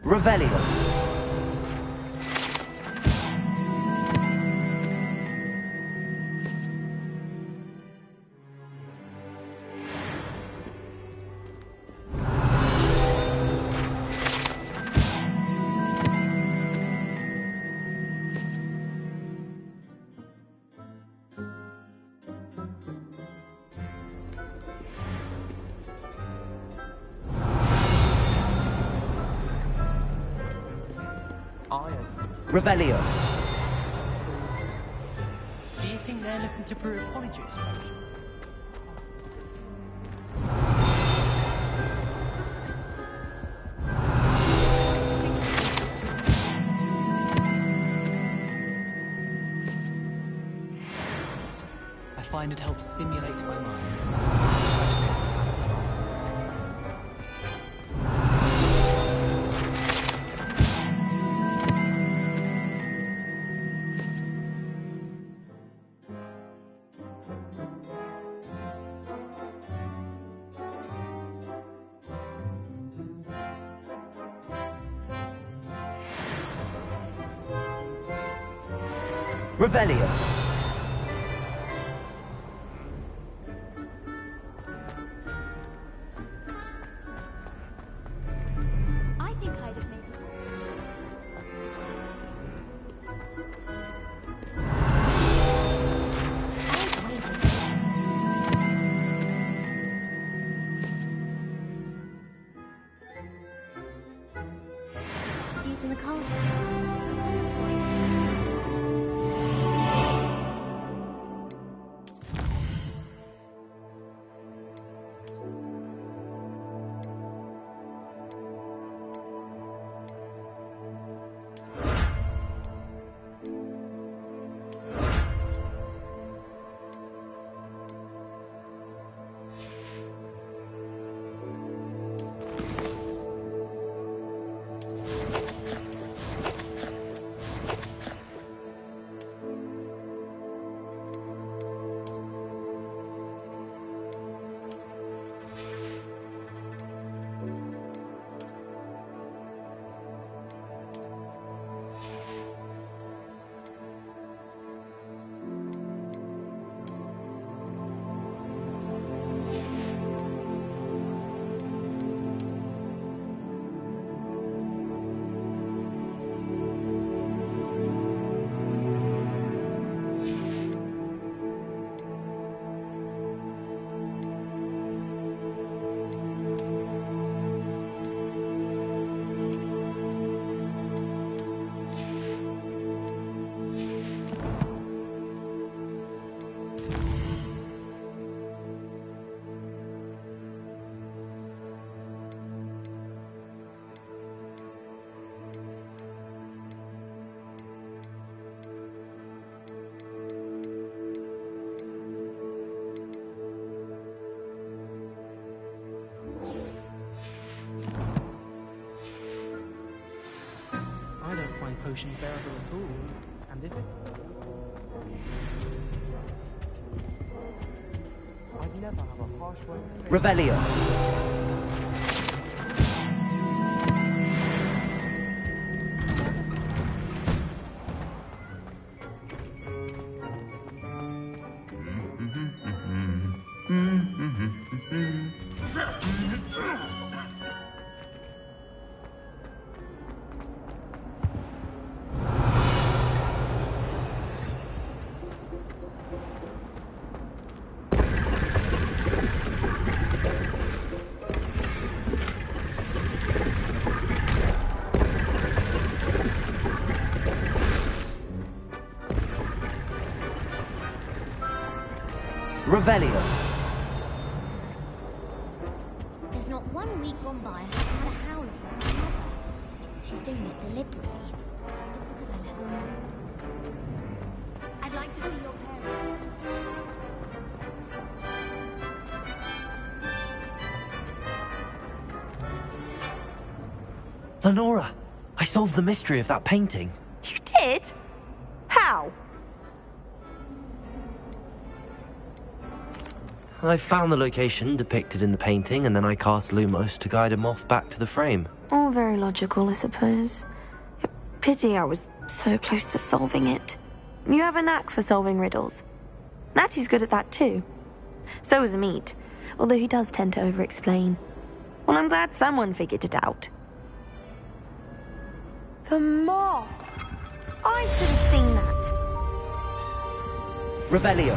Revelio. Revelio. Do you think they're looking to prove apology exposure? I find it helps stimulate my mind. Revelio. I think I'd have made it. Using the castle. Potions bearable at all, and if it... I'd never have a harsh way to say. Revelio. Revelio. There's not 1 week gone by I haven't had a howler from my mother. She's doing it deliberately. It's because I love her. I'd like to see your parents. Lenora, I solved the mystery of that painting. You did? How? I found the location depicted in the painting, and then I cast Lumos to guide a moth back to the frame. All very logical, I suppose. Pity I was so close to solving it. You have a knack for solving riddles. Natty's good at that too. So is Amit, although he does tend to over-explain. Well, I'm glad someone figured it out. The moth! I should have seen that. Revelio.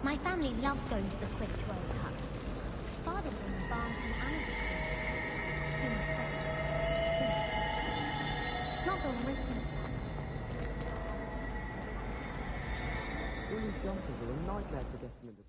My family loves going to the Quidditch World Cup. Father was in the Barnton Amateur team. He was It's not the written All these jumpers are a nightmare to get them in the...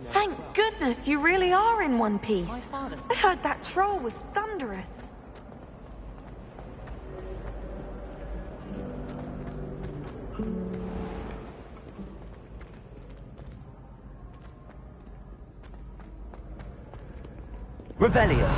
Thank goodness you really are in one piece. I heard that troll was thunderous. Revelio.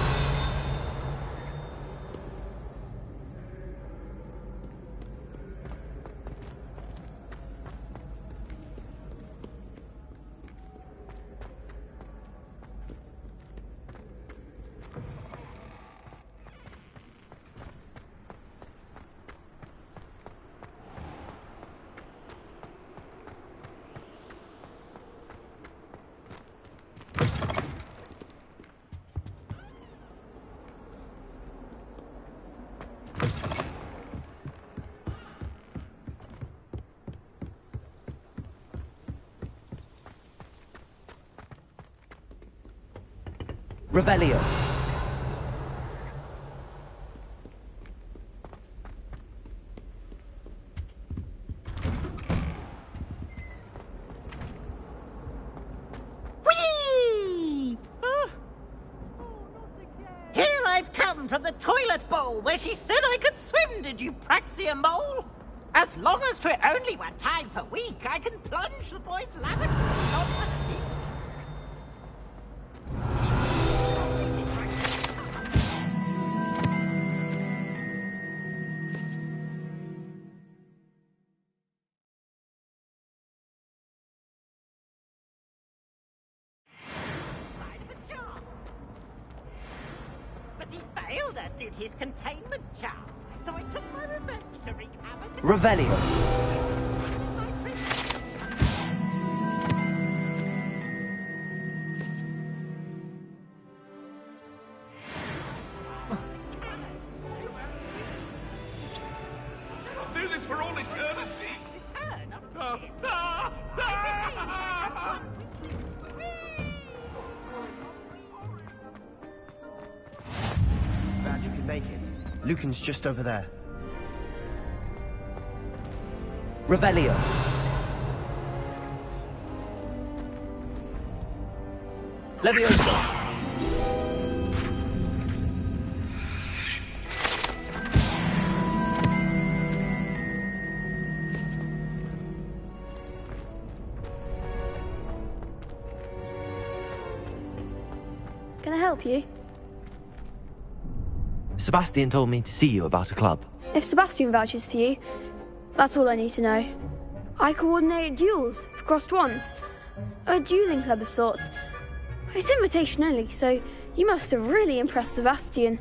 Revelio. Whee! Here I've come from the toilet bowl where she said I could swim, did you Praxia mole? As long as 'twere only one time per week, I can plunge the boy's lavatory on the sea. But he failed us, did his containment charms, so I took my revenge to wreak havoc. Revelio. I'll do this for all eternity. Glad you could make it. Lucan's just over there. Revelio. Leviosa. Can I help you? Sebastian told me to see you about a club. If Sebastian vouches for you, that's all I need to know. I coordinate duels for crossed wands. A dueling club of sorts. It's invitation only, so you must have really impressed Sebastian.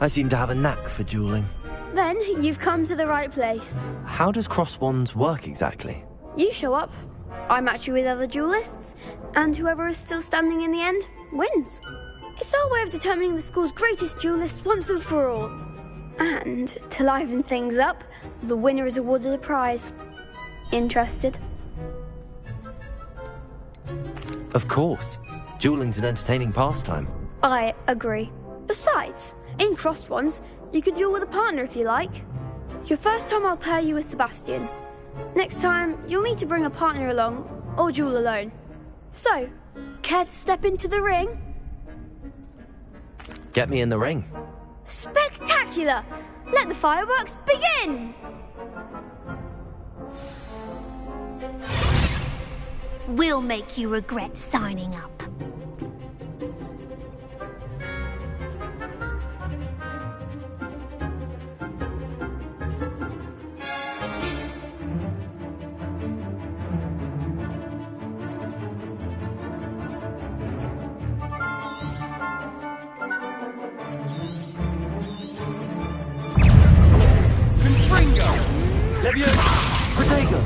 I seem to have a knack for dueling. Then you've come to the right place. How does cross wands work exactly? You show up, I match you with other duelists, and whoever is still standing in the end wins. It's our way of determining the school's greatest duelist once and for all. And to liven things up, the winner is awarded a prize. Interested? Of course. Dueling's an entertaining pastime. I agree. Besides, in crossed ones, you could duel with a partner if you like. Your first time I'll pair you with Sebastian. Next time, you'll need to bring a partner along, or duel alone. So, care to step into the ring? Get me in the ring. Spectacular! Let the fireworks begin! We'll make you regret signing up. Protego!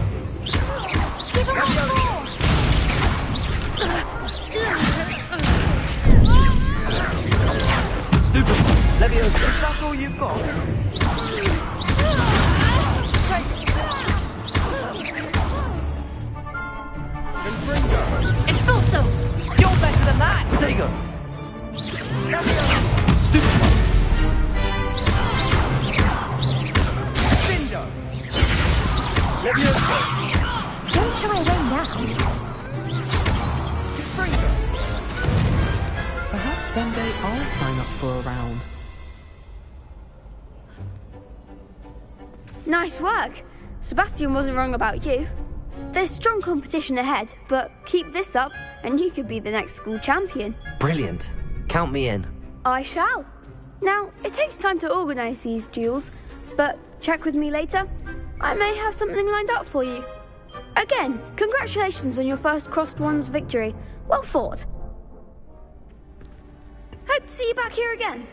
Stupid! Leviosa! Is that all you've got? Expulso! You're better than that! Protego! Leviosa! Stupid! Bindo! Leviosa! Don't shy away now. Perhaps one day I'll sign up for a round. Nice work. Sebastian wasn't wrong about you. There's strong competition ahead, but keep this up and you could be the next school champion. Brilliant. Count me in. I shall. Now, it takes time to organise these duels, but check with me later. I may have something lined up for you. Again, congratulations on your first crossed wands victory. Well fought. Hope to see you back here again.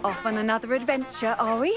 Off on another adventure, are we?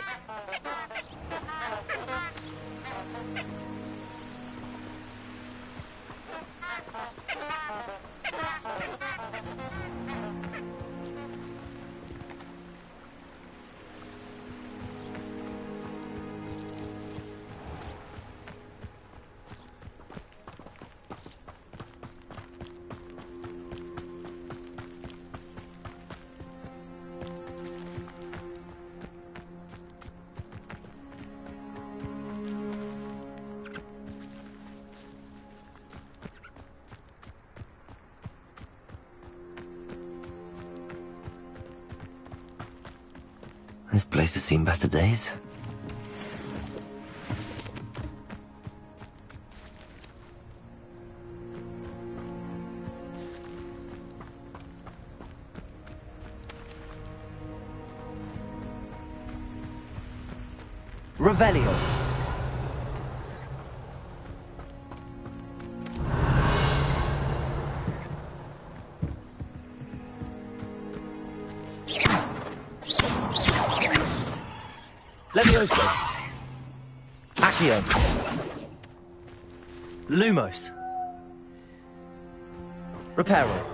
This place has seen better days. Revelio. Levioso. Accio. Lumos. Reparo.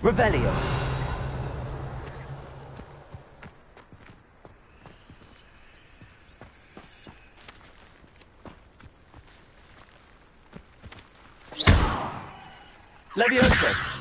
Revelio. Levioso.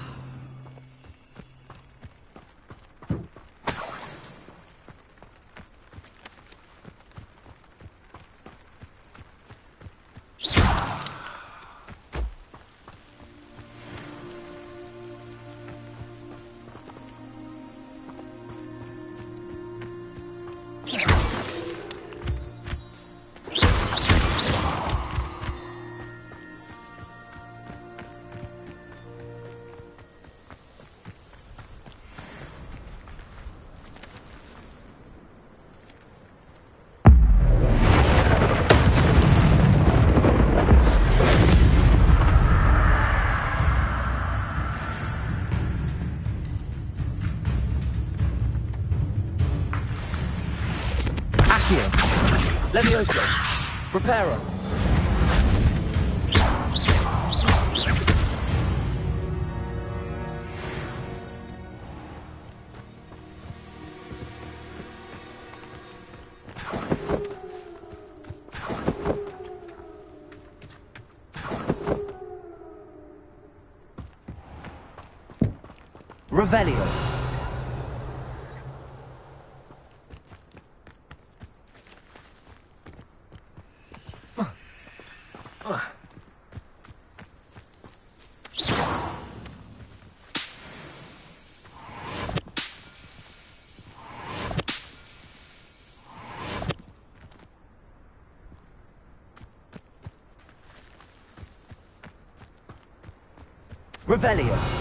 Accio. Levioso. Reparo. Revelio. Revelio.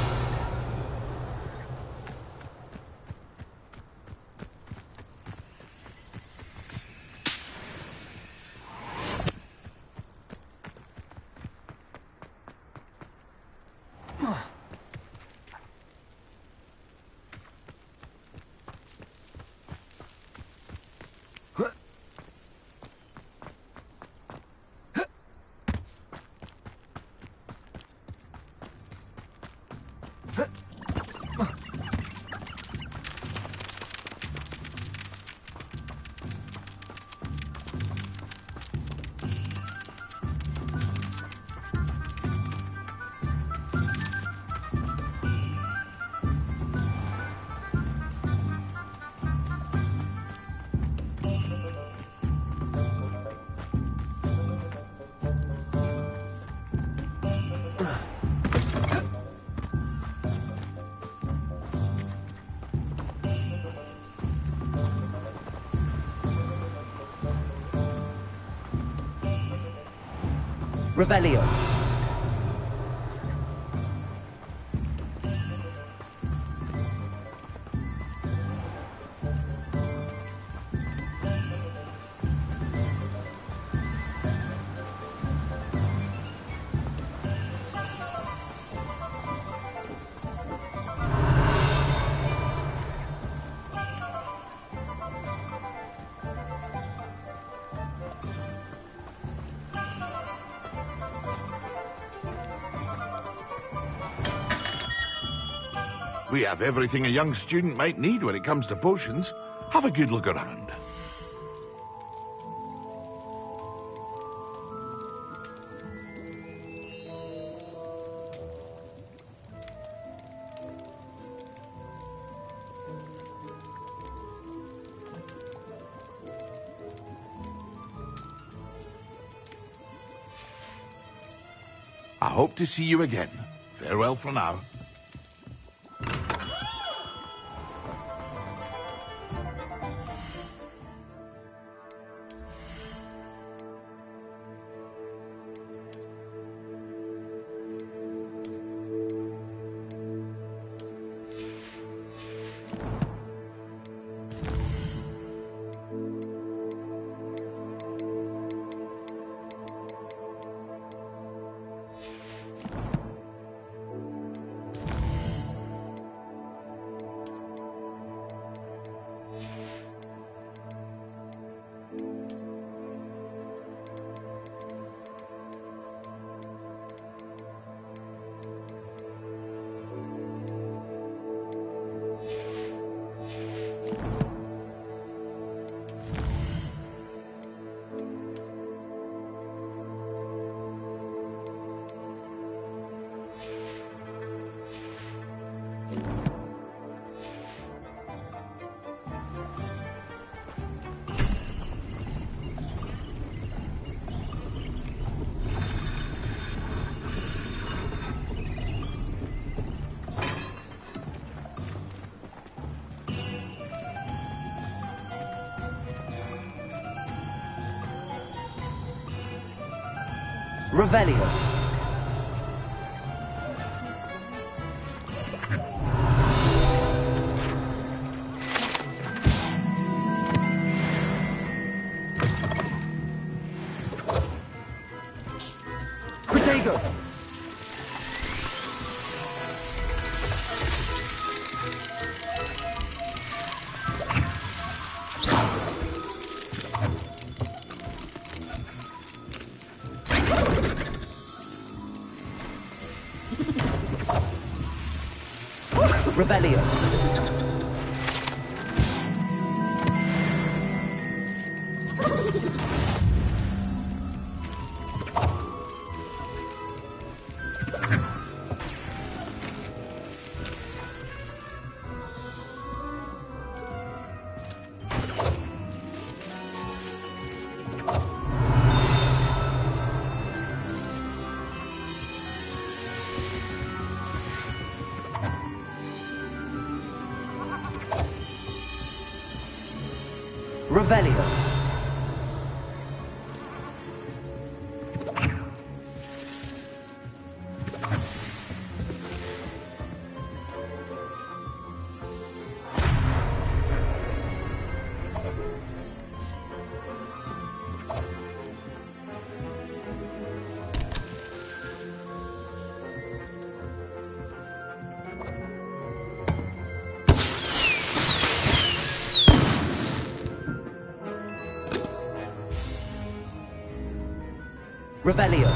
Revelio. We have everything a young student might need when it comes to potions. Have a good look around. I hope to see you again. Farewell for now. Revelio. Protego. Revelio. Revelio. Revelio.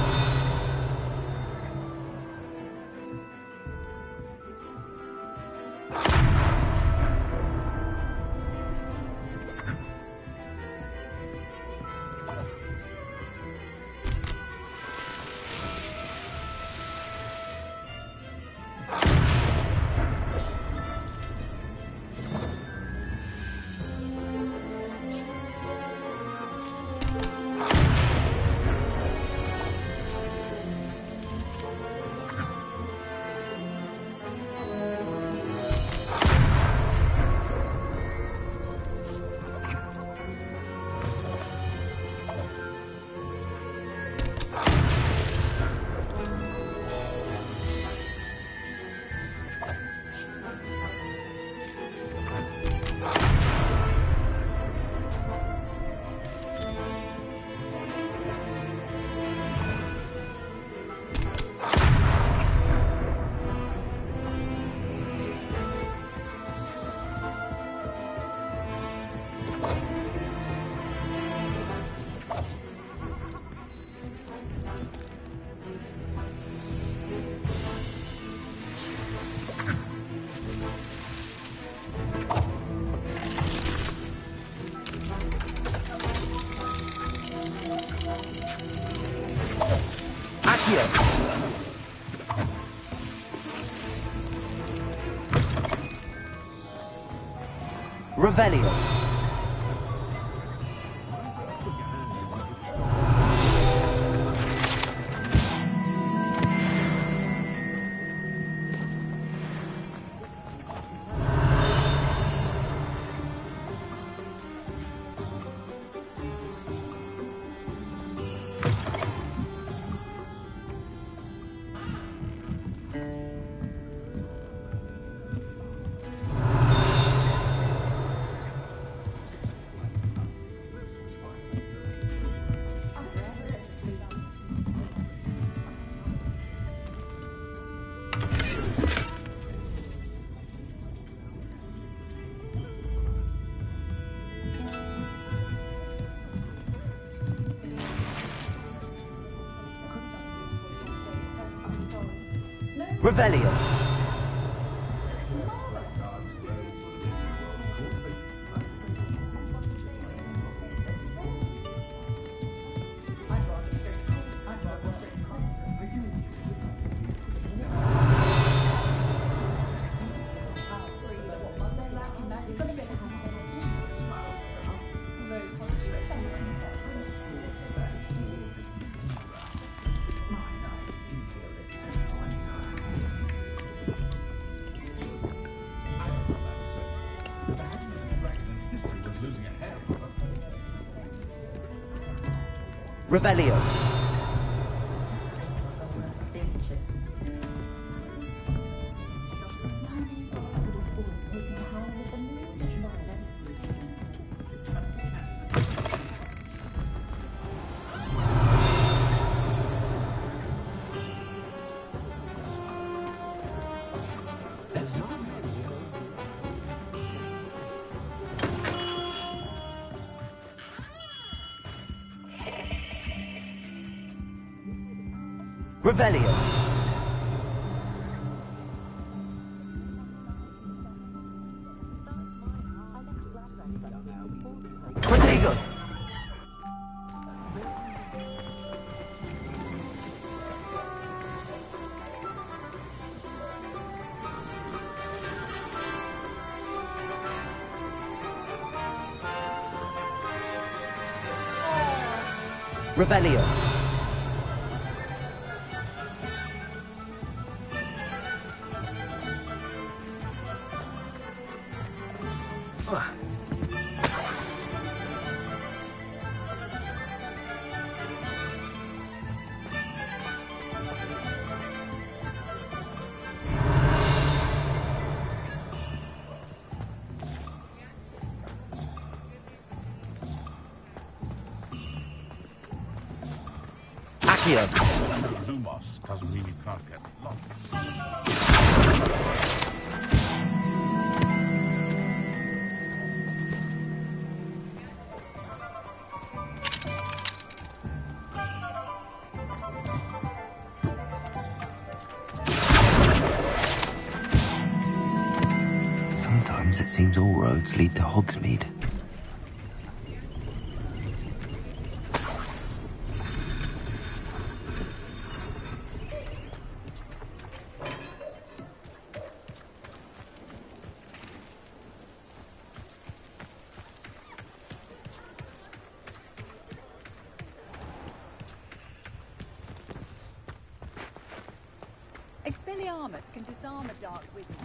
Revelio. Revelio. Revelio. Revelio. Accio. Revelio. Accio. Lumos doesn't mean you can't get lost. Sometimes it seems all roads lead to Hogsmeade. Expelliarmus can disarm a dark wizard.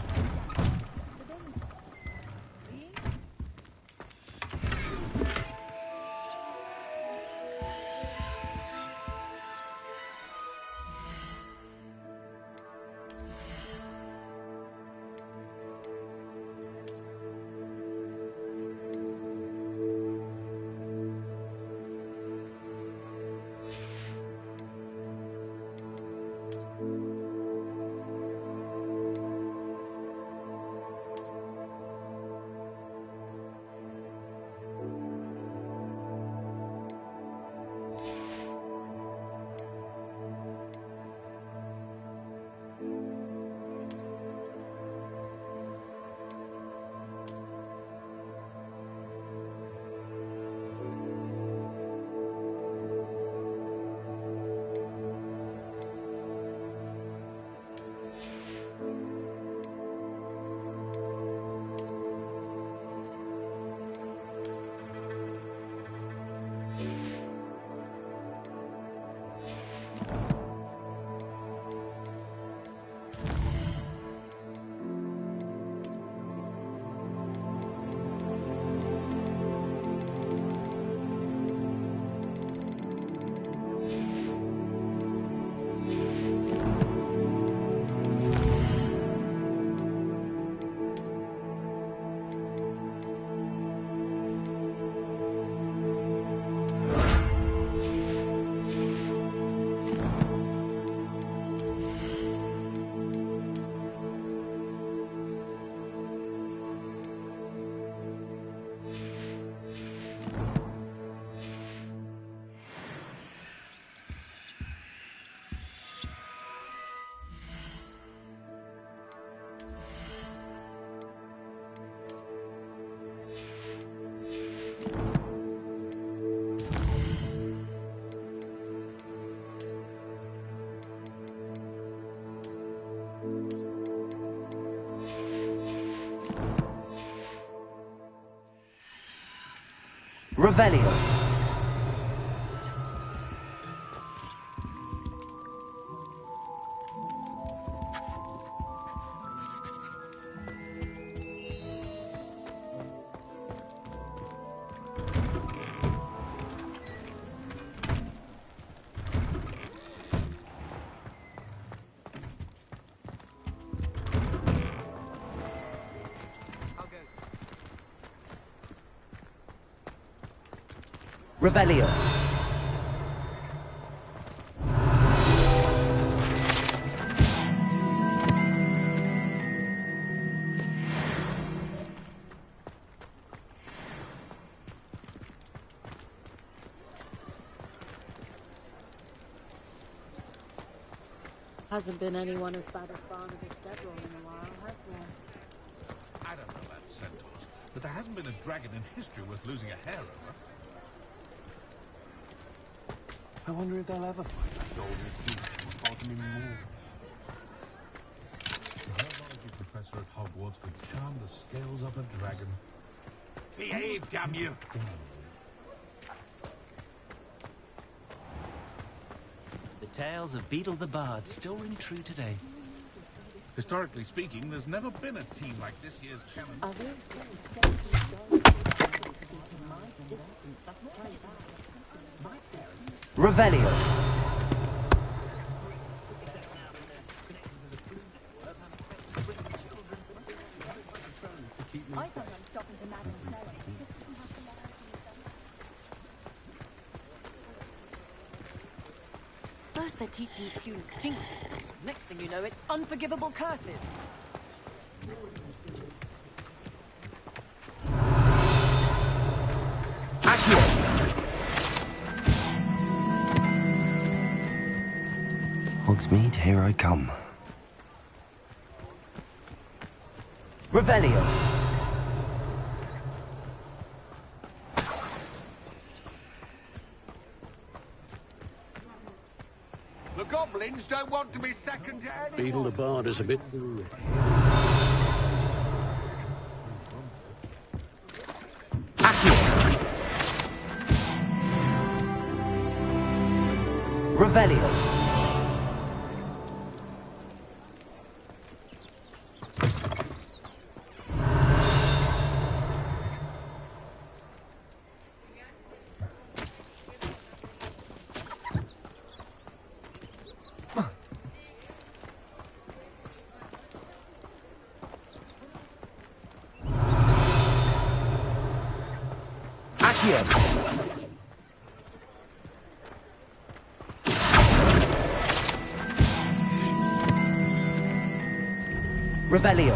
Revelio. Revelio. Hasn't been anyone as bad as Barnabas Deadroll in a while, has there? I don't know about centaurs, but there hasn't been a dragon in history worth losing a hair over. I wonder if they'll ever find that golden key or bottom in more. The herbology professor at Hogwarts could charm the scales off a dragon. Behave, damn you! The tales of Beetle the Bard still ring true today. Historically speaking, there's never been a team like this year's challenge. Revelio. I sometimes stop into Madame Smelly. First they're teaching students jinxes. Next thing you know, it's unforgivable curses. Hogsmeade, here I come. Revelio. The goblins don't want to be second to anyone. Beetle the Bard is a bit... Revelio. Revelio.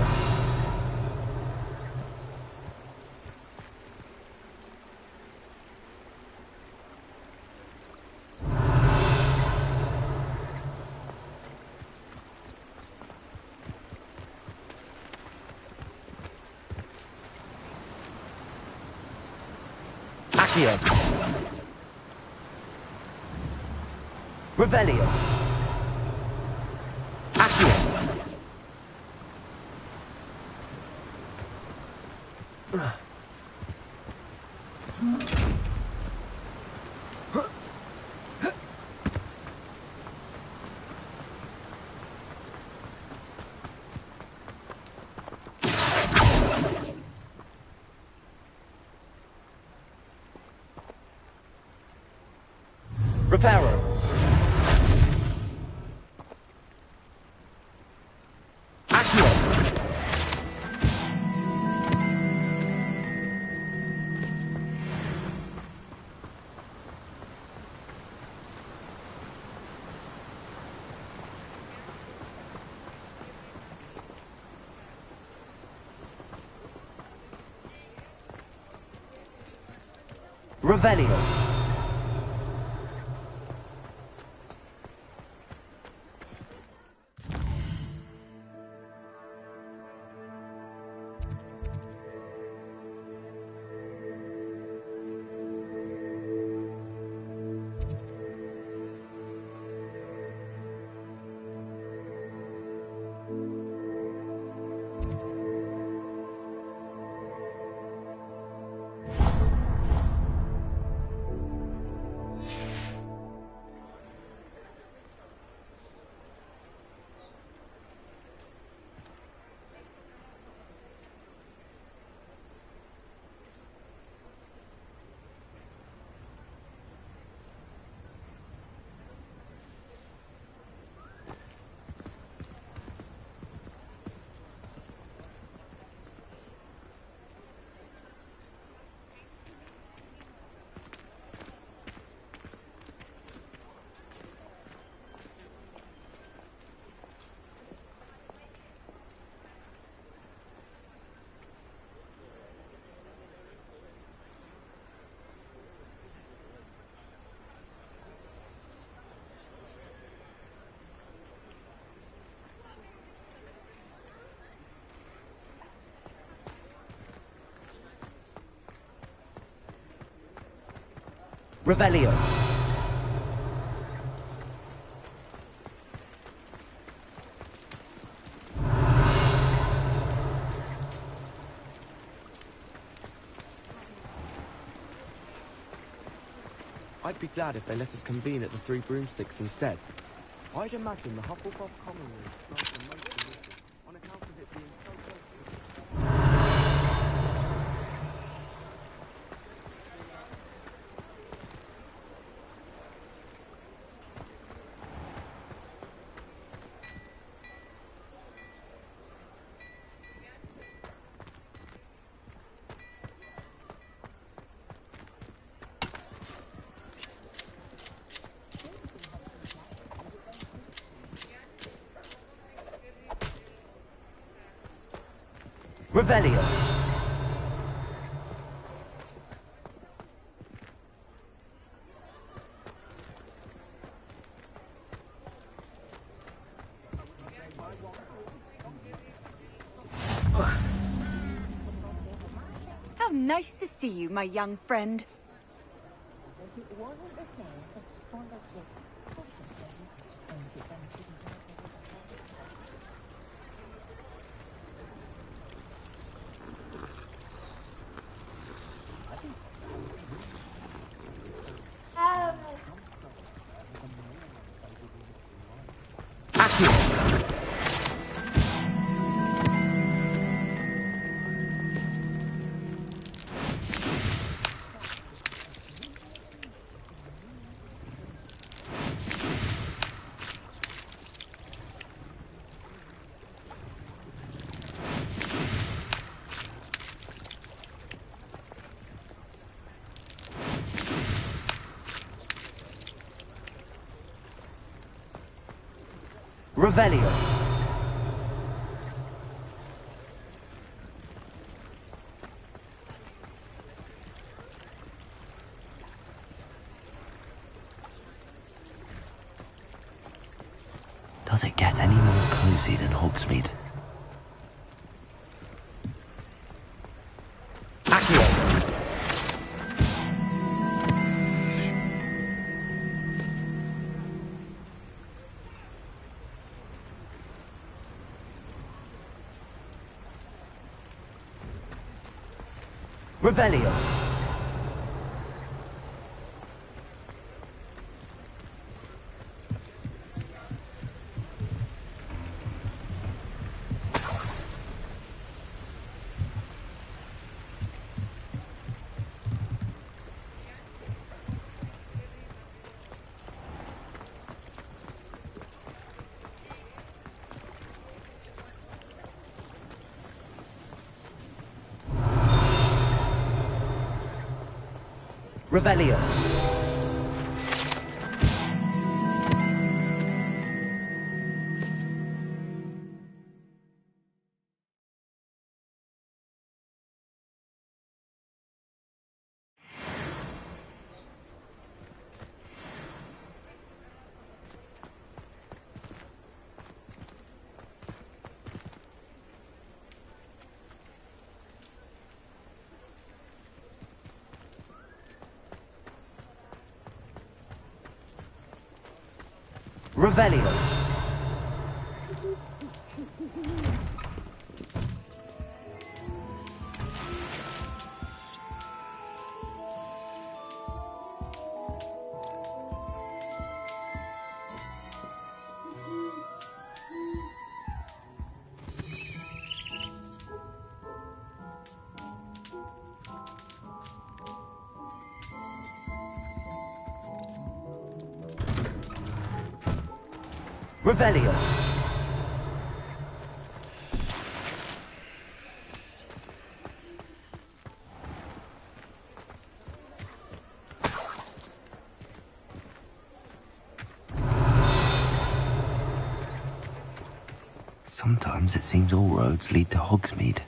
Accio. Revelio. Accio. Reparo. Accio. Revelio. Revelio. I'd be glad if they let us convene at the Three Broomsticks instead. I'd imagine the Hufflepuff Common Room strikes the most delicious on account of it being so close to the... Revelio. How nice to see you, my young friend. Revelio. Does it get any more cozy than Hogsmeade? Revelio. Revelio. Revelio. Revelio. Sometimes it seems all roads lead to Hogsmeade.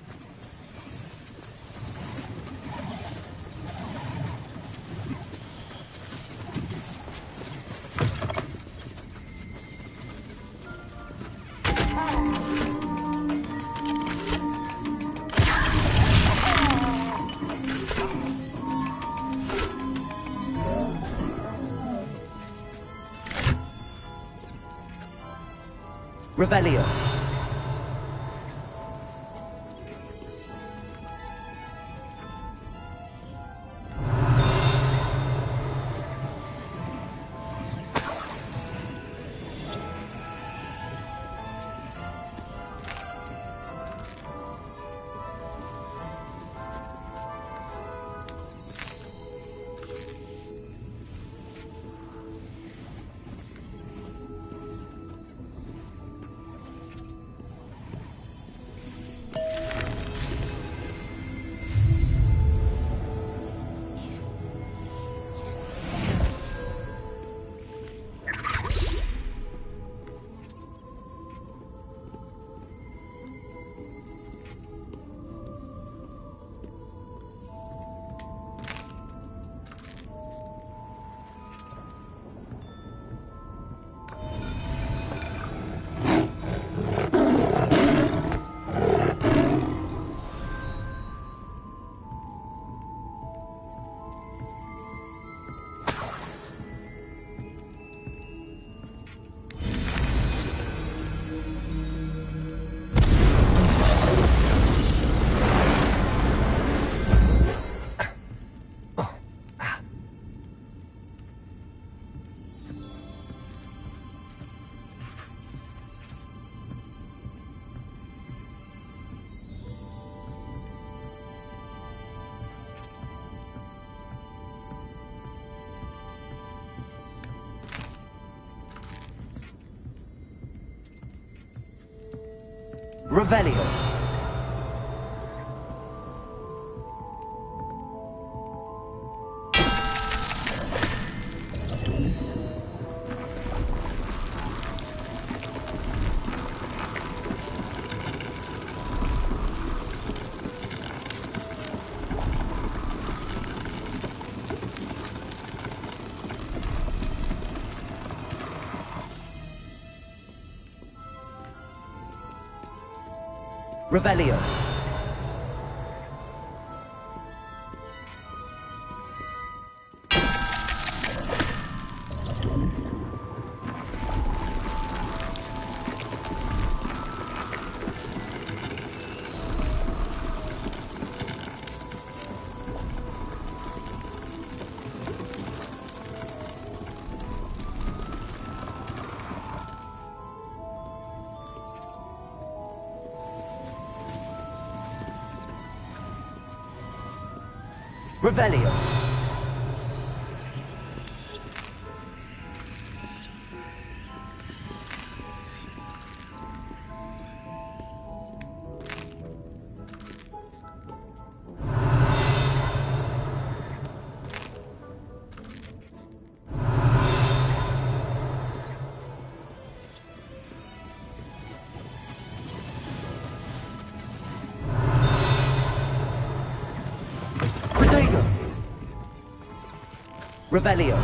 Revelio. Revelio. Revelio. Revelio. Revelio.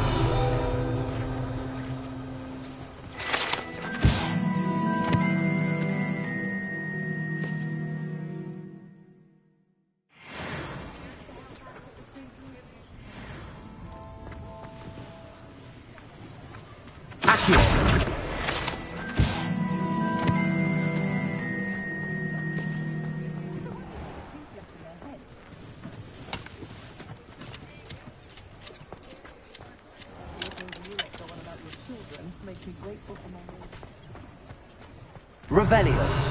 Revelio.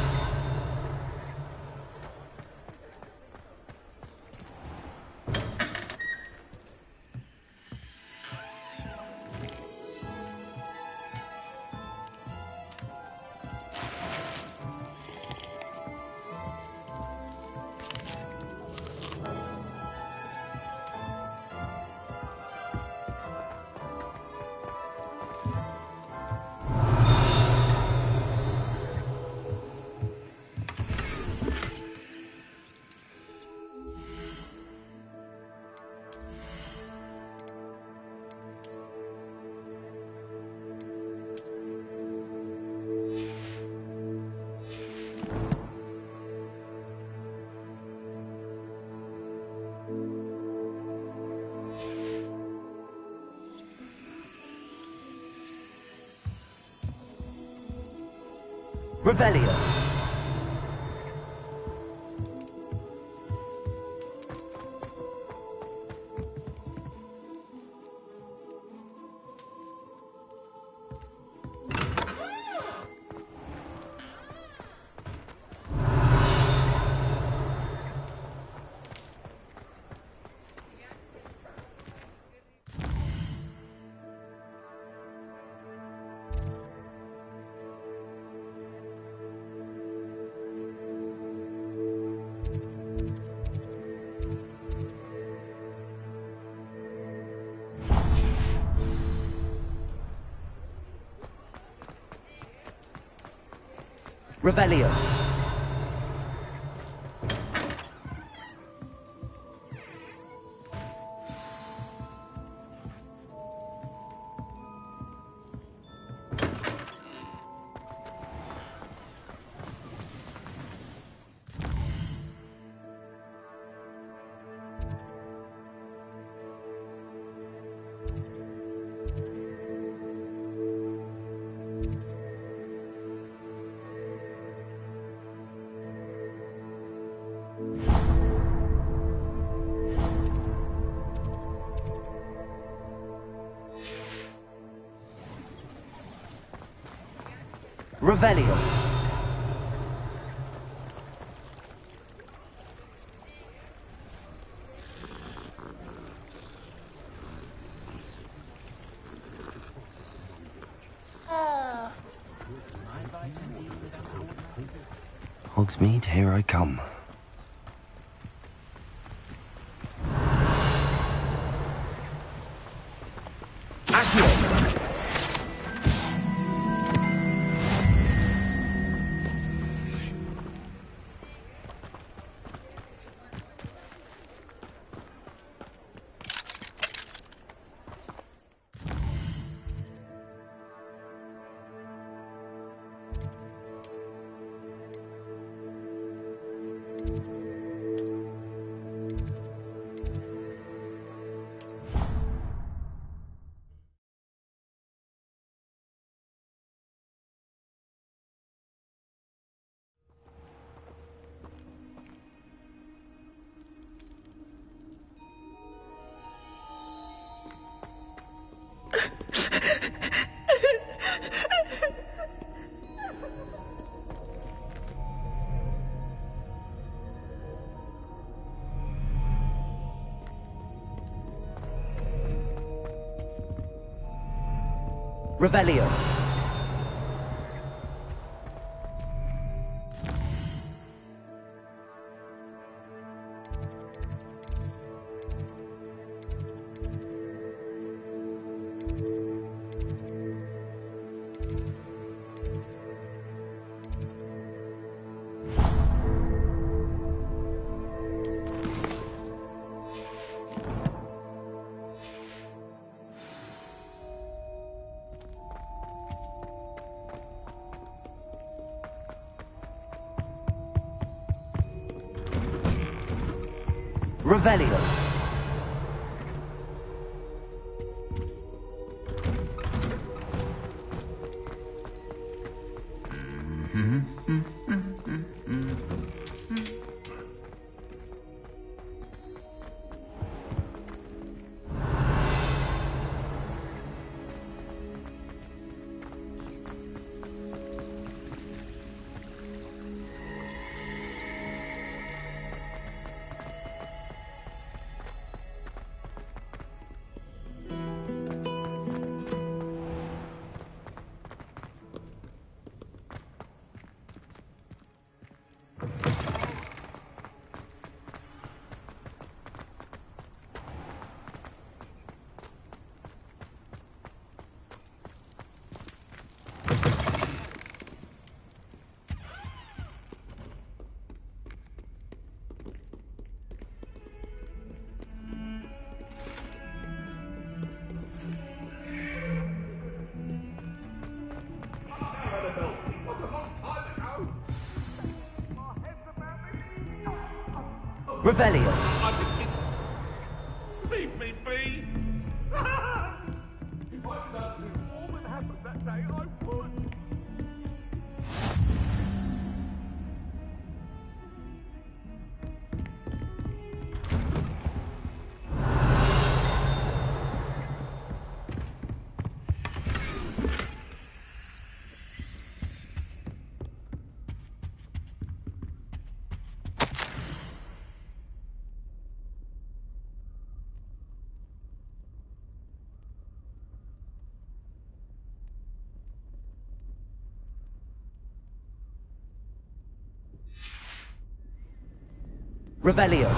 Revelio. Revelio. Revelio. Hogsmeade, here I come. Revelio. Revelio. Revelio. Leave me be! If I could undo all that happened that day, I would! Revelio.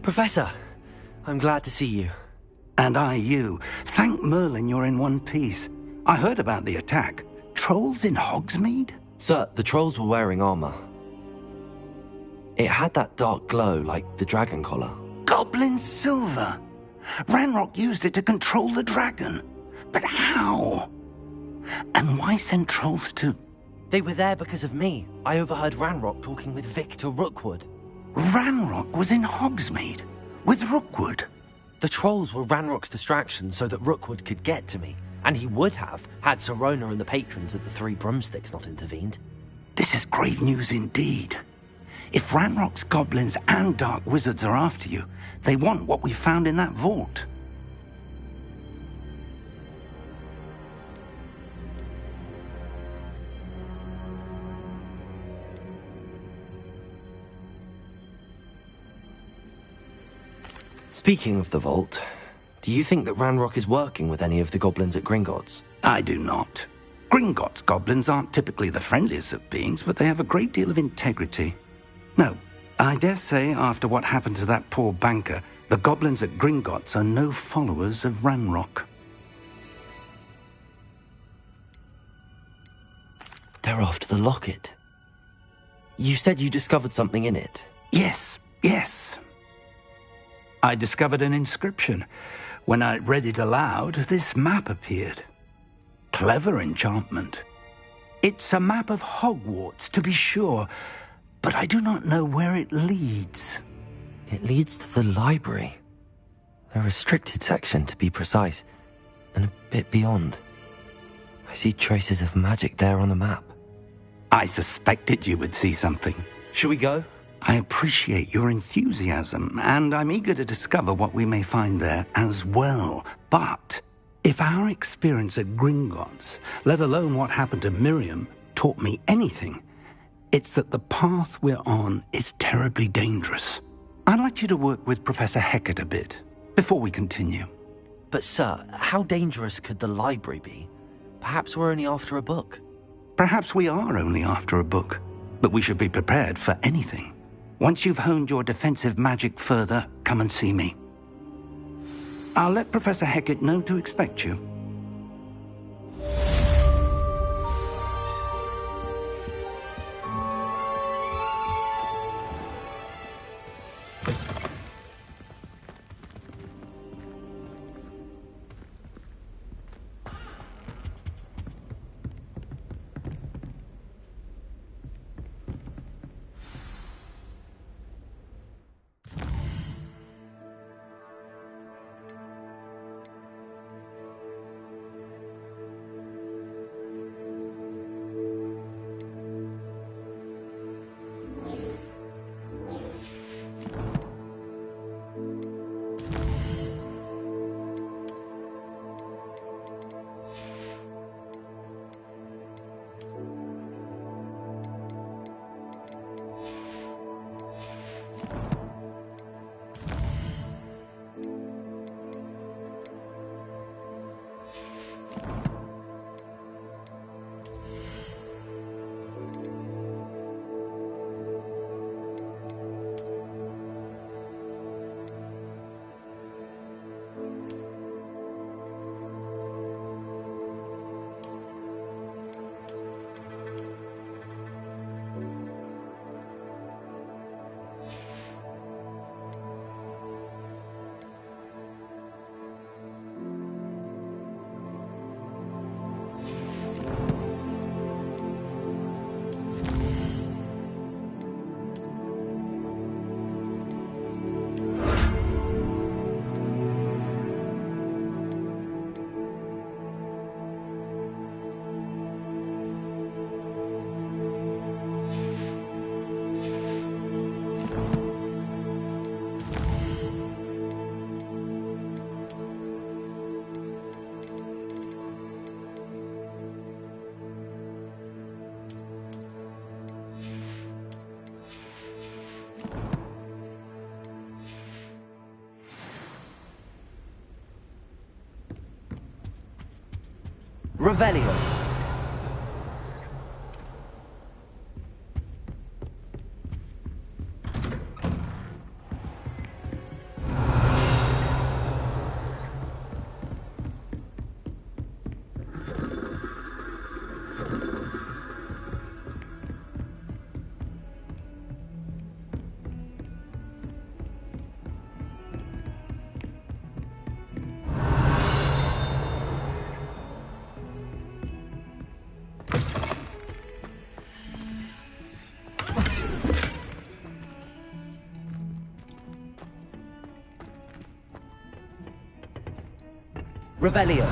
Professor, I'm glad to see you. And I you. Thank Merlin you're in one piece. I heard about the attack. Trolls in Hogsmeade? Sir, the trolls were wearing armor. It had that dark glow like the dragon collar. Goblin silver! Ranrock used it to control the dragon. But how? And why send trolls to... They were there because of me. I overheard Ranrock talking with Victor Rookwood. Ranrock was in Hogsmeade? With Rookwood? The trolls were Ranrock's distraction so that Rookwood could get to me. And he would have, had Sirona and the patrons at the Three Broomsticks not intervened. This is grave news indeed. If Ranrock's goblins and dark wizards are after you, they want what we found in that vault. Speaking of the vault, do you think that Ranrock is working with any of the goblins at Gringotts? I do not. Gringotts goblins aren't typically the friendliest of beings, but they have a great deal of integrity. No, I dare say after what happened to that poor banker, the goblins at Gringotts are no followers of Ranrock. They're after the locket. You said you discovered something in it. Yes. I discovered an inscription. When I read it aloud, this map appeared. Clever enchantment. It's a map of Hogwarts, to be sure, but I do not know where it leads. It leads to the library. The restricted section, to be precise, and a bit beyond. I see traces of magic there on the map. I suspected you would see something. Shall we go? I appreciate your enthusiasm, and I'm eager to discover what we may find there as well. But if our experience at Gringotts, let alone what happened to Miriam, taught me anything, it's that the path we're on is terribly dangerous. I'd like you to work with Professor Hecat a bit before we continue. But sir, how dangerous could the library be? Perhaps we're only after a book. Perhaps we are only after a book, but we should be prepared for anything. Once you've honed your defensive magic further, come and see me. I'll let Professor Hecat know to expect you. Revelio. Revelio.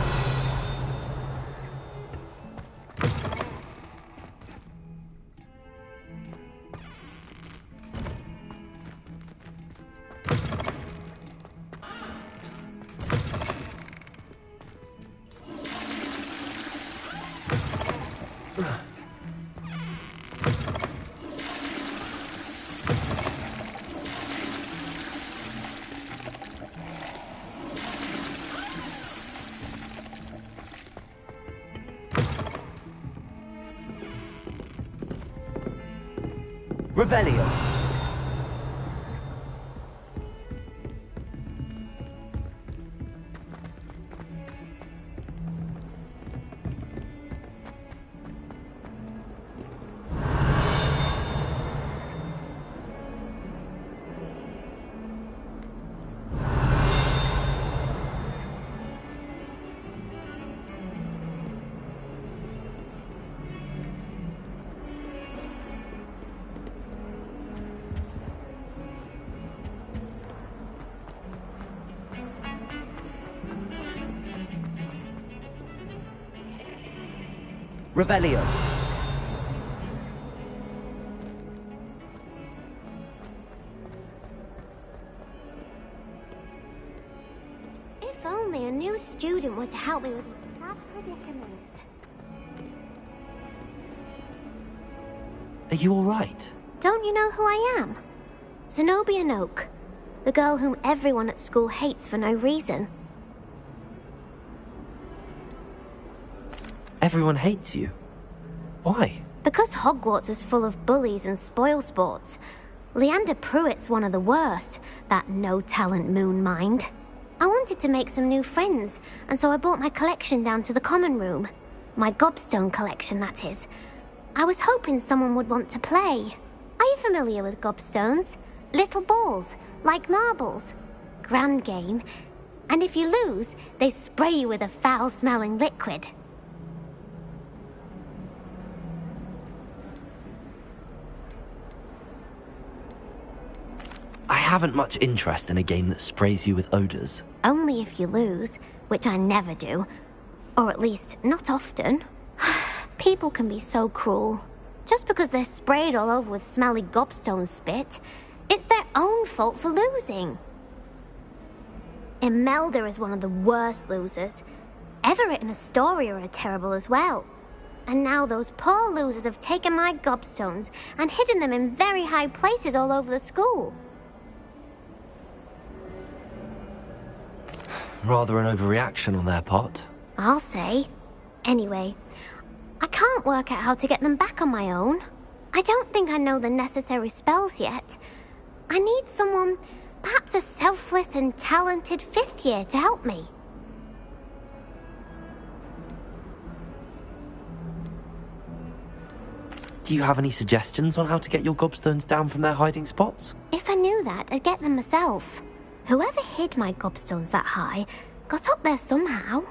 Revelio. Revelio. If only a new student were to help me with my sad predicament. Are you alright? Don't you know who I am? Zenobia Noak, the girl whom everyone at school hates for no reason. Everyone hates you. Why? Because Hogwarts is full of bullies and spoilsports. Leander Pruitt's one of the worst, that no-talent moon mind. I wanted to make some new friends, and so I brought my collection down to the common room. My gobstone collection, that is. I was hoping someone would want to play. Are you familiar with gobstones? Little balls, like marbles. Grand game. And if you lose, they spray you with a foul-smelling liquid. I haven't much interest in a game that sprays you with odors. Only if you lose, which I never do. Or at least, not often. People can be so cruel. Just because they're sprayed all over with smelly gobstone spit, it's their own fault for losing. Imelda is one of the worst losers. Everett and Astoria are terrible as well. And now those poor losers have taken my gobstones and hidden them in very high places all over the school. Rather an overreaction on their part. I'll say. Anyway, I can't work out how to get them back on my own. I don't think I know the necessary spells yet. I need someone, perhaps a selfless and talented fifth year to help me. Do you have any suggestions on how to get your gobstones down from their hiding spots? If I knew that, I'd get them myself. Whoever hid my gobstones that high got up there somehow.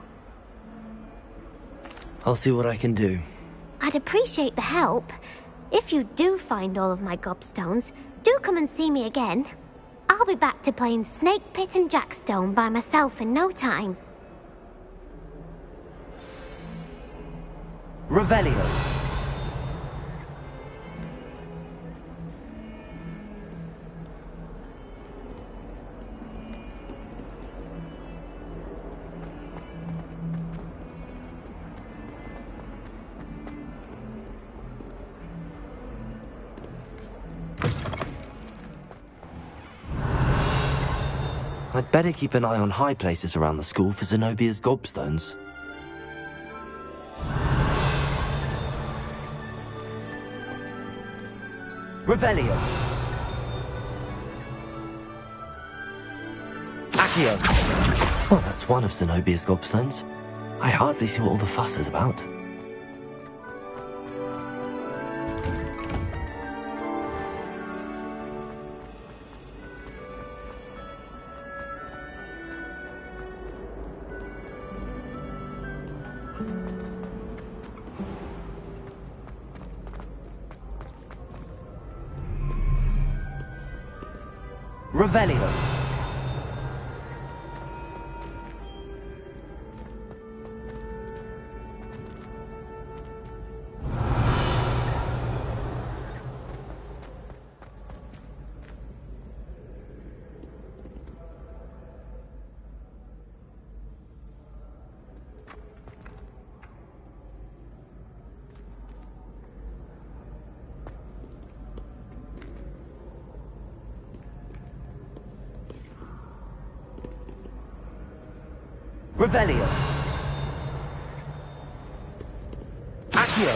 I'll see what I can do. I'd appreciate the help. If you do find all of my gobstones, do come and see me again. I'll be back to playing Snake Pit and Jackstone by myself in no time. Revelio. I'd better keep an eye on high places around the school for Zenobia's gobstones. Revelio. Accio. Well, that's one of Zenobia's gobstones. I hardly see what all the fuss is about. Revelio. Revelio. Accio.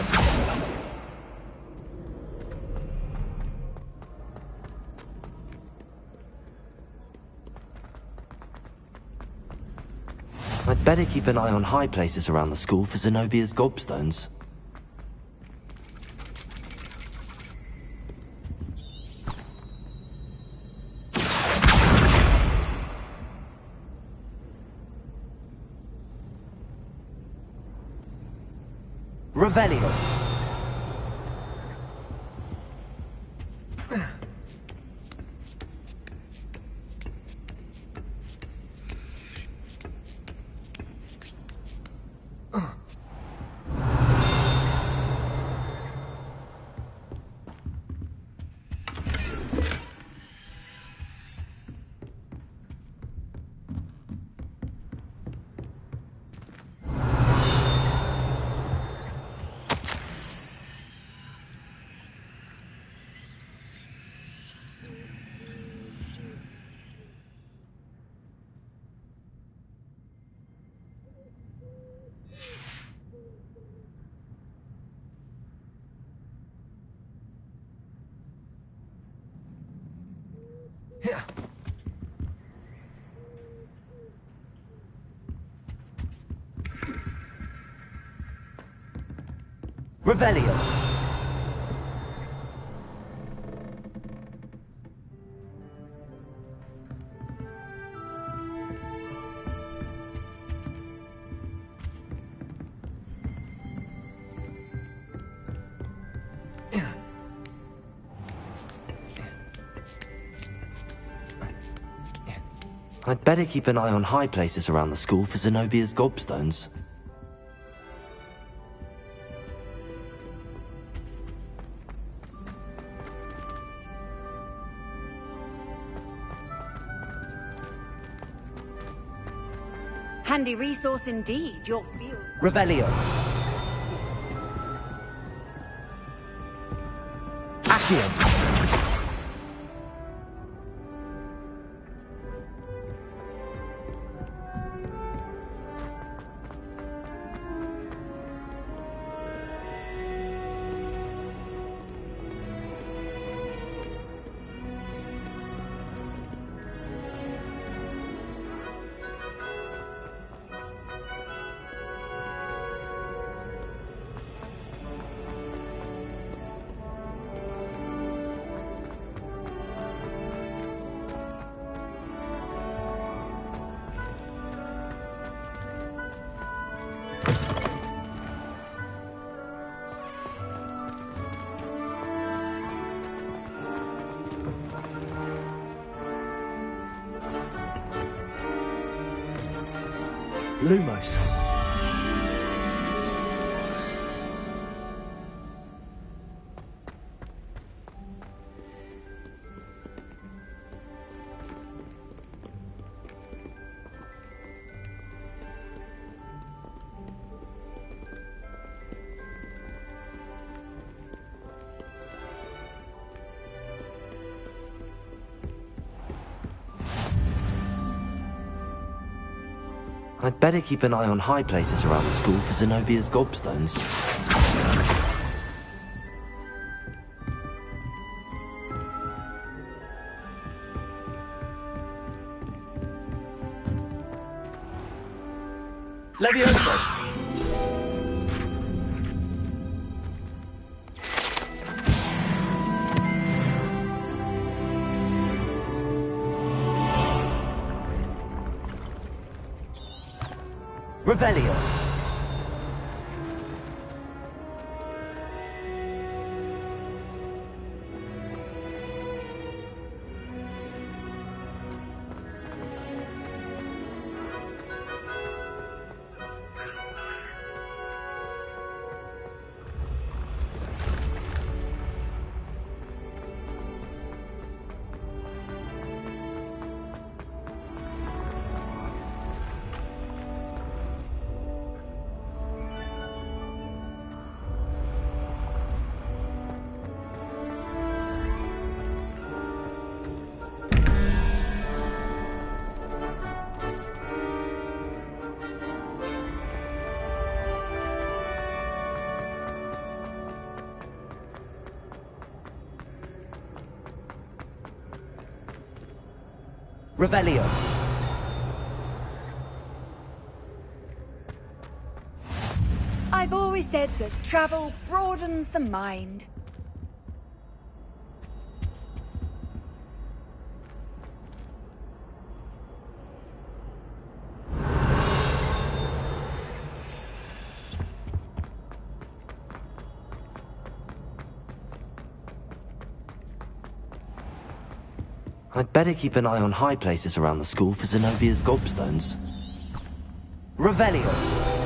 I'd better keep an eye on high places around the school for Zenobia's gobstones. Revelio. Revelio. I'd better keep an eye on high places around the school for Zenobia's gobstones. Handy resource indeed, your field. Revelio. Accio. Lumos. I'd better keep an eye on high places around the school for Zenobia's gobstones. Levioso. Revelio. Revelio. I've always said that travel broadens the mind. I'd better keep an eye on high places around the school for Zenobia's gobstones. Revelio.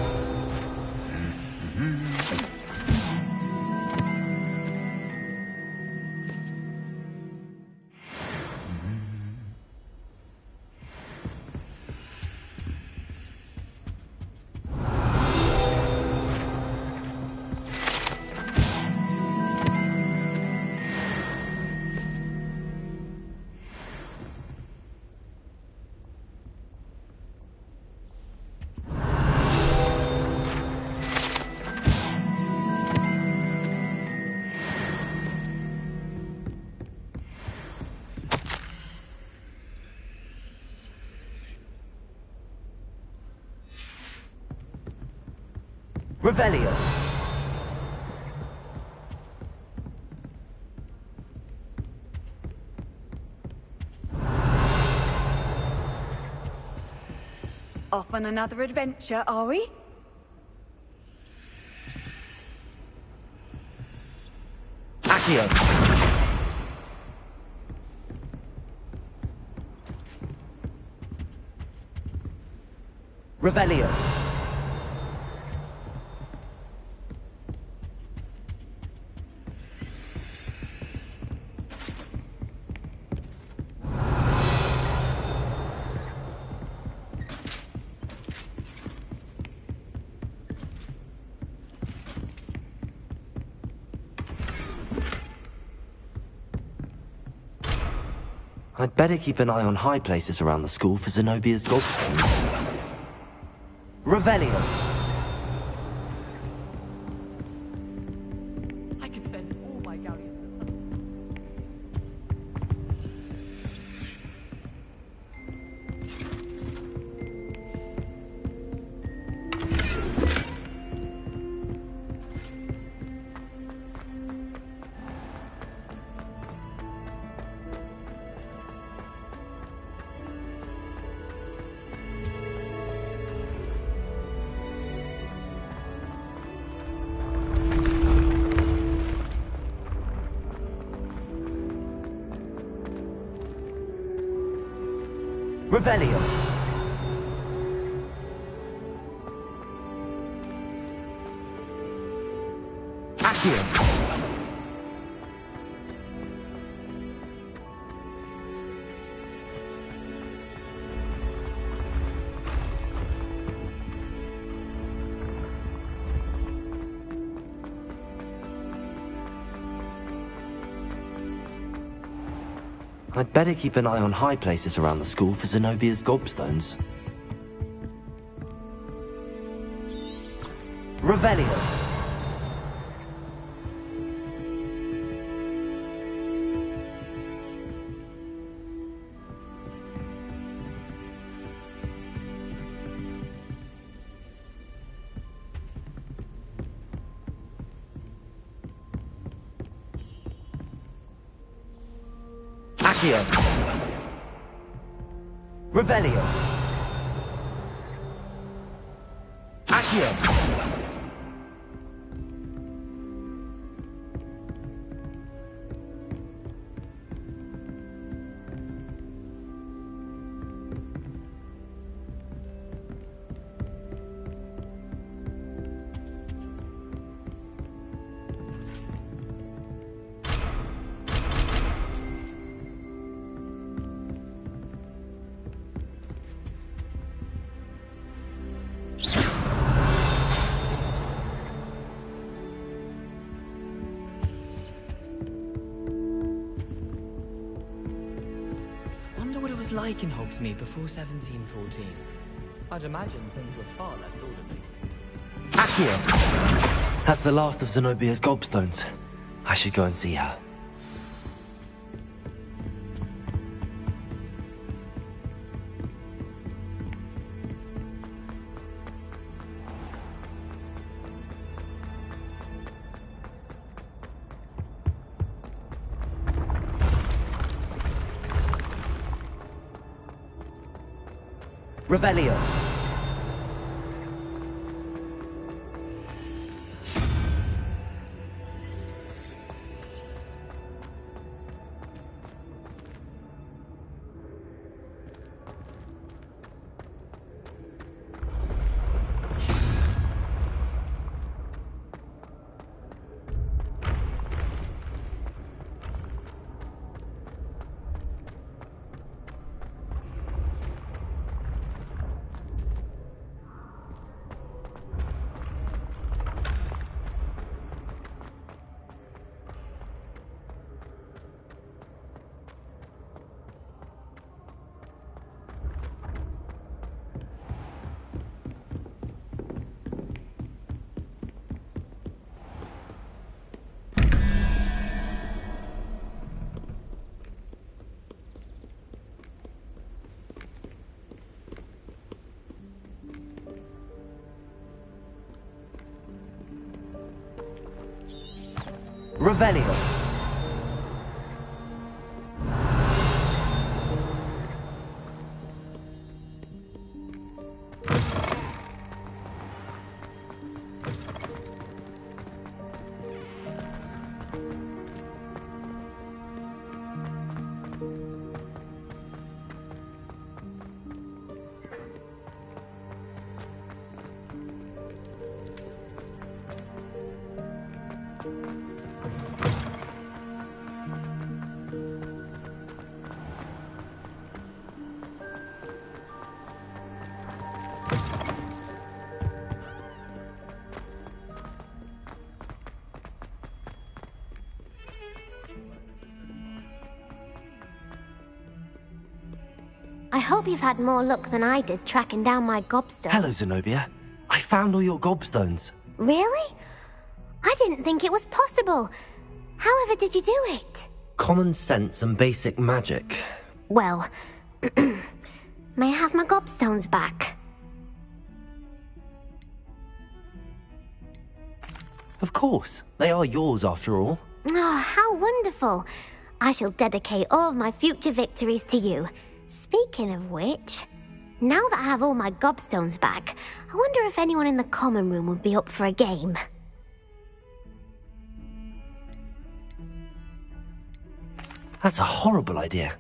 Revelio. Off on another adventure, are we? Accio. Revelio. I'd better keep an eye on high places around the school for Zenobia's gobstones. Revelio. I could spend all my galleons Revelio. Accio. I'd better keep an eye on high places around the school for Zenobia's gobstones. Revelio. Accio. Revelio. Accio. like in Hogsmeade before 1714? I'd imagine things were far less orderly. Accio! That's the last of Zenobia's gobstones. I should go and see her. Revelio. Revelio. I hope you've had more luck than I did tracking down my gobstone. Hello, Zenobia. I found all your gobstones. Really? I didn't think it was possible. However did you do it? Common sense and basic magic. Well, may I have my gobstones back? Of course. They are yours after all. Oh, how wonderful. I shall dedicate all of my future victories to you. Speaking of which, now that I have all my gobstones back, I wonder if anyone in the common room would be up for a game. That's a horrible idea.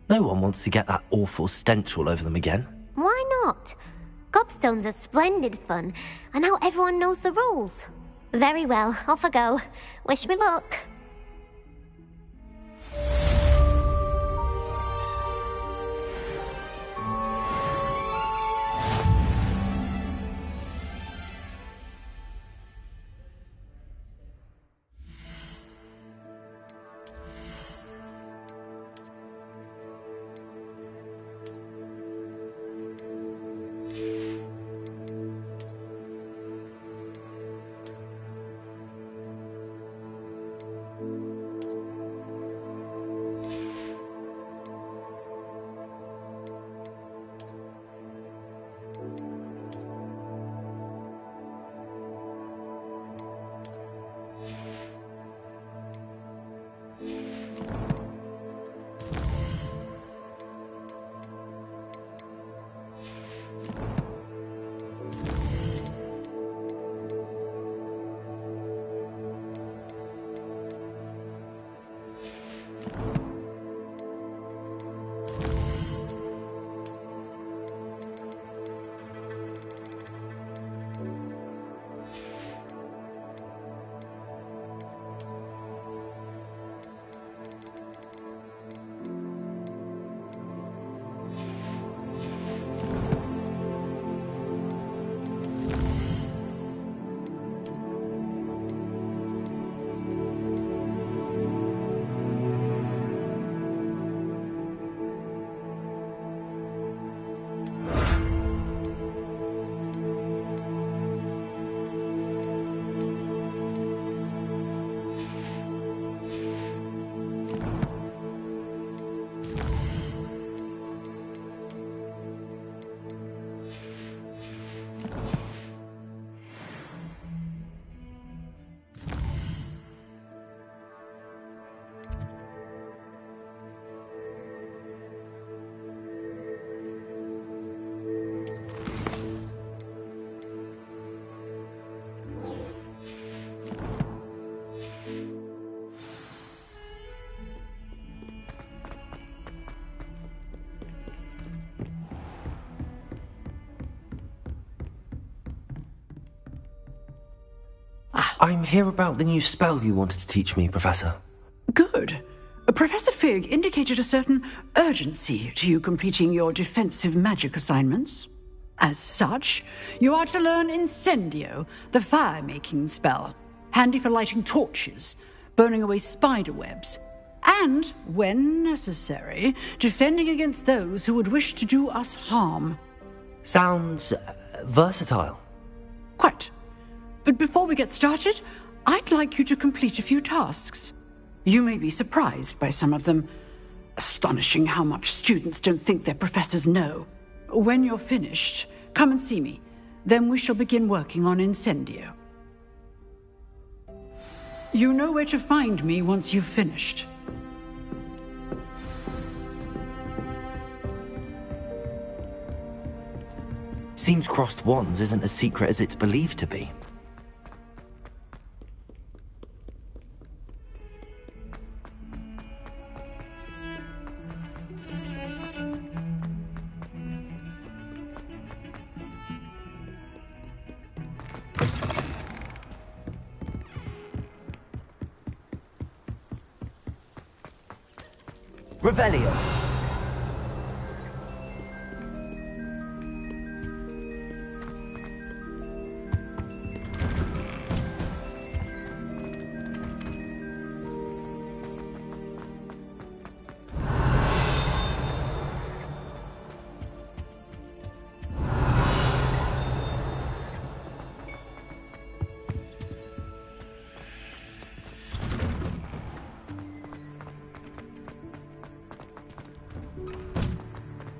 No one wants to get that awful stench all over them again. Why not? Gobstones are splendid fun, and now everyone knows the rules. Very well, off I go. Wish me luck. I'm here about the new spell you wanted to teach me, Professor. Good. Professor Fig indicated a certain urgency to you completing your defensive magic assignments. As such, you are to learn Incendio, the fire-making spell, handy for lighting torches, burning away spider webs, and, when necessary, defending against those who would wish to do us harm. Sounds versatile. Quite. But before we get started, I'd like you to complete a few tasks. You may be surprised by some of them. Astonishing how much students don't think their professors know. When you're finished, come and see me. Then we shall begin working on Incendio. You know where to find me once you've finished. Seems crossed wands isn't as secret as it's believed to be. Revelio.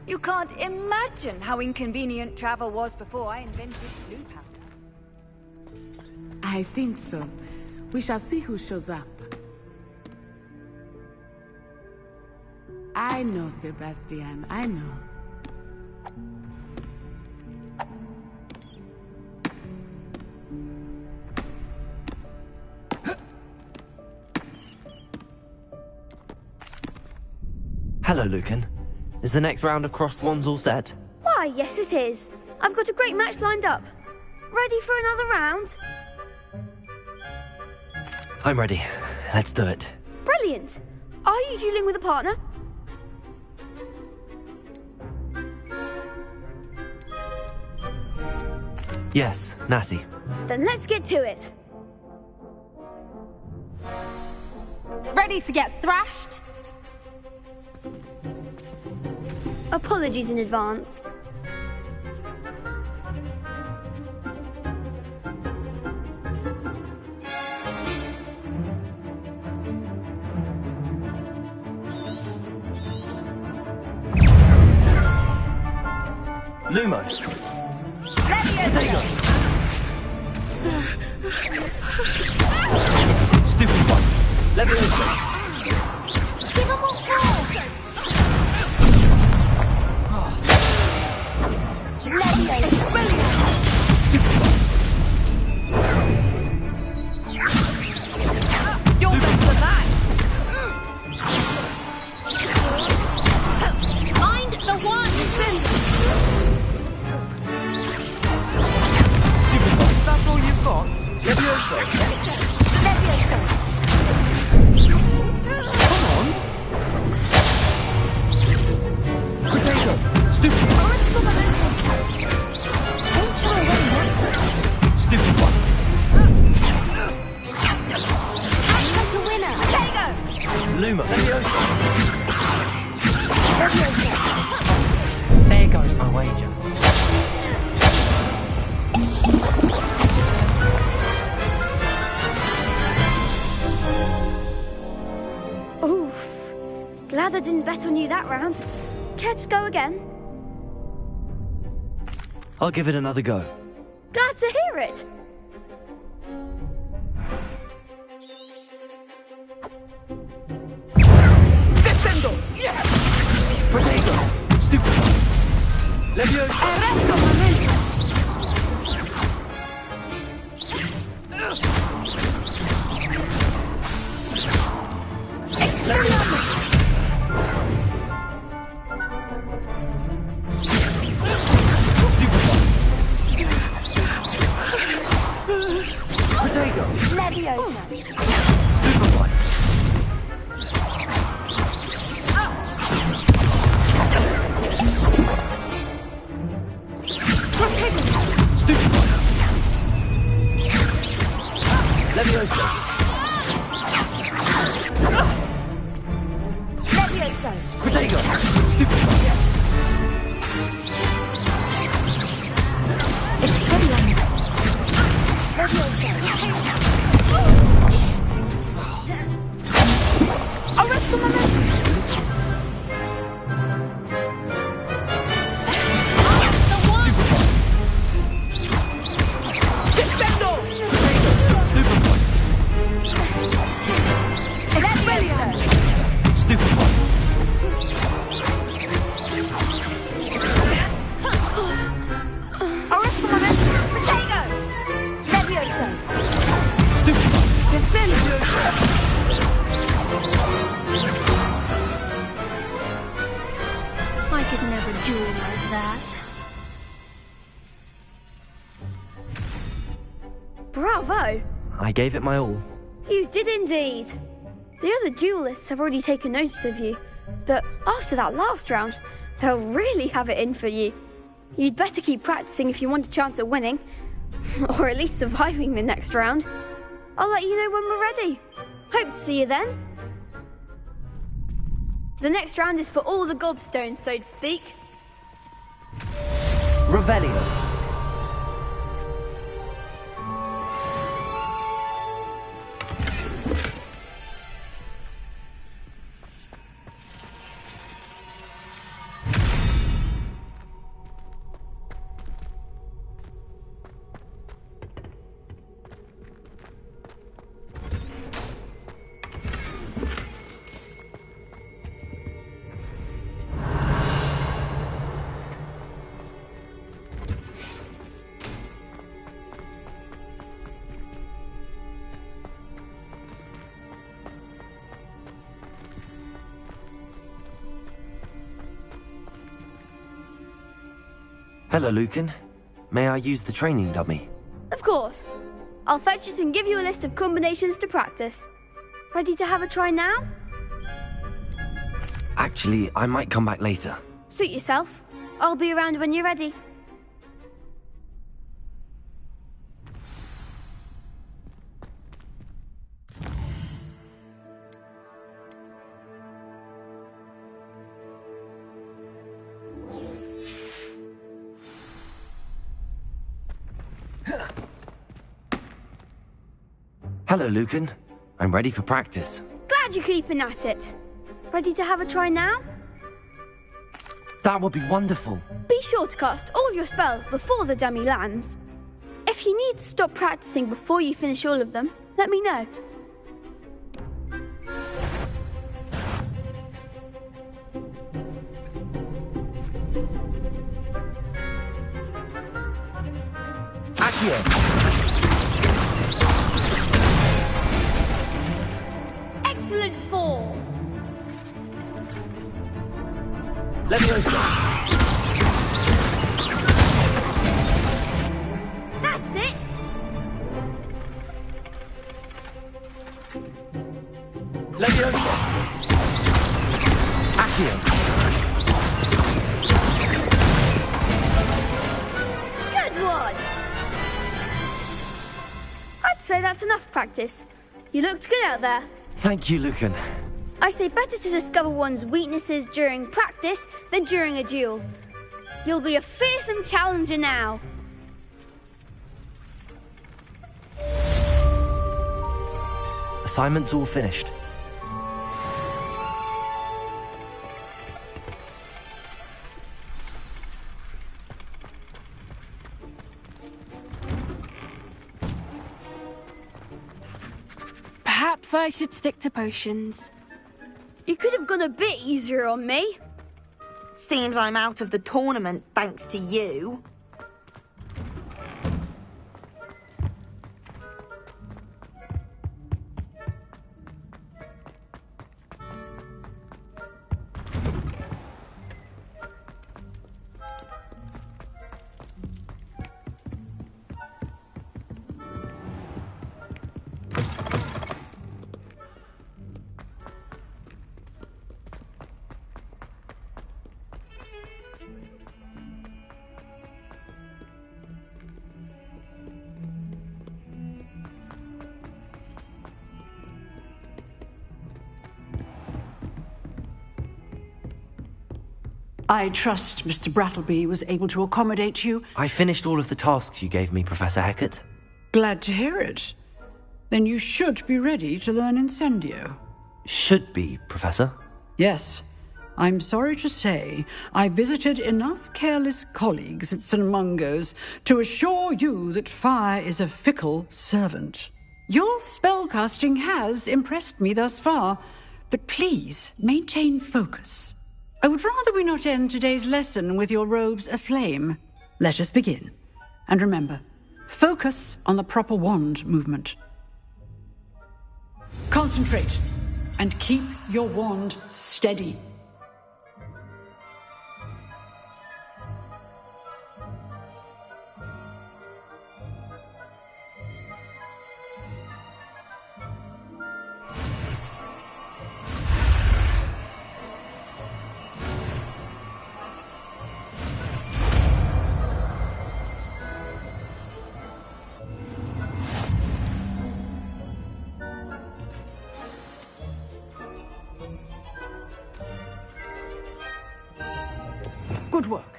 You can't imagine how inconvenient travel was before I invented blue powder. I think so. We shall see who shows up. I know, Sebastian, I know. Hello, Lucan. Is the next round of crossed wands all set? Why, yes it is. I've got a great match lined up. Ready for another round? I'm ready. Let's do it. Brilliant. Are you dueling with a partner? Yes, Natty. Then let's get to it. Ready to get thrashed? Apologies in advance. Lumos. Potato. Stupid one. Leviosa. Give him more power. Leviosa. Brilliant. You're better than that. Mind the one. That's all you've got? Leviosa. Leviosa. Come on. Potato. Stupid. Stupid one. Like a winner. Potato. Luma. Leviosa. There goes my wager. Oof. Glad I didn't bet on you that round. Care to go again? I'll give it another go. Glad to hear it. Descendo. Potato. Stupid one. Leviosa. Potato. Levioso! Protego! Stupefy! Expelliarmus! Levioso! Arrest the momentum! Descendo! Stupefy! Expelliarmus! Stupefy! Arrest the momentum! Protego! Levioso! Stupefy! Descendo! I could never duel like that. Bravo! I gave it my all. You did indeed. The other duelists have already taken notice of you, but after that last round, they'll really have it in for you. You'd better keep practicing if you want a chance at winning, or at least surviving the next round. I'll let you know when we're ready. Hope to see you then. The next round is for all the gobstones, so to speak. Revelio. Hello, Lucan. May I use the training dummy? Of course. I'll fetch it and give you a list of combinations to practice. Ready to have a try now? Actually, I might come back later. Suit yourself. I'll be around when you're ready. Hello, Lucan. I'm ready for practice. Glad you're keeping at it. Ready to have a try now? That would be wonderful. Be sure to cast all your spells before the dummy lands. If you need to stop practicing before you finish all of them, let me know. Accio! Excellent form! Leviosa! That's it! Leviosa! Accio! Good one! I'd say that's enough practice. You looked good out there. Thank you, Lucan. I say better to discover one's weaknesses during practice than during a duel. You'll be a fearsome challenger now. Assignment's all finished. Perhaps I should stick to potions. You could have gone a bit easier on me. Seems I'm out of the tournament thanks to you. I trust Mr. Brattleby was able to accommodate you. I finished all of the tasks you gave me, Professor Hackett. Glad to hear it. Then you should be ready to learn Incendio. Should be, Professor. Yes. I'm sorry to say, I visited enough careless colleagues at St. Mungo's to assure you that fire is a fickle servant. Your spellcasting has impressed me thus far, but please maintain focus. I would rather we not end today's lesson with your robes aflame. Let us begin. And remember, focus on the proper wand movement. Concentrate, and keep your wand steady. Good work.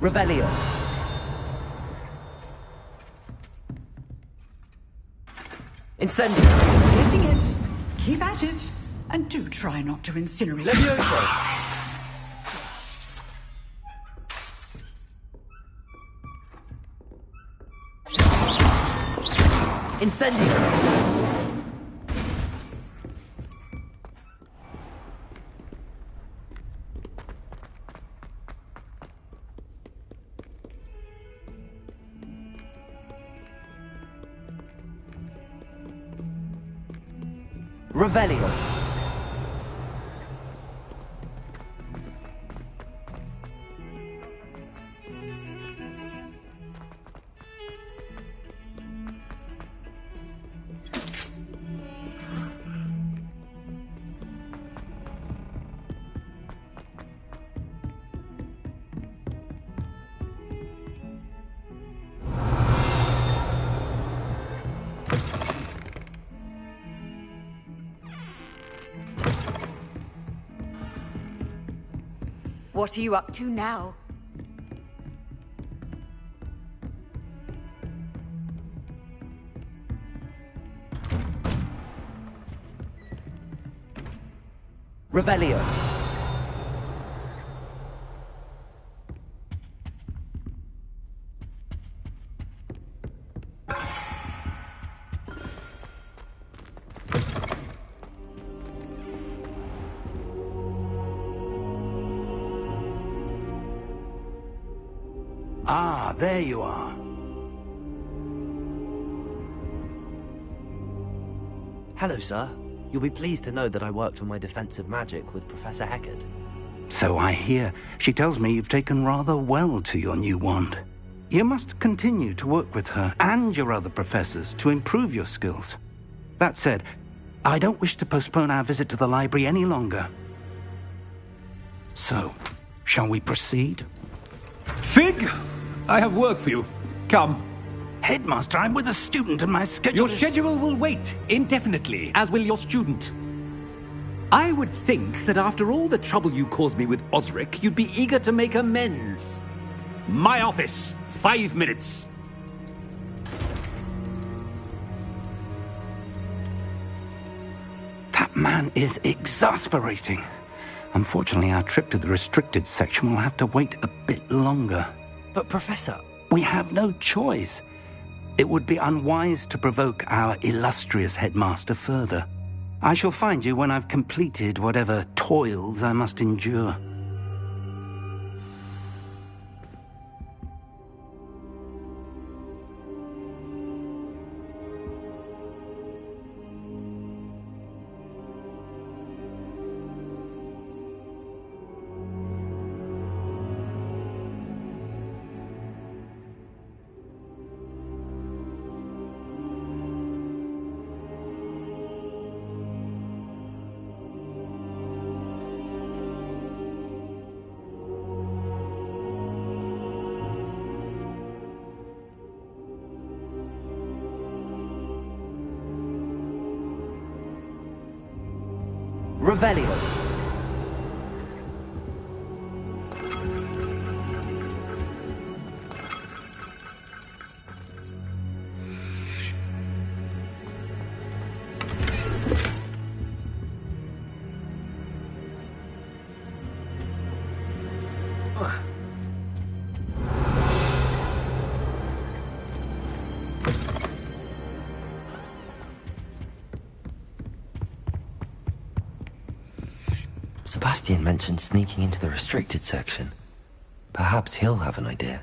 Revelio. Incendio. Getting it. Keep at it. And do try not to incinerate. Levioso. Incendio. Revelio. What are you up to now? Revelio. Ah, there you are. Hello, sir. You'll be pleased to know that I worked on my defensive magic with Professor Heckard. So I hear. She tells me you've taken rather well to your new wand. You must continue to work with her and your other professors to improve your skills. That said, I don't wish to postpone our visit to the library any longer. So, shall we proceed? Fig! I have work for you. Come. Headmaster, I'm with a student and my schedule Your schedule will wait indefinitely, as will your student. I would think that after all the trouble you caused me with Osric, you'd be eager to make amends. My office, 5 minutes. That man is exasperating. Unfortunately, our trip to the restricted section will have to wait a bit longer. But, Professor... We have no choice. It would be unwise to provoke our illustrious headmaster further. I shall find you when I've completed whatever toils I must endure. Revelio. Sebastian mentioned sneaking into the restricted section. Perhaps he'll have an idea.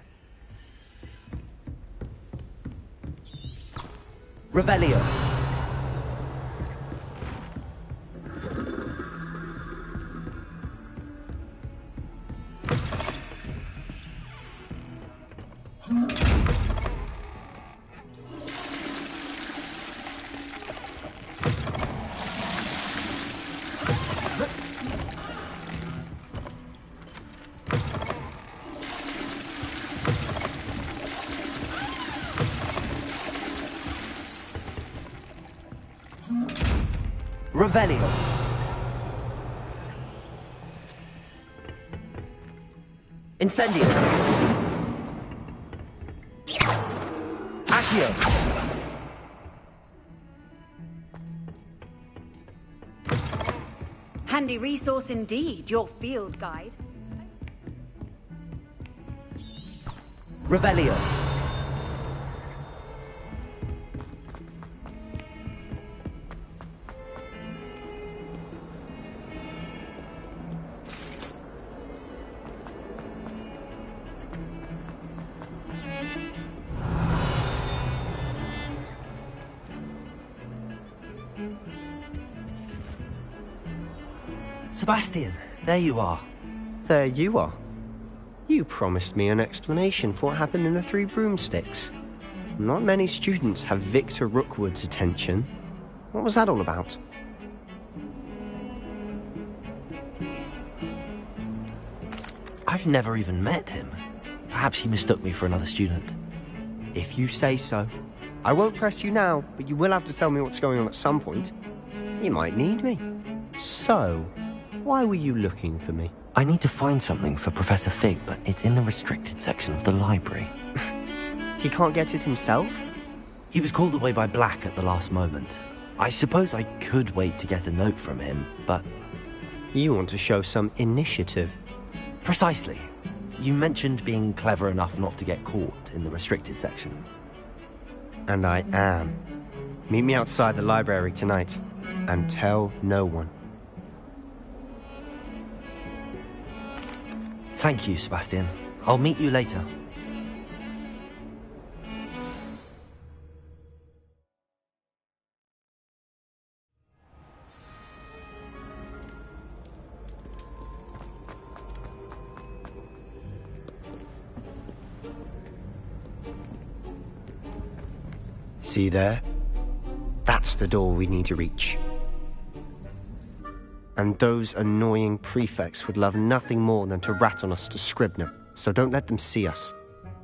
Revelio. Revelio. Incendio. Accio. Handy resource indeed, your field guide. Revelio. Sebastian, there you are. There you are. You promised me an explanation for what happened in the Three Broomsticks. Not many students have Victor Rookwood's attention. What was that all about? I've never even met him. Perhaps he mistook me for another student. If you say so. I won't press you now, but you will have to tell me what's going on at some point. You might need me. So, why were you looking for me? I need to find something for Professor Fig, but it's in the restricted section of the library. He can't get it himself? He was called away by Black at the last moment. I suppose I could wait to get a note from him, but... You want to show some initiative. Precisely. You mentioned being clever enough not to get caught in the restricted section. And I am. Meet me outside the library tonight, and tell no one. Thank you, Sebastian. I'll meet you later. See there? That's the door we need to reach. And those annoying prefects would love nothing more than to rat on us to Scribner, so don't let them see us.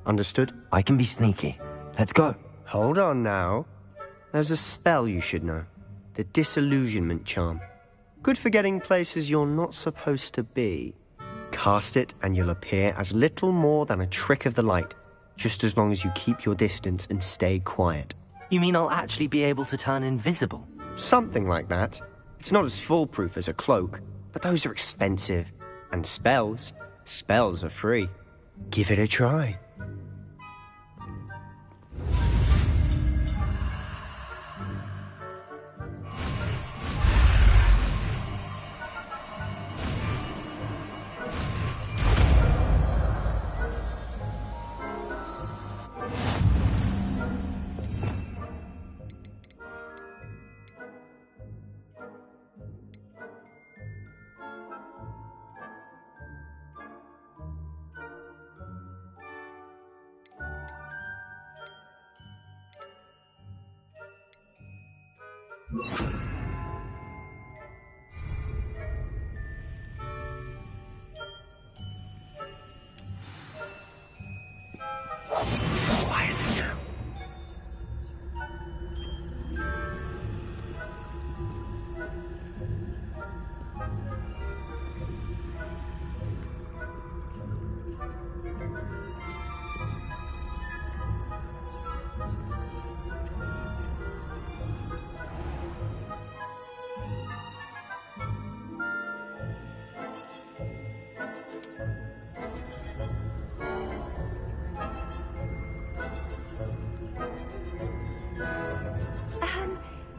Understood? I can be sneaky. Let's go. Hold on now. There's a spell you should know. The Disillusionment Charm. Good for getting places you're not supposed to be. Cast it and you'll appear as little more than a trick of the light, just as long as you keep your distance and stay quiet. You mean I'll actually be able to turn invisible? Something like that. It's not as foolproof as a cloak, but those are expensive. And spells are free. Give it a try.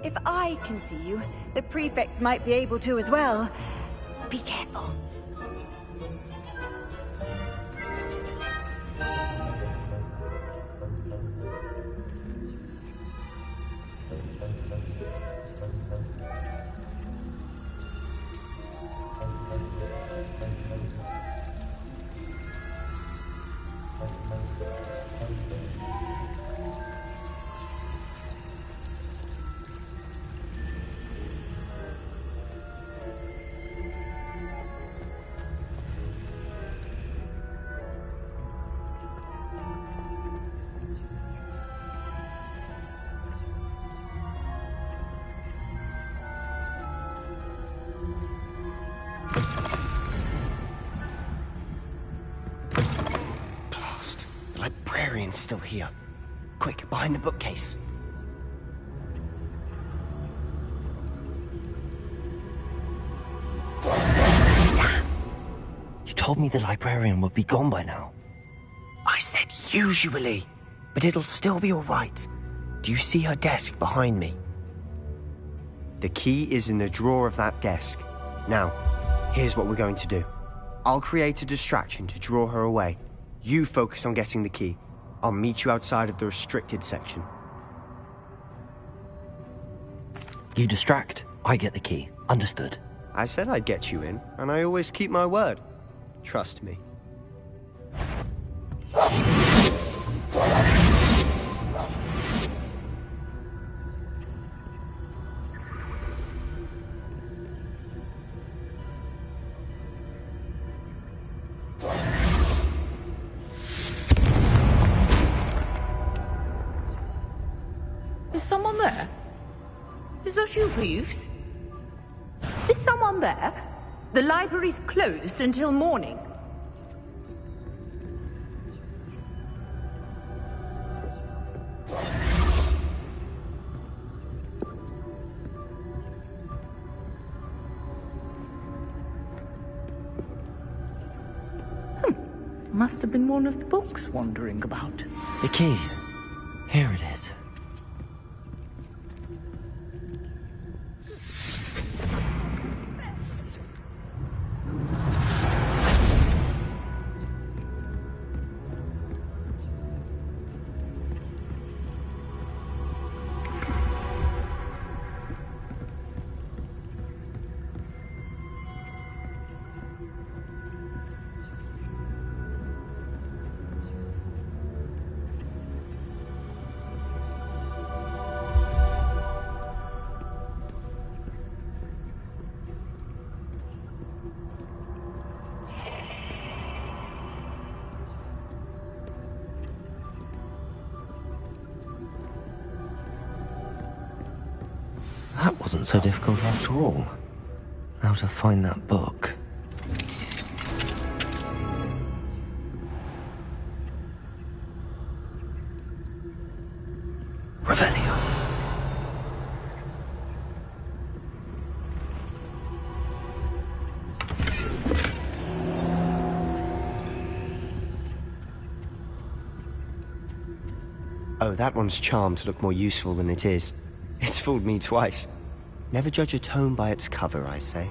If I can see you, the prefects might be able to as well. Be careful. Librarian's still here. Quick, behind the bookcase. You told me the librarian would be gone by now. I said usually, but it'll still be all right. Do you see her desk behind me? The key is in the drawer of that desk. Now, here's what we're going to do. I'll create a distraction to draw her away. You focus on getting the key. I'll meet you outside of the restricted section. You distract, I get the key. Understood. I said I'd get you in, and I always keep my word. Trust me. Is someone there? Is that you, Peeves? Is someone there? The library's closed until morning. Must have been one of the books wandering about. The key. Here it is. wasn't so difficult after all. Now to find that book. Revelio. Oh, that one's charmed to look more useful than it is. It's fooled me twice. Never judge a tome by its cover, I say.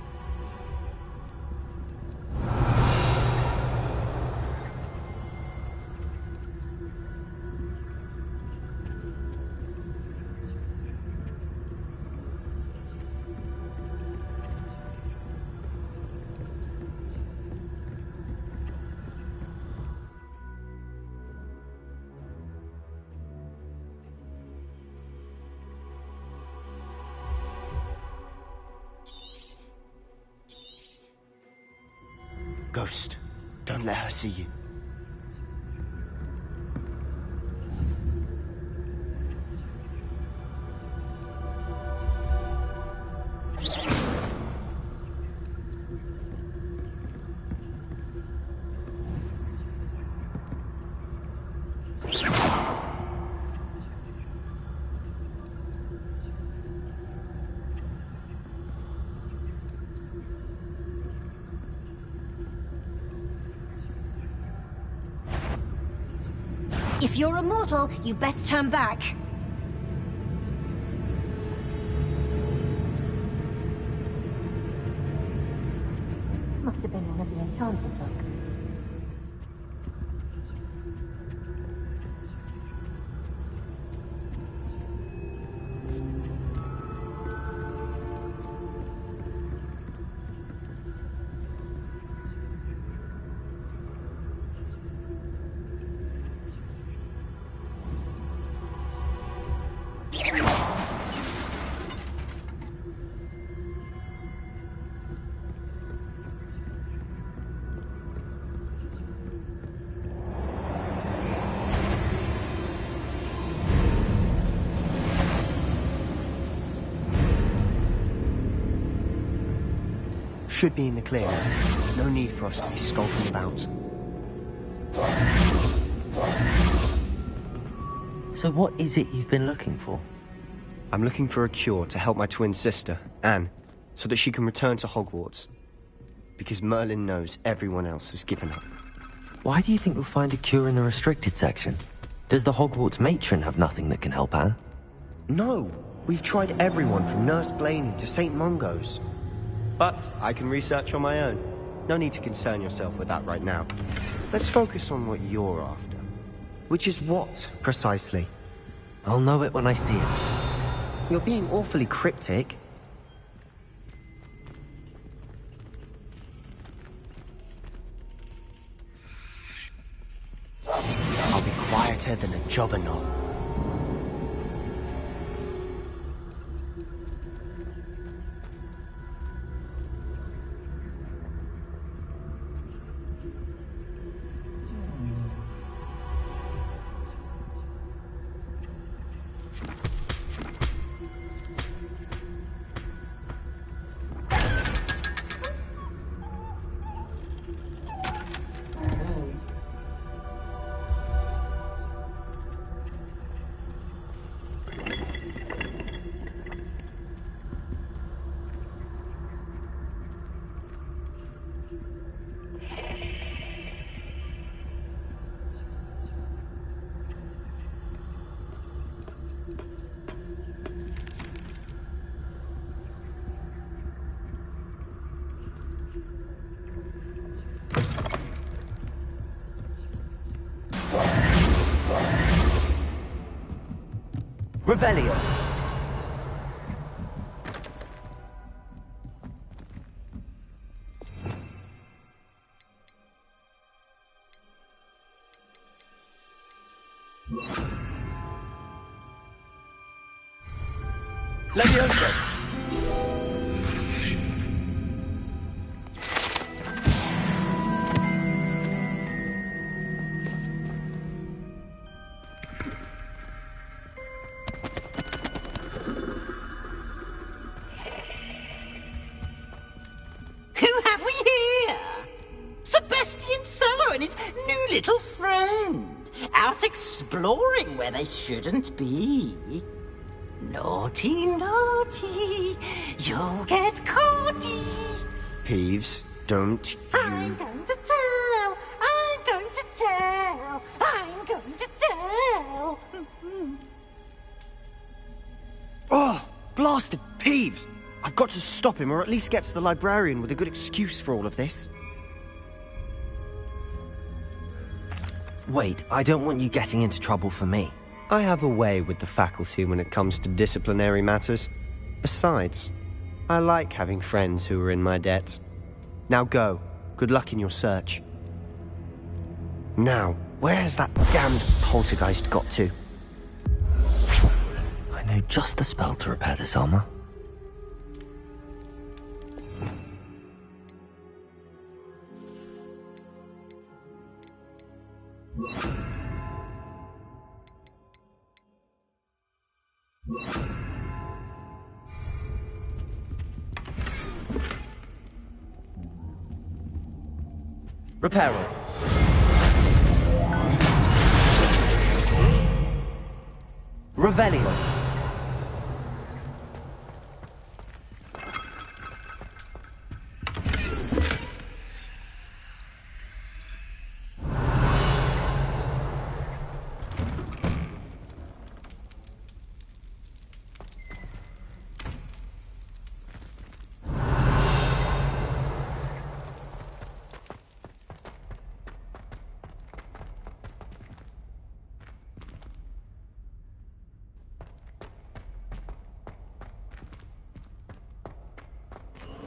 Ghost, don't let her see you. If you're a mortal, you best turn back. Must have been one of the enchanted books. Should be in the clear. No need for us to be skulking about. So what is it you've been looking for? I'm looking for a cure to help my twin sister, Anne, so that she can return to Hogwarts. Because Merlin knows everyone else has given up. Why do you think we'll find a cure in the restricted section? Does the Hogwarts matron have nothing that can help Anne? No! We've tried everyone from Nurse Blaney to St. Mungo's. But I can research on my own. No need to concern yourself with that right now. Let's focus on what you're after. Which is what, precisely? I'll know it when I see it. You're being awfully cryptic. I'll be quieter than a jobberknoll. Revelio. Leviosa. and his new little friend. Out exploring where they shouldn't be. Naughty, naughty, you'll get caughty. Peeves, don't you... I'm going to tell, I'm going to tell, I'm going to tell. Oh, blasted Peeves! I've got to stop him, or at least get to the librarian with a good excuse for all of this. Wait, I don't want you getting into trouble for me. I have a way with the faculty when it comes to disciplinary matters. Besides, I like having friends who are in my debt. Now go. Good luck in your search. Now, where has that damned poltergeist got to? I know just the spell to repair this armor. Reparo. Revelio.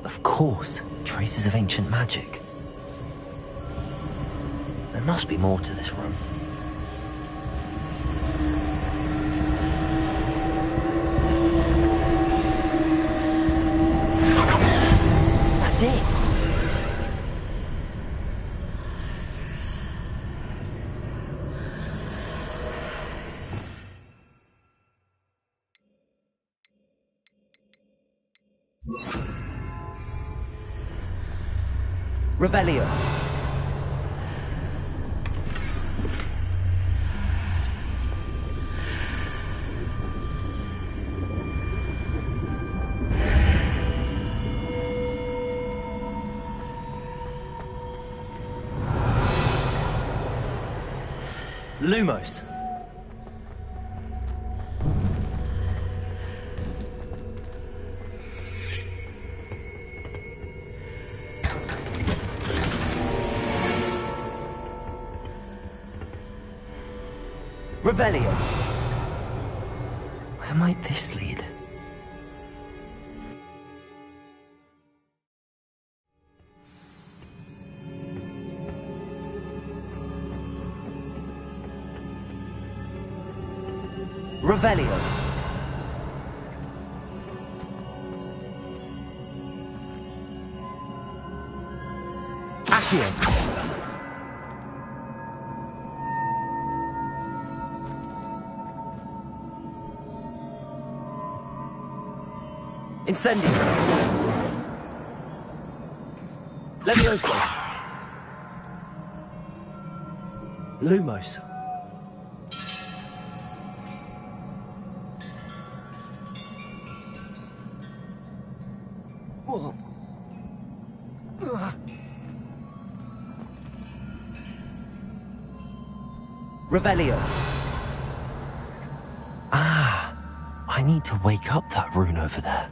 Of course, traces of ancient magic. There must be more to this room. That's it! Revelio. Lumos. Revelio. Where might this lead? Revelio. Accio. Incendio. Levioso. Lumos. Whoa. Revelio. Ah, I need to wake up that rune over there.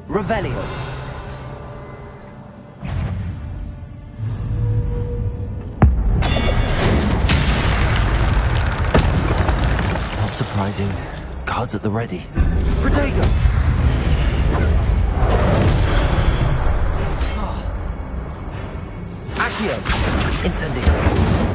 Revelio. Not surprising. Guards at the ready. Protego. Accio. Incendio.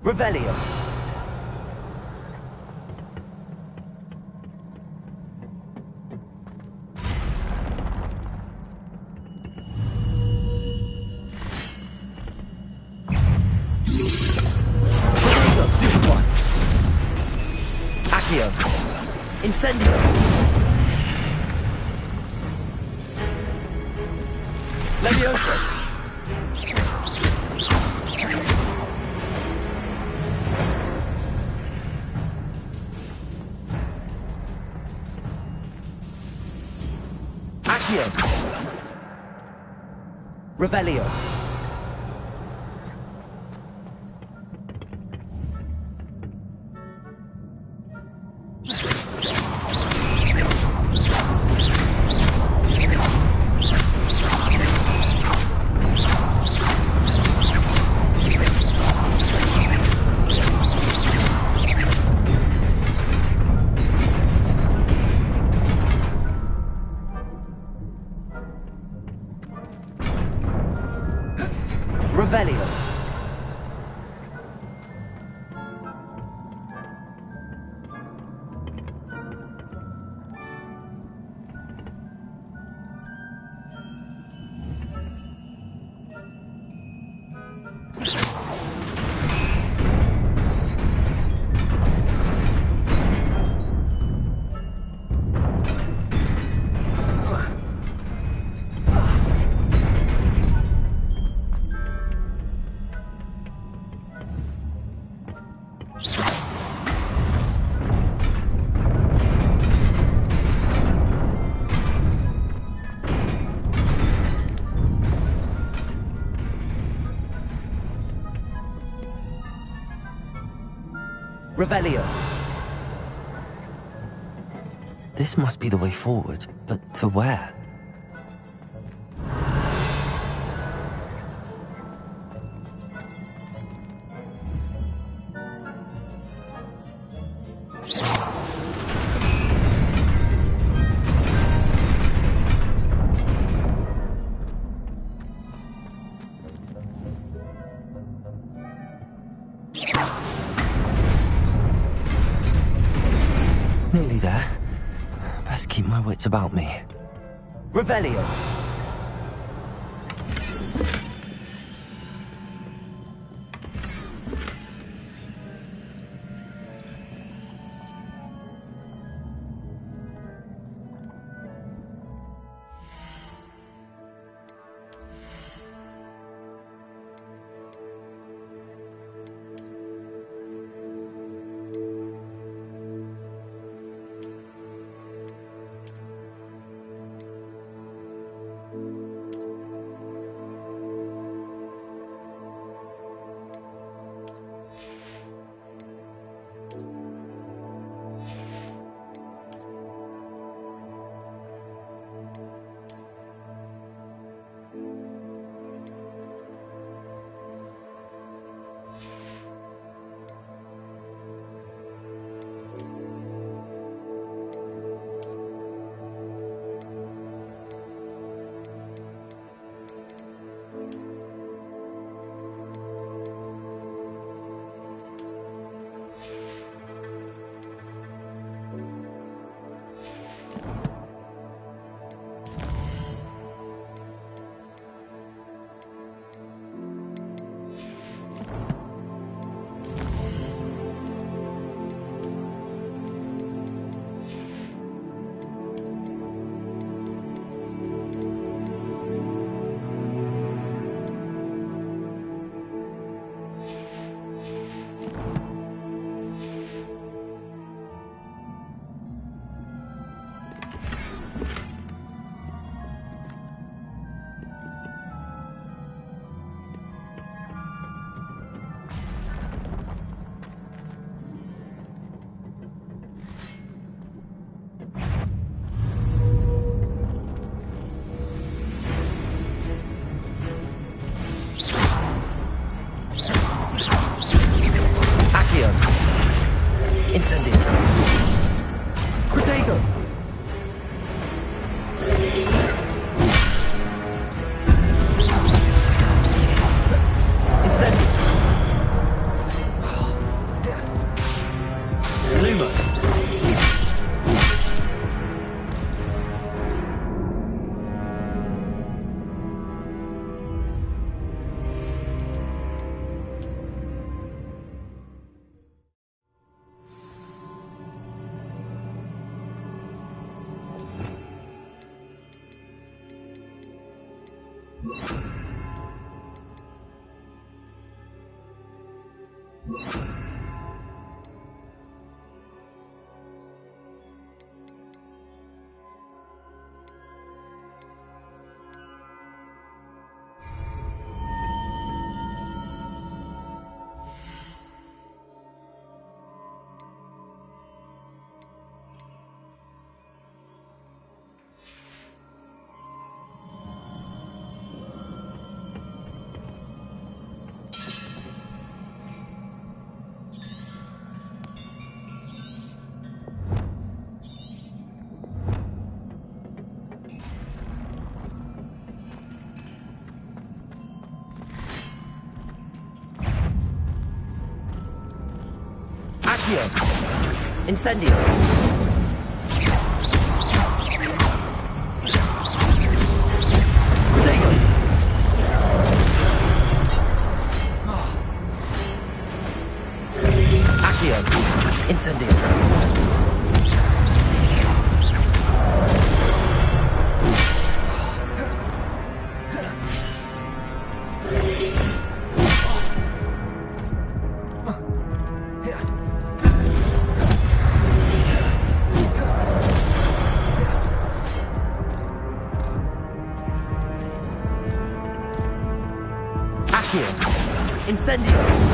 Revelio. Protego, stupid one. Accio. Incendio. Levioso. Accio. Revelio. Revelio. Revelio. This must be the way forward, but to where? Nearly there. Best keep my wits about me. Revelio. Incendio. Protego. Accio. Incendio. Incendio!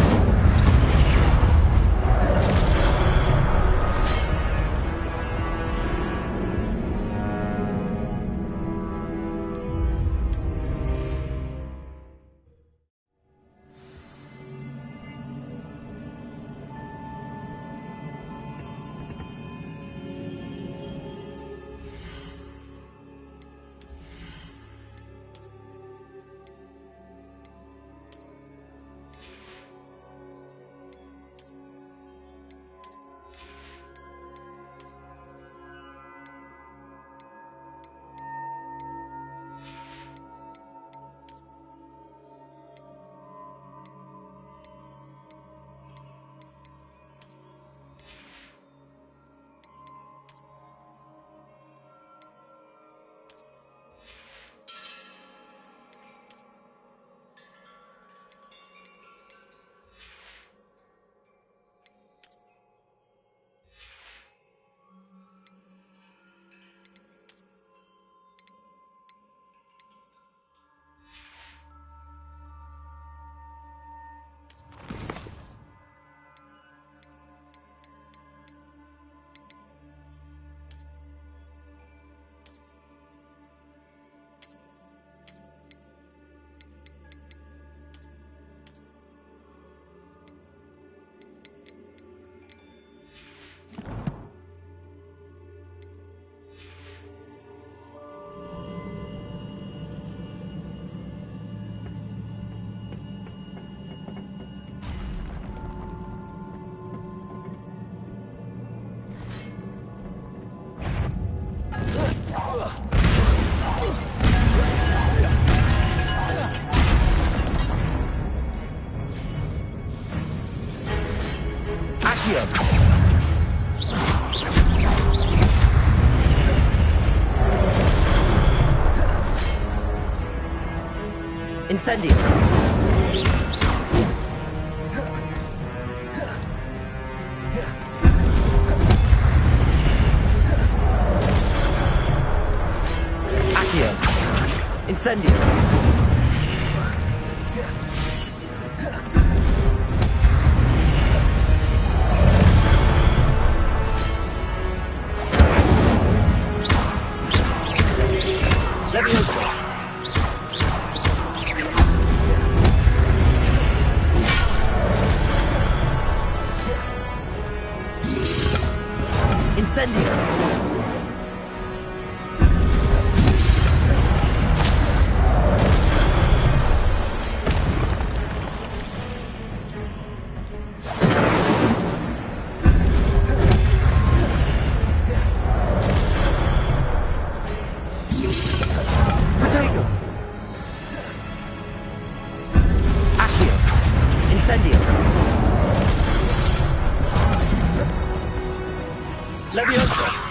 Incendio! Accio! Incendio! Levioso! Incendio! Protego! Accio! Incendio! Levioso!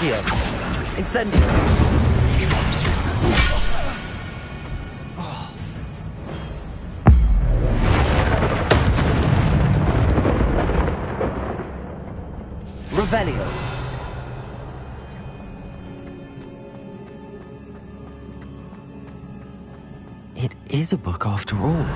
Accio. Incendio. Revelio. It is a book after all.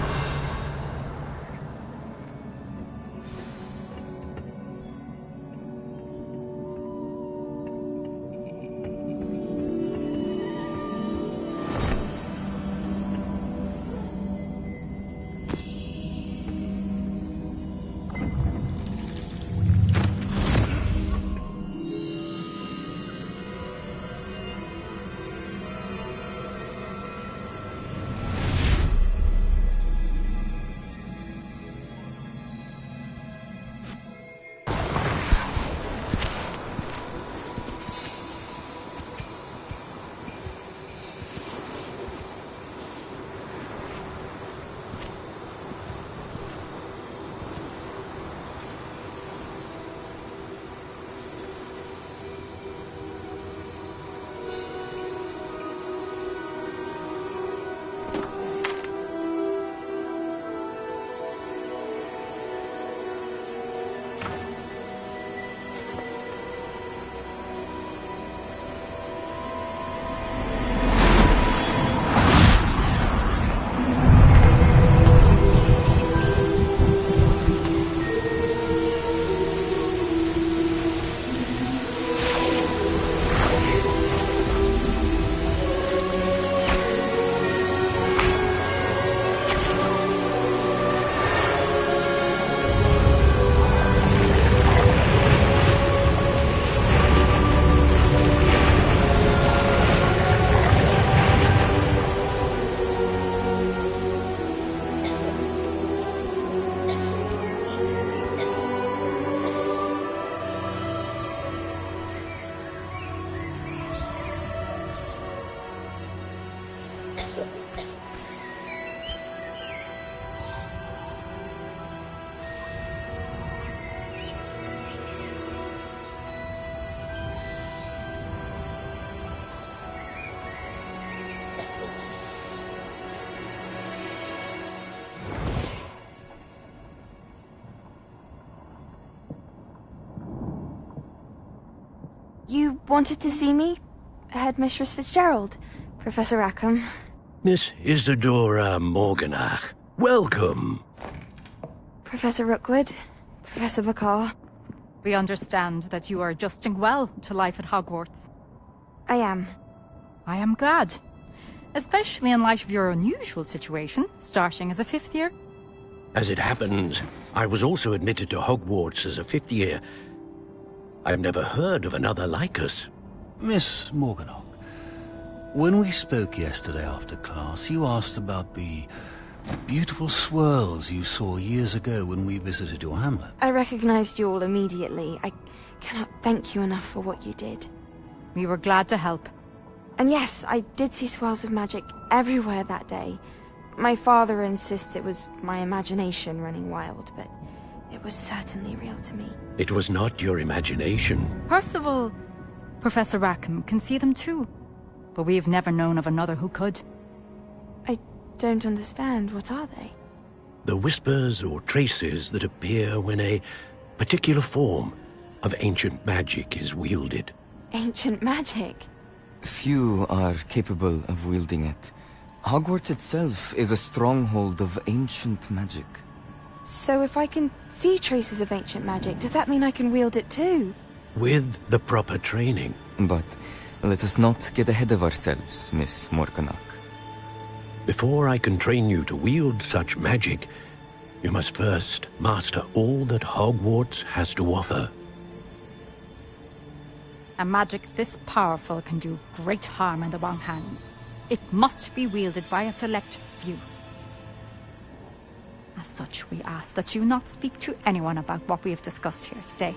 You wanted to see me? Headmistress Fitzgerald? Professor Rackham? Miss Isadora Morganach, welcome. Professor Rookwood? Professor Bakar? We understand that you are adjusting well to life at Hogwarts. I am. I am glad. Especially in light of your unusual situation, starting as a 5th year. As it happens, I was also admitted to Hogwarts as a 5th year. I have never heard of another like us. Miss Morganach, when we spoke yesterday after class, you asked about the beautiful swirls you saw years ago when we visited your hamlet. I recognized you all immediately. I cannot thank you enough for what you did. We were glad to help. And yes, I did see swirls of magic everywhere that day. My father insists it was my imagination running wild, but it was certainly real to me. It was not your imagination. Percival, Professor Rackham can see them too. But we have never known of another who could. I don't understand. What are they? The whispers or traces that appear when a particular form of ancient magic is wielded. Ancient magic? Few are capable of wielding it. Hogwarts itself is a stronghold of ancient magic. So if I can see traces of ancient magic, does that mean I can wield it too? With the proper training. But let us not get ahead of ourselves, Miss Morganach. Before I can train you to wield such magic, you must first master all that Hogwarts has to offer. A magic this powerful can do great harm in the wrong hands. It must be wielded by a select few. As such, we ask that you not speak to anyone about what we have discussed here today.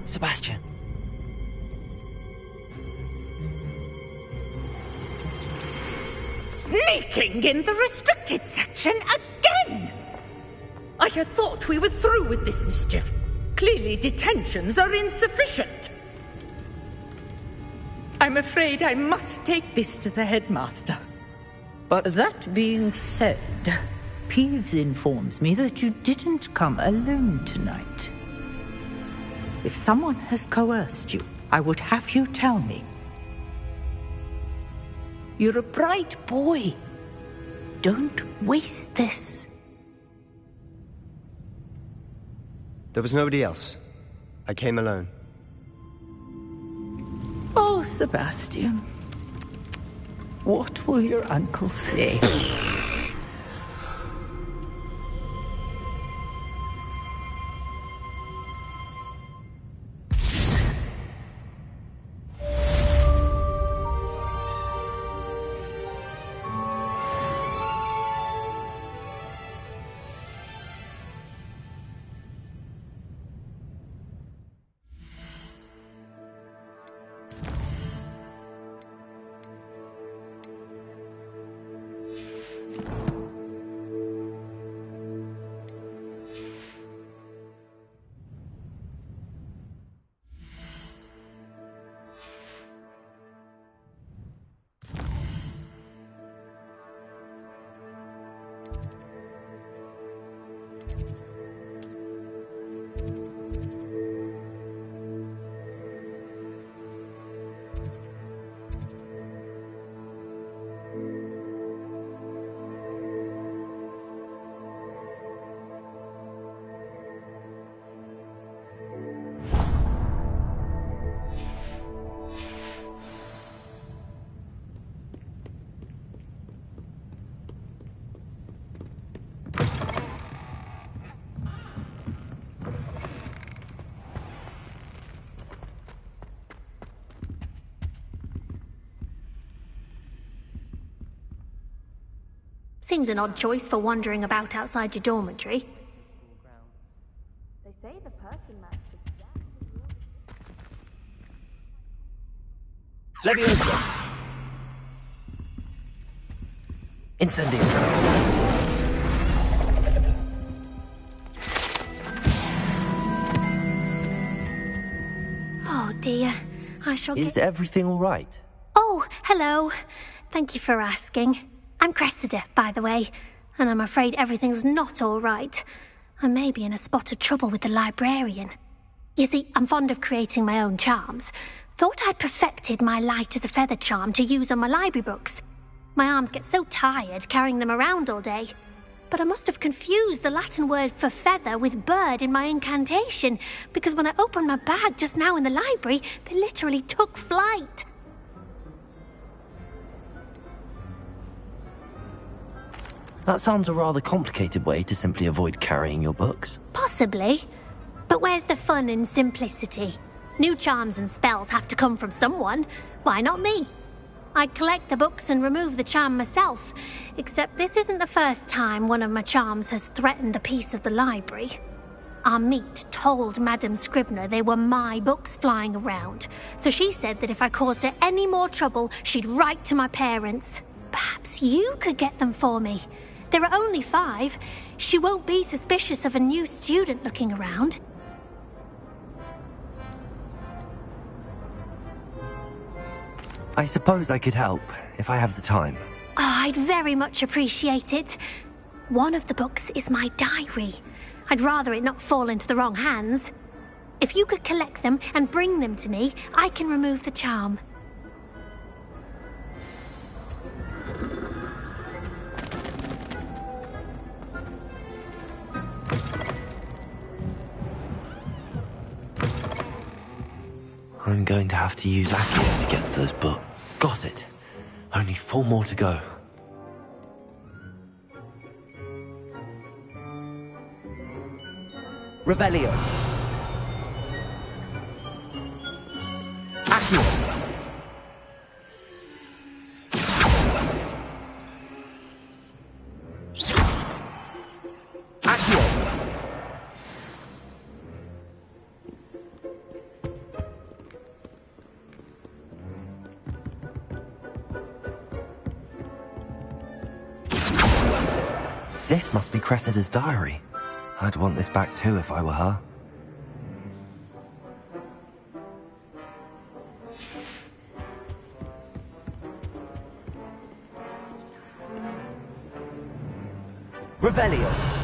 Sebastian. Sneaking in the restricted section again! I had thought we were through with this mischief. Clearly detentions are insufficient. I'm afraid I must take this to the headmaster. But that being said, Peeves informs me that you didn't come alone tonight. If someone has coerced you, I would have you tell me. You're a bright boy. Don't waste this. there was nobody else. I came alone. Oh, Sebastian. What will your uncle say? Seems an odd choice for wandering about outside your dormitory. They say the person match is Leviosa! Incendio! Oh dear, I shall Is get... everything all right? Oh, hello. Thank you for asking. I'm Cressida, by the way, and I'm afraid everything's not all right. I may be in a spot of trouble with the librarian. You see, I'm fond of creating my own charms. Thought I'd perfected my light as a feather charm to use on my library books. My arms get so tired carrying them around all day. But I must have confused the Latin word for feather with bird in my incantation, because when I opened my bag just now in the library, they literally took flight. That sounds a rather complicated way to simply avoid carrying your books. Possibly. But where's the fun in simplicity? New charms and spells have to come from someone. Why not me? I collect the books and remove the charm myself. Except this isn't the first time one of my charms has threatened the peace of the library. Our meet told Madame Scribner they were my books flying around. So she said that if I caused her any more trouble, she'd write to my parents. Perhaps you could get them for me. There are only 5. She won't be suspicious of a new student looking around. I suppose I could help, if I have the time. Oh, I'd very much appreciate it. One of the books is my diary. I'd rather it not fall into the wrong hands. If you could collect them and bring them to me, I can remove the charm. I'm going to have to use Accio to get to those books. Got it. Only 4 more to go. Revelio. Accio. This must be Cressida's diary. I'd want this back too if I were her. Revelio.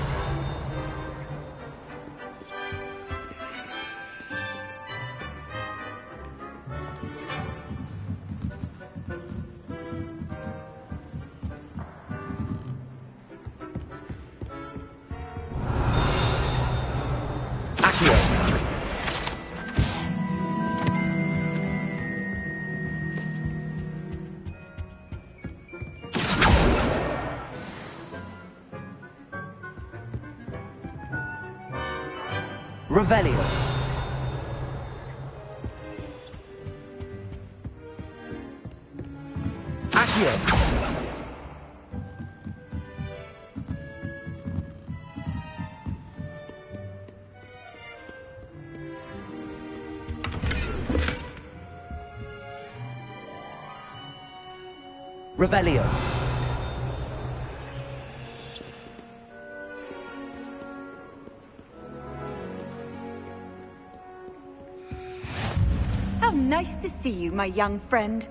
Revelio. Accio. Revelio. Nice to see you, my young friend.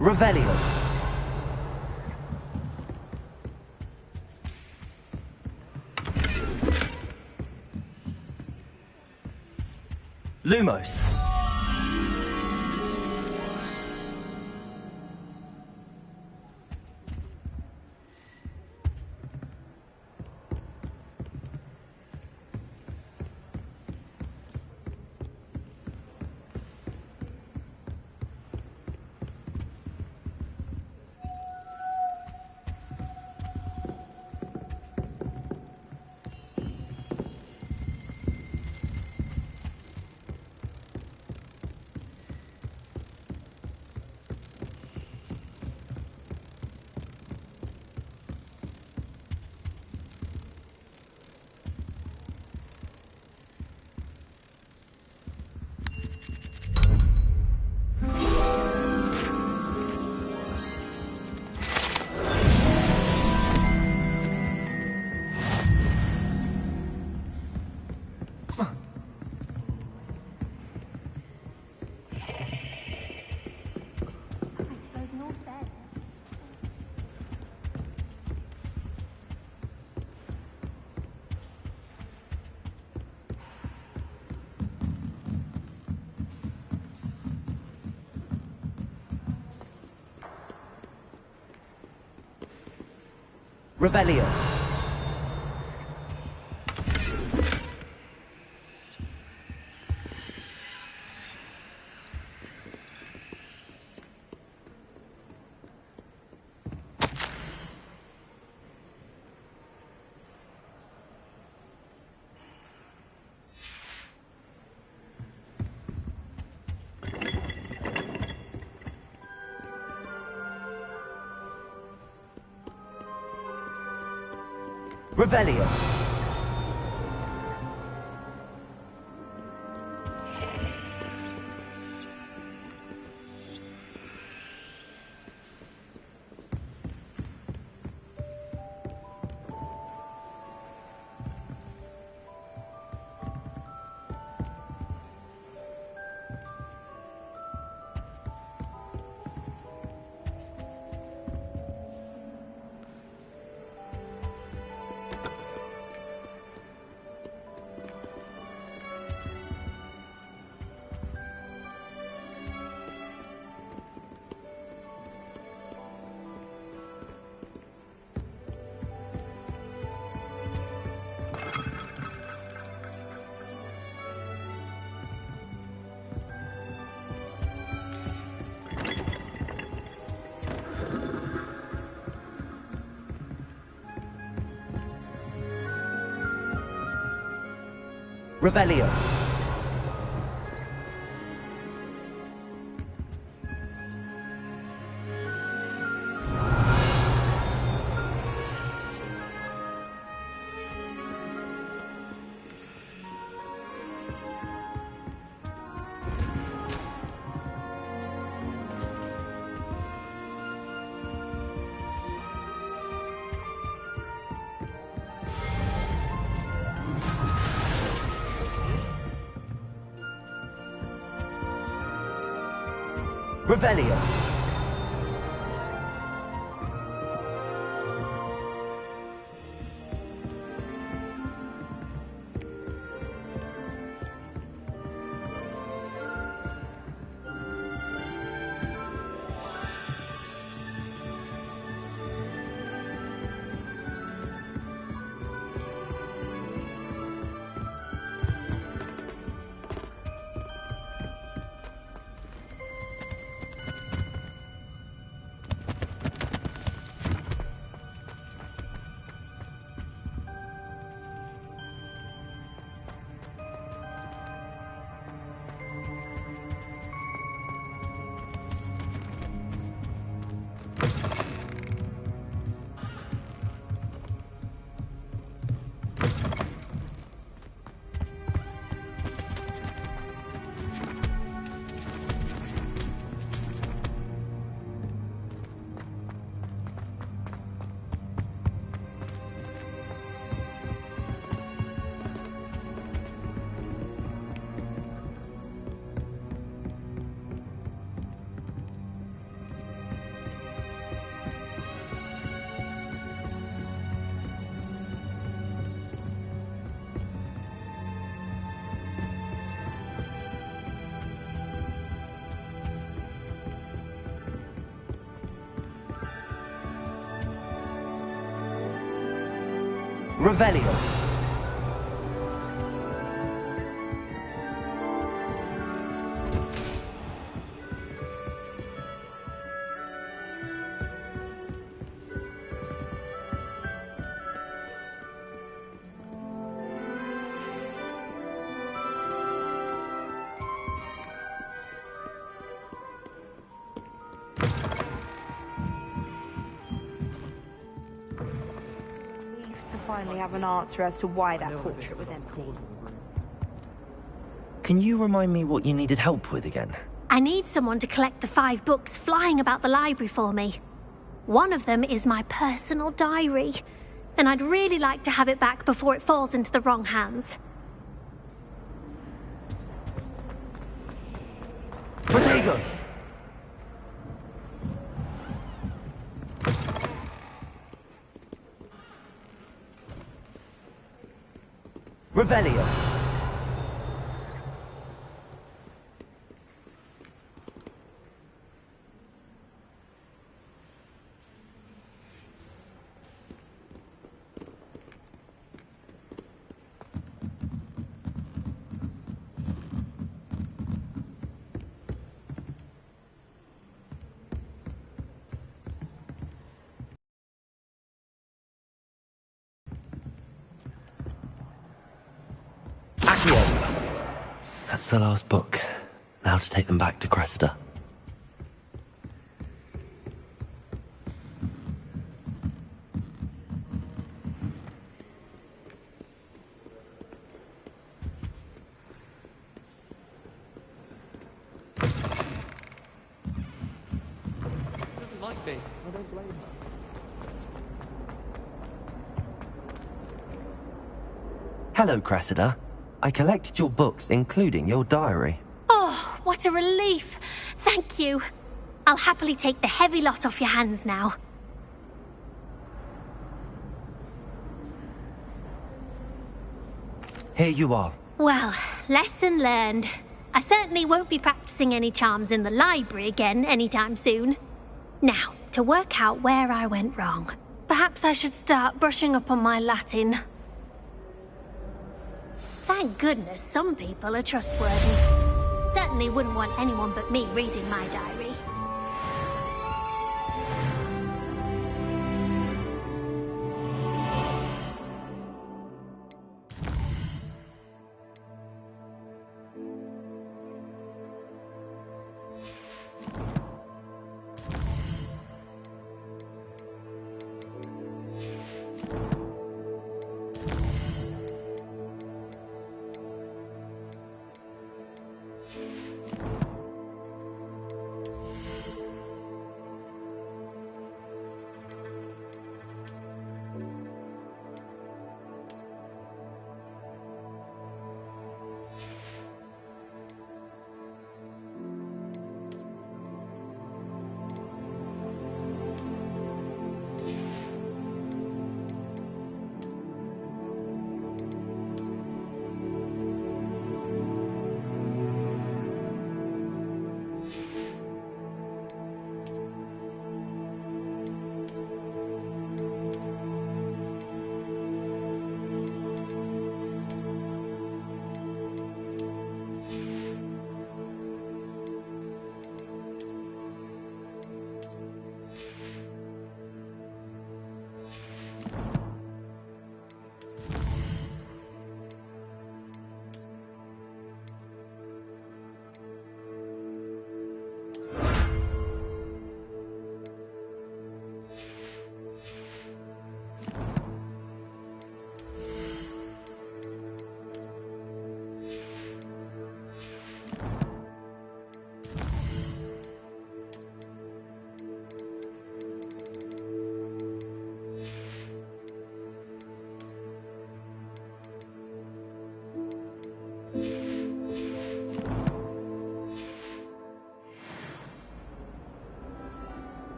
Revelio. Lumos. Revelio. Revelio. Revelio. Revelio. Revelio. Finally have an answer as to why that portrait was empty. Can you remind me what you needed help with again? I need someone to collect the 5 books flying about the library for me. One of them is my personal diary, and I'd really like to have it back before it falls into the wrong hands. Protego! Revelio. That's the last book. Now to take them back to Cressida. Like me. I don't blame her. Hello, Cressida. I collected your books, including your diary. Oh, what a relief. Thank you. I'll happily take the heavy lot off your hands now. Here you are. Well, lesson learned. I certainly won't be practicing any charms in the library again anytime soon. Now, to work out where I went wrong. Perhaps I should start brushing up on my Latin. Thank goodness some people are trustworthy. Certainly wouldn't want anyone but me reading my diary.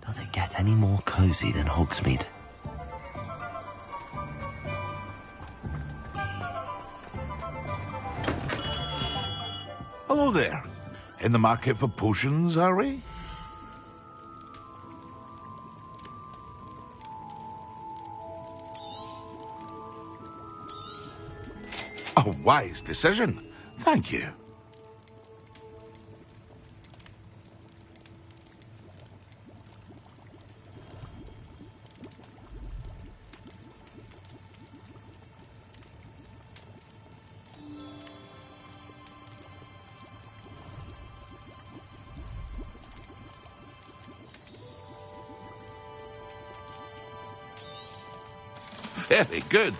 Does it get any more cozy than Hogsmeade? Hello there. In the market for potions, are we? A wise decision. Thank you. Very good.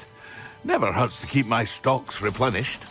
Never hurts to keep my stocks replenished.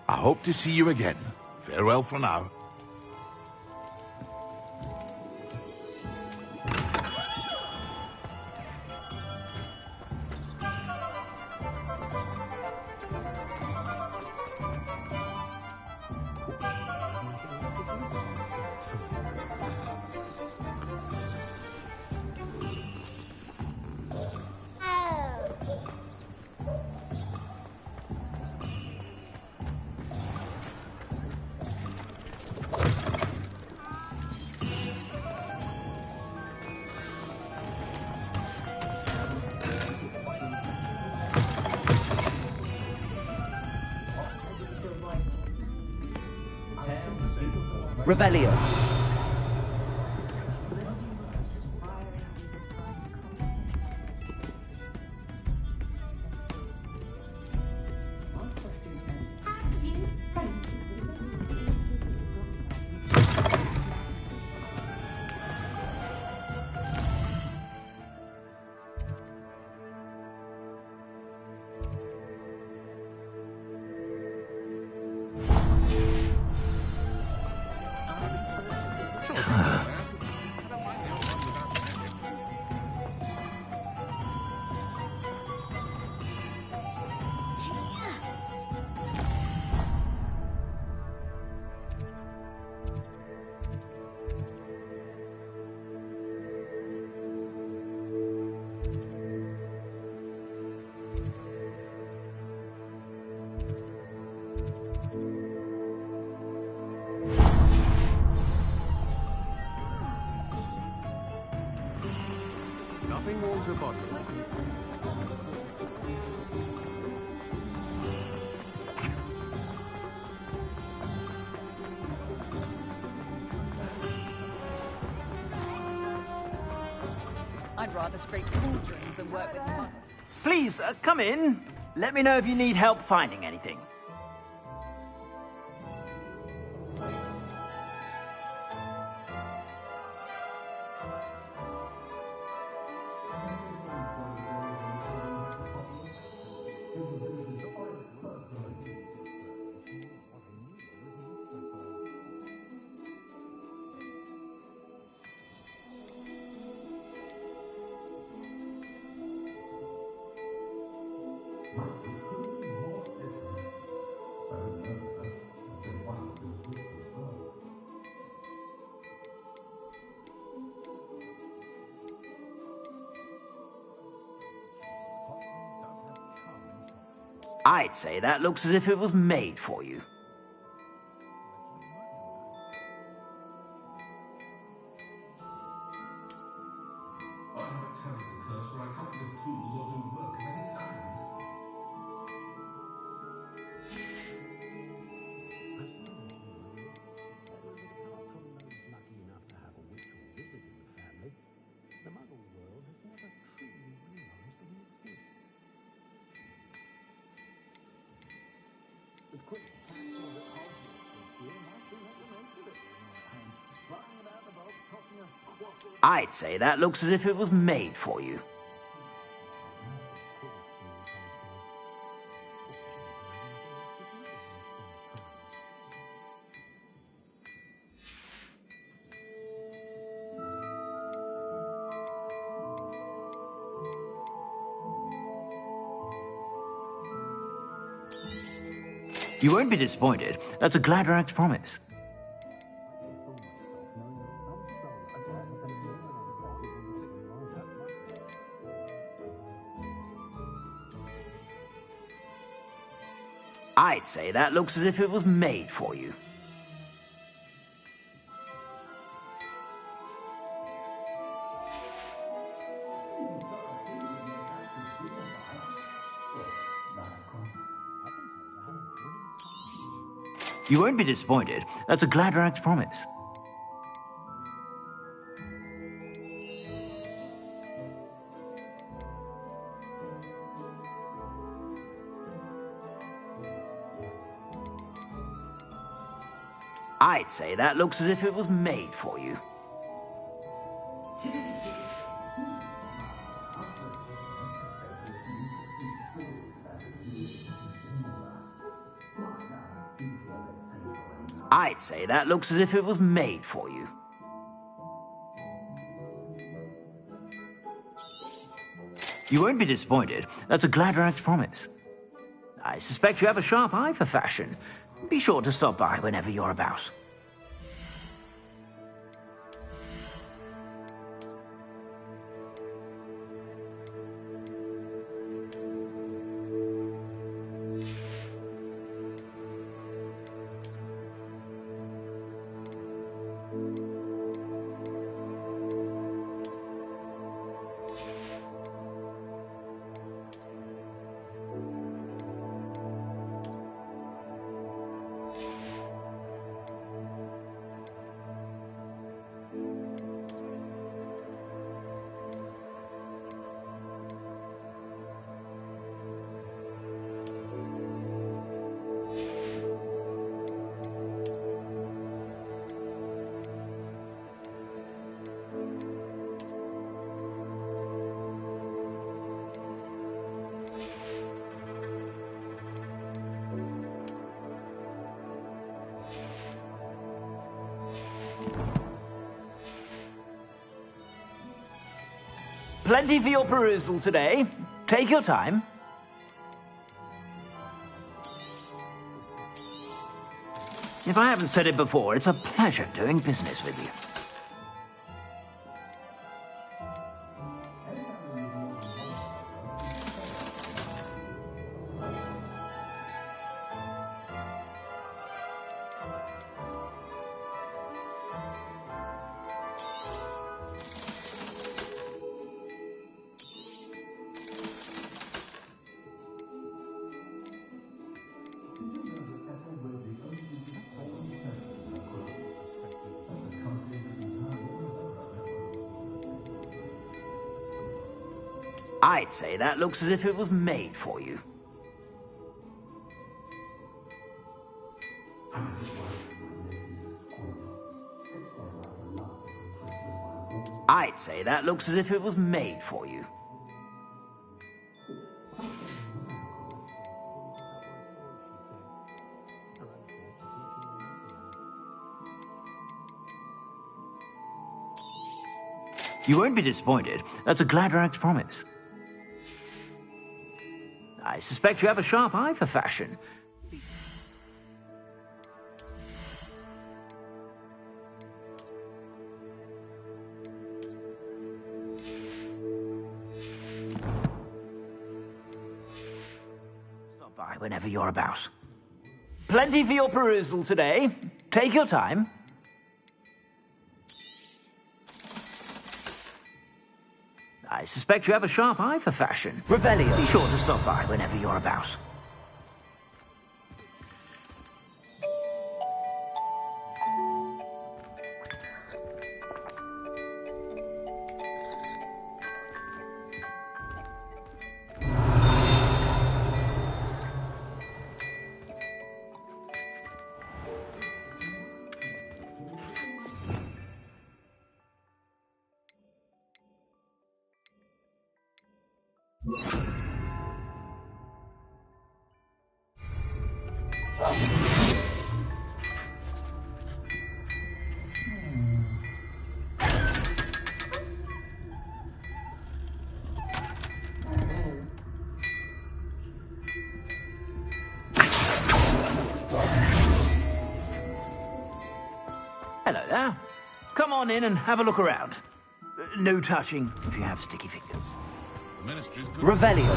I hope to see you again. Farewell for now. Revelio. Nothing warms a body. I I'd rather scrape cauldrons than work with mud. Please, come in. Let me know if you need help finding anything. I'd say that looks as if it was made for you. I'd say that looks as if it was made for you. You won't be disappointed. That's a Gladrax promise. I'd say that looks as if it was made for you. You won't be disappointed. That's a Gladrax promise. I'd say that looks as if it was made for you. I'd say that looks as if it was made for you. You won't be disappointed. That's a Gladrax promise. I suspect you have a sharp eye for fashion. Be sure to stop by whenever you're about. Plenty for your perusal today. Take your time. If I haven't said it before, it's a pleasure doing business with you. I'd say that looks as if it was made for you. I'd say that looks as if it was made for you. You won't be disappointed. That's a Gladrag's promise. I suspect you have a sharp eye for fashion. Stop by whenever you're about. Plenty for your perusal today. Take your time. I suspect you have a sharp eye for fashion. Revelio. Be sure to stop by whenever you're about. Hello there. Come on in and have a look around. No touching if you have sticky fingers. Revelio.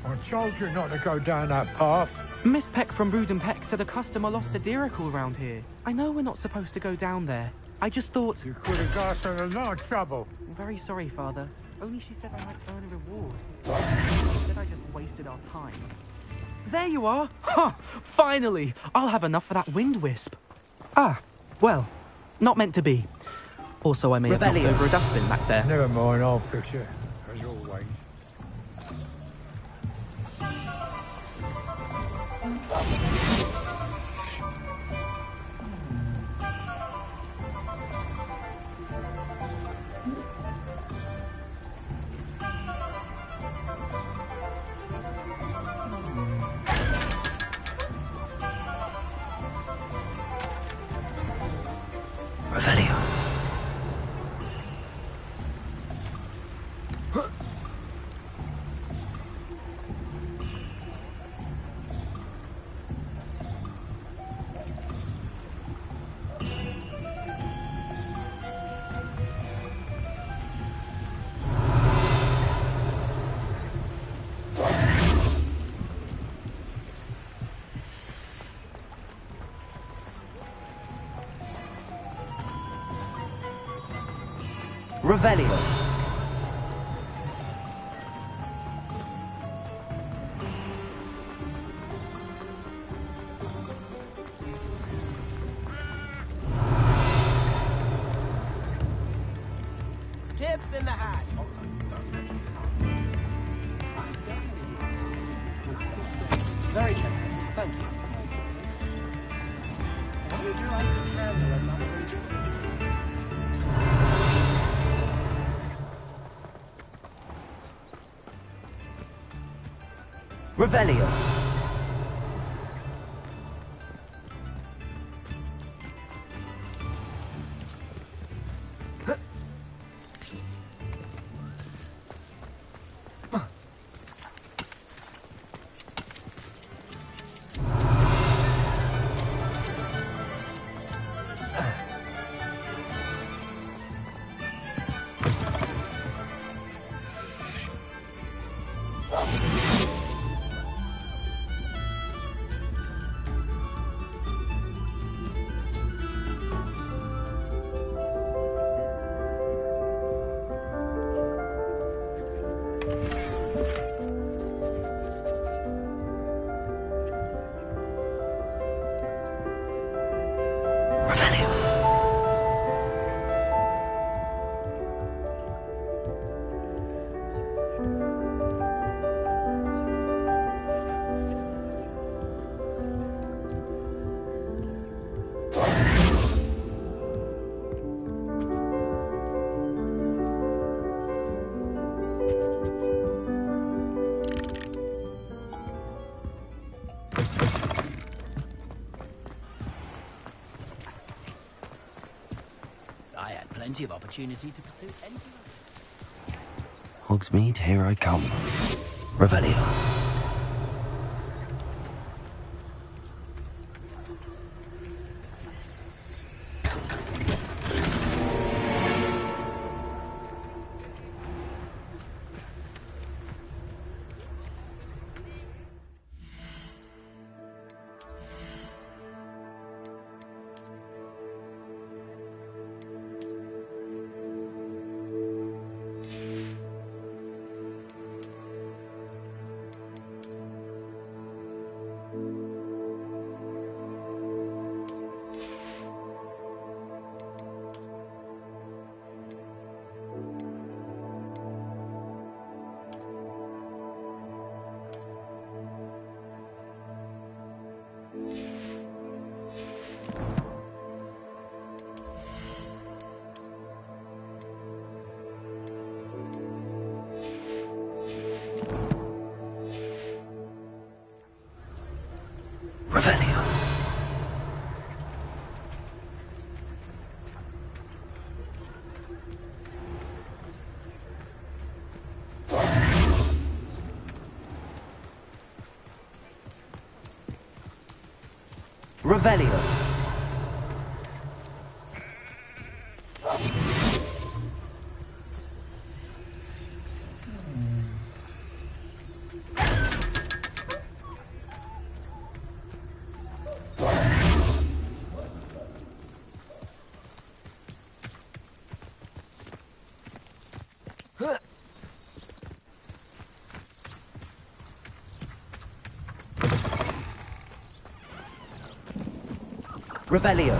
I told you not to go down that path. Miss Peck from Brood and Peck said a customer lost a deeracle around here. I know we're not supposed to go down there. I just thought... You could have got us in a lot of trouble. I'm very sorry, Father. Only she said I might earn a reward. She said I just wasted our time. There you are! Huh! Finally! I'll have enough for that wind wisp. Ah, well, not meant to be. Also, I may have knocked over a dustbin back there. Never mind, I'll fix it, as always. Revelio. Revelio. Tips in the hat. Very generous. Thank you. Would you like to handle another region? Revelio. I had plenty of opportunity to pursue anything else. Hogsmeade, here I come. Revelio. Revelio. Revelio. Revelio.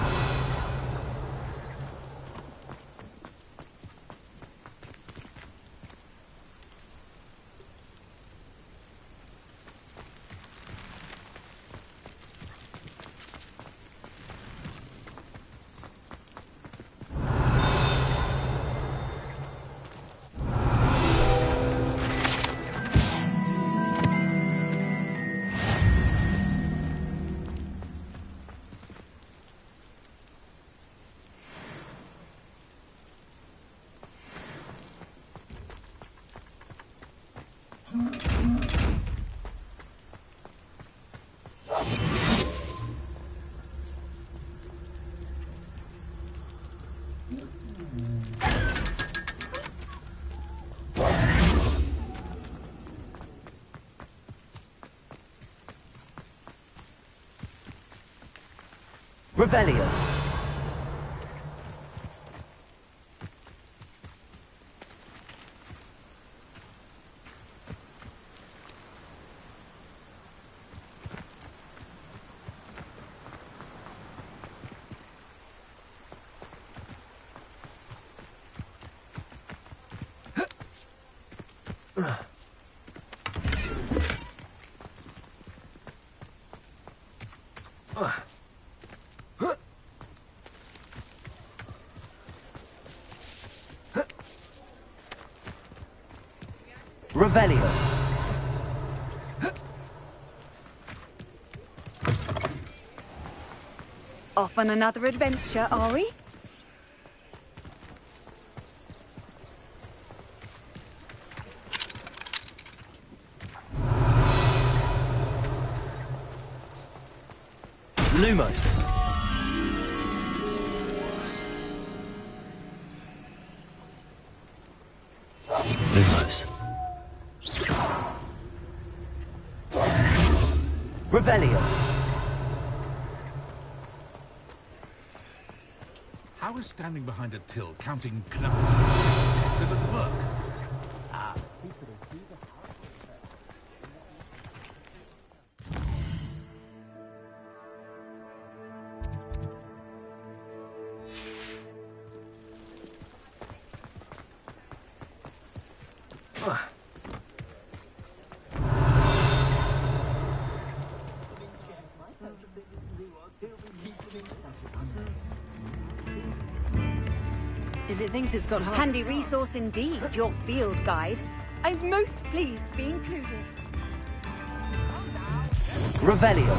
Revelio. Revelio. Off on another adventure, are we? Lumos. Lumos. Revelio. How is standing behind a till counting knucks and shit at work? If it thinks it's got handy resource indeed, your field guide. I'm most pleased to be included. Revelio.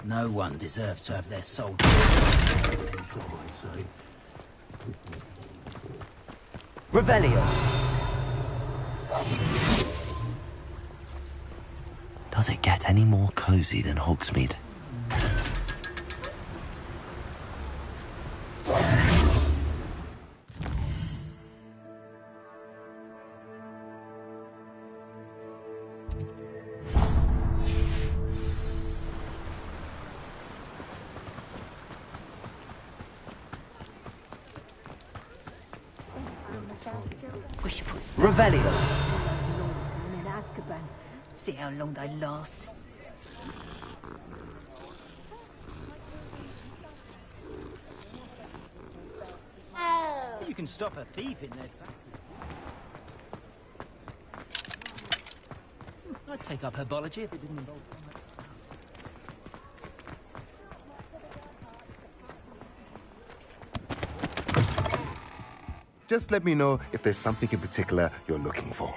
No one deserves to have their soul. Revelio. Does it get any more cozy than Hogsmeade? Revelio. In Azkaban. See how long they last. You can stop a thief in their factory. I'd take up herbology if it didn't involve... Just let me know if there's something in particular you're looking for.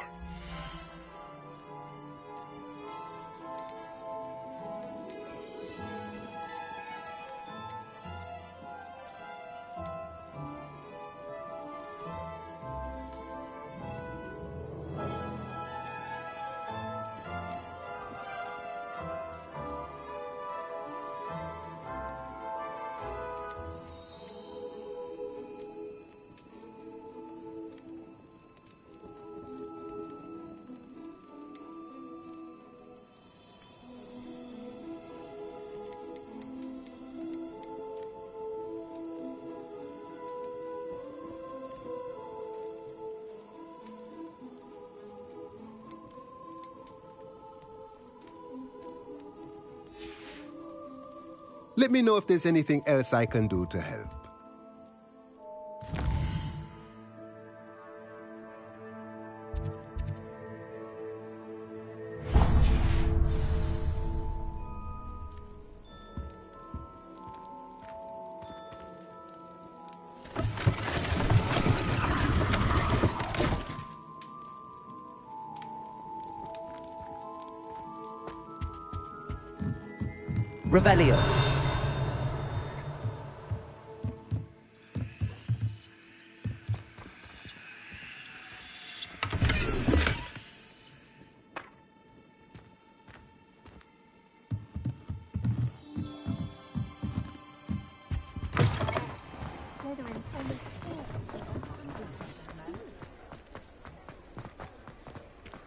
Let me know if there's anything else I can do to help. Revelio.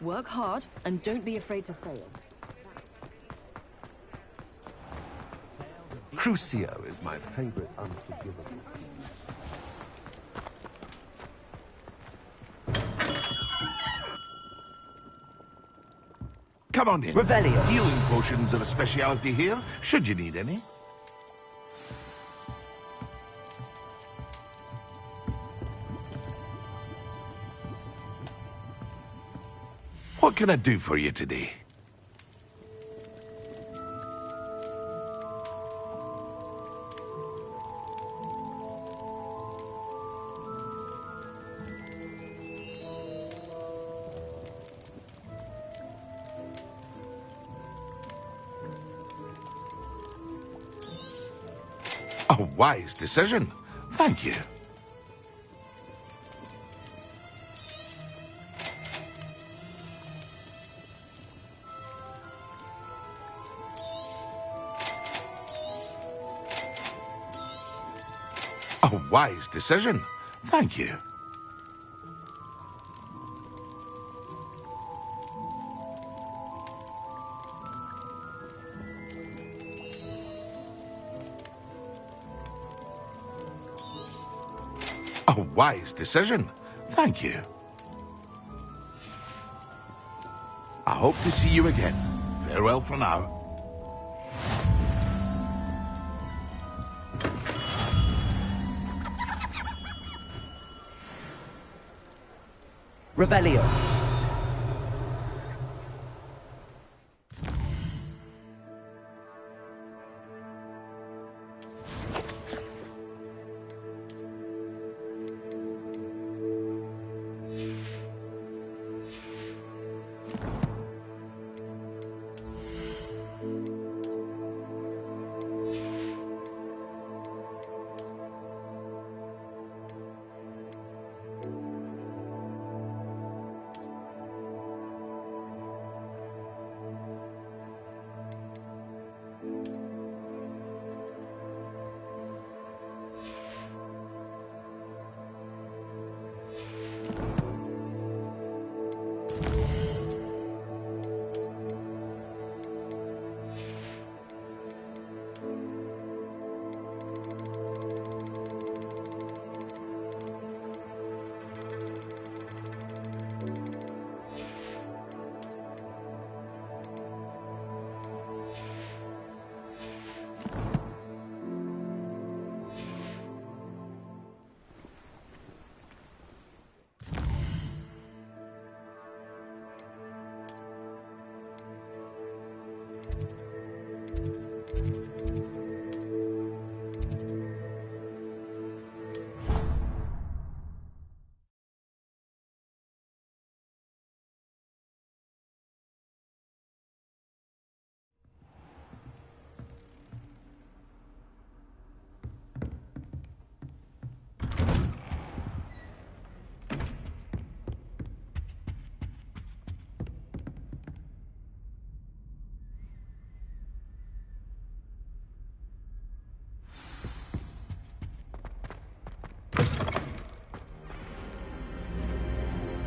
Work hard and don't be afraid to fail. Crucio is my favorite unforgivable. Come on in. Revelio. Healing potions are a speciality here, should you need any. What can I do for you today? A wise decision. Thank you. A wise decision. Thank you. A wise decision. Thank you. I hope to see you again. Farewell for now. Revelio.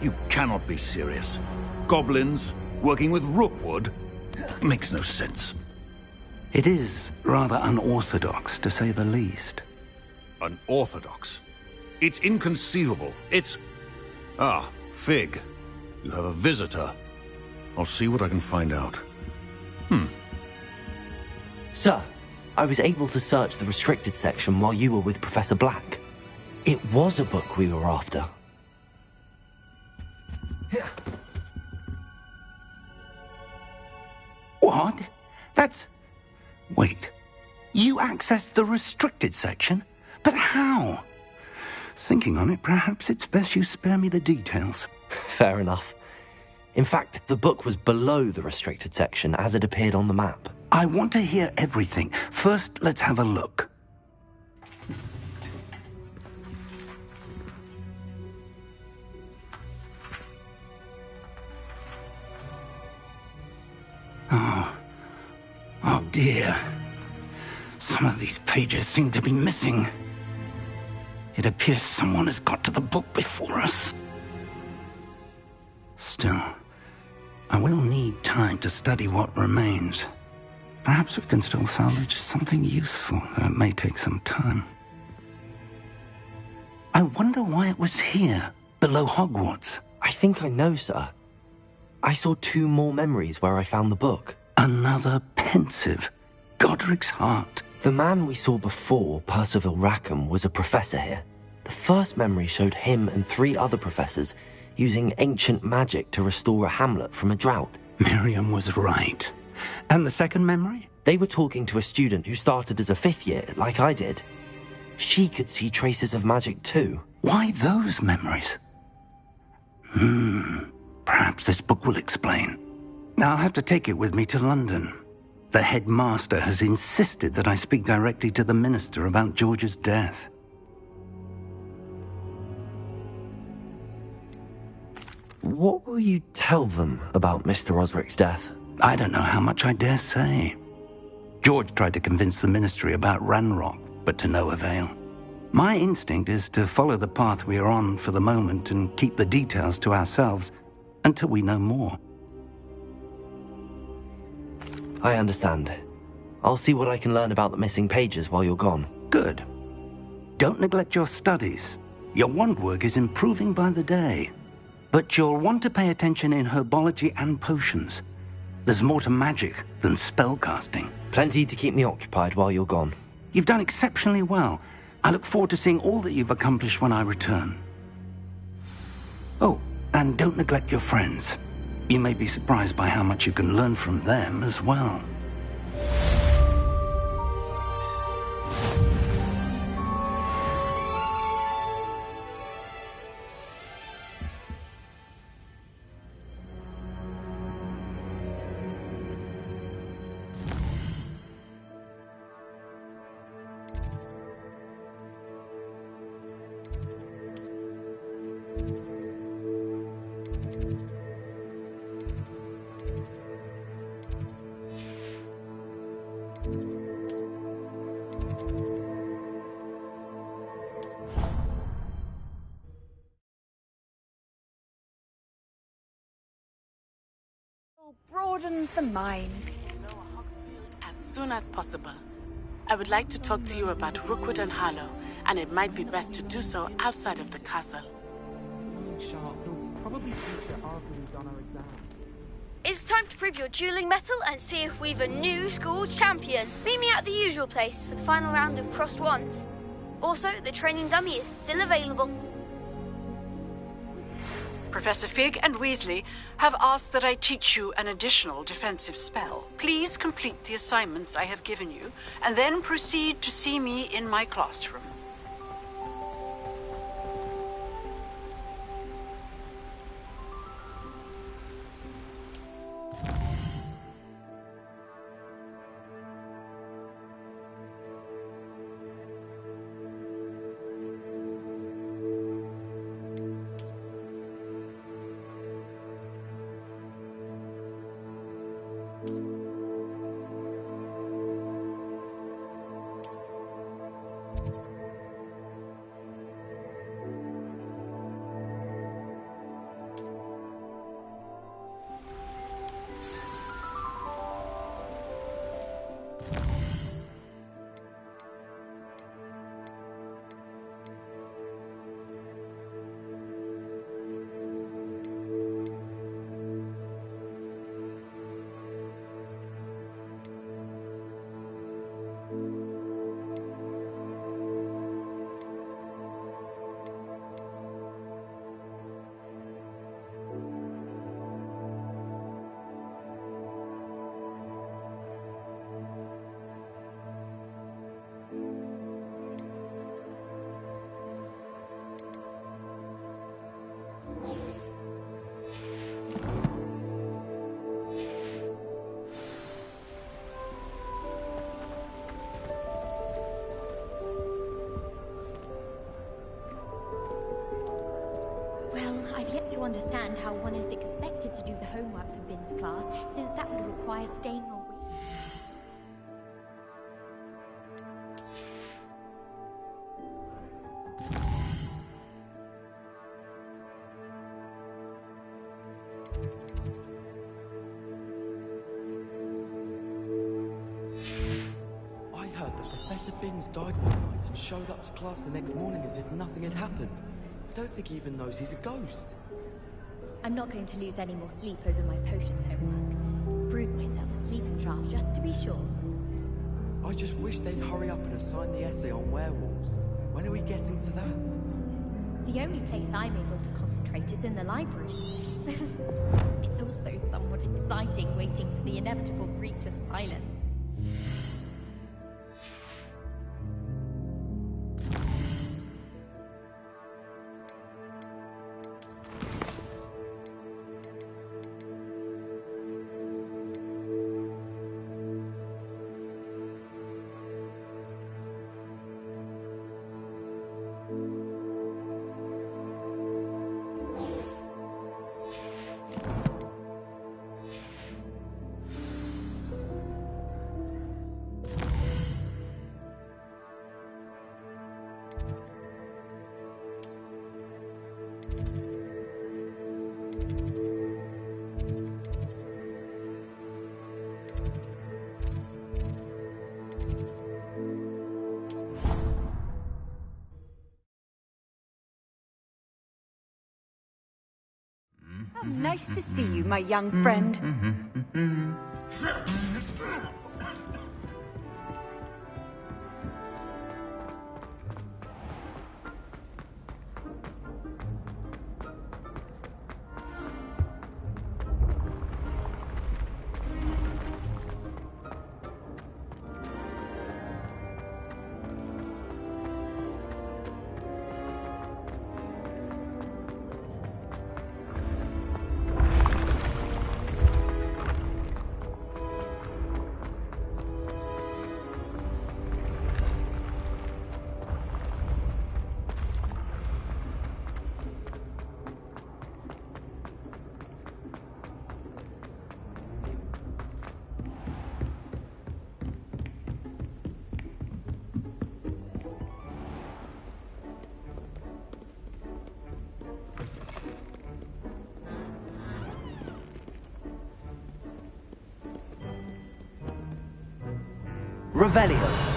You cannot be serious. Goblins working with Rookwood? Makes no sense. It is rather unorthodox, to say the least. Unorthodox? It's inconceivable. It's... Ah, Fig. You have a visitor. I'll see what I can find out. Sir, I was able to search the restricted section while you were with Professor Black. It was a book we were after. What? That's... Wait. You accessed the restricted section? But how? Thinking on it, perhaps it's best you spare me the details. Fair enough. In fact, the book was below the restricted section as it appeared on the map. I want to hear everything. First, let's have a look. Oh dear. Some of these pages seem to be missing. It appears someone has got to the book before us. Still, I will need time to study what remains. Perhaps we can still salvage something useful, though it may take some time. I wonder why it was here, below Hogwarts. I think I know, sir. I saw 2 more memories where I found the book. Another pensive. Godric's heart. The man we saw before, Percival Rackham, was a professor here. The first memory showed him and 3 other professors using ancient magic to restore a hamlet from a drought. Miriam was right. And the second memory? They were talking to a student who started as a 5th year, like I did. She could see traces of magic too. Why those memories? Perhaps this book will explain. I'll have to take it with me to London. The headmaster has insisted that I speak directly to the minister about George's death. What will you tell them about Mr. Osric's death? I don't know how much I dare say. George tried to convince the ministry about Ranrock, but to no avail. My instinct is to follow the path we are on for the moment and keep the details to ourselves until we know more. I understand. I'll see what I can learn about the missing pages while you're gone. Good. Don't neglect your studies. Your wand work is improving by the day. But you'll want to pay attention in herbology and potions. There's more to magic than spellcasting. Plenty to keep me occupied while you're gone. You've done exceptionally well. I look forward to seeing all that you've accomplished when I return. Oh, and don't neglect your friends. You may be surprised by how much you can learn from them as well. Broadens the mind. As soon as possible. I would like to talk to you about Rookwood and Harlow, and it might be best to do so outside of the castle. He'll probably think that after we've done our exam. It's time to prove your dueling mettle and see if we've a new school champion. Meet me at the usual place for the final round of crossed wands. Also, the training dummy is still available. Professor Fig and Weasley have asked that I teach you an additional defensive spell. Please complete the assignments I have given you, and then proceed to see me in my classroom. Well, I've yet to understand how one is expected to do the homework for Bin's class, since that would require staying awake. I heard that Professor Binns died one night and showed up to class the next morning as if nothing had happened. I don't think he even knows he's a ghost. I'm not going to lose any more sleep over my potions homework. Brewed myself a sleeping draft just to be sure. I just wish they'd hurry up and assign the essay on werewolves. When are we getting to that? The only place I'm able to concentrate is in the library. It's also somewhat exciting waiting for the inevitable breach of silence. Oh, nice to see you, my young friend. Revelio.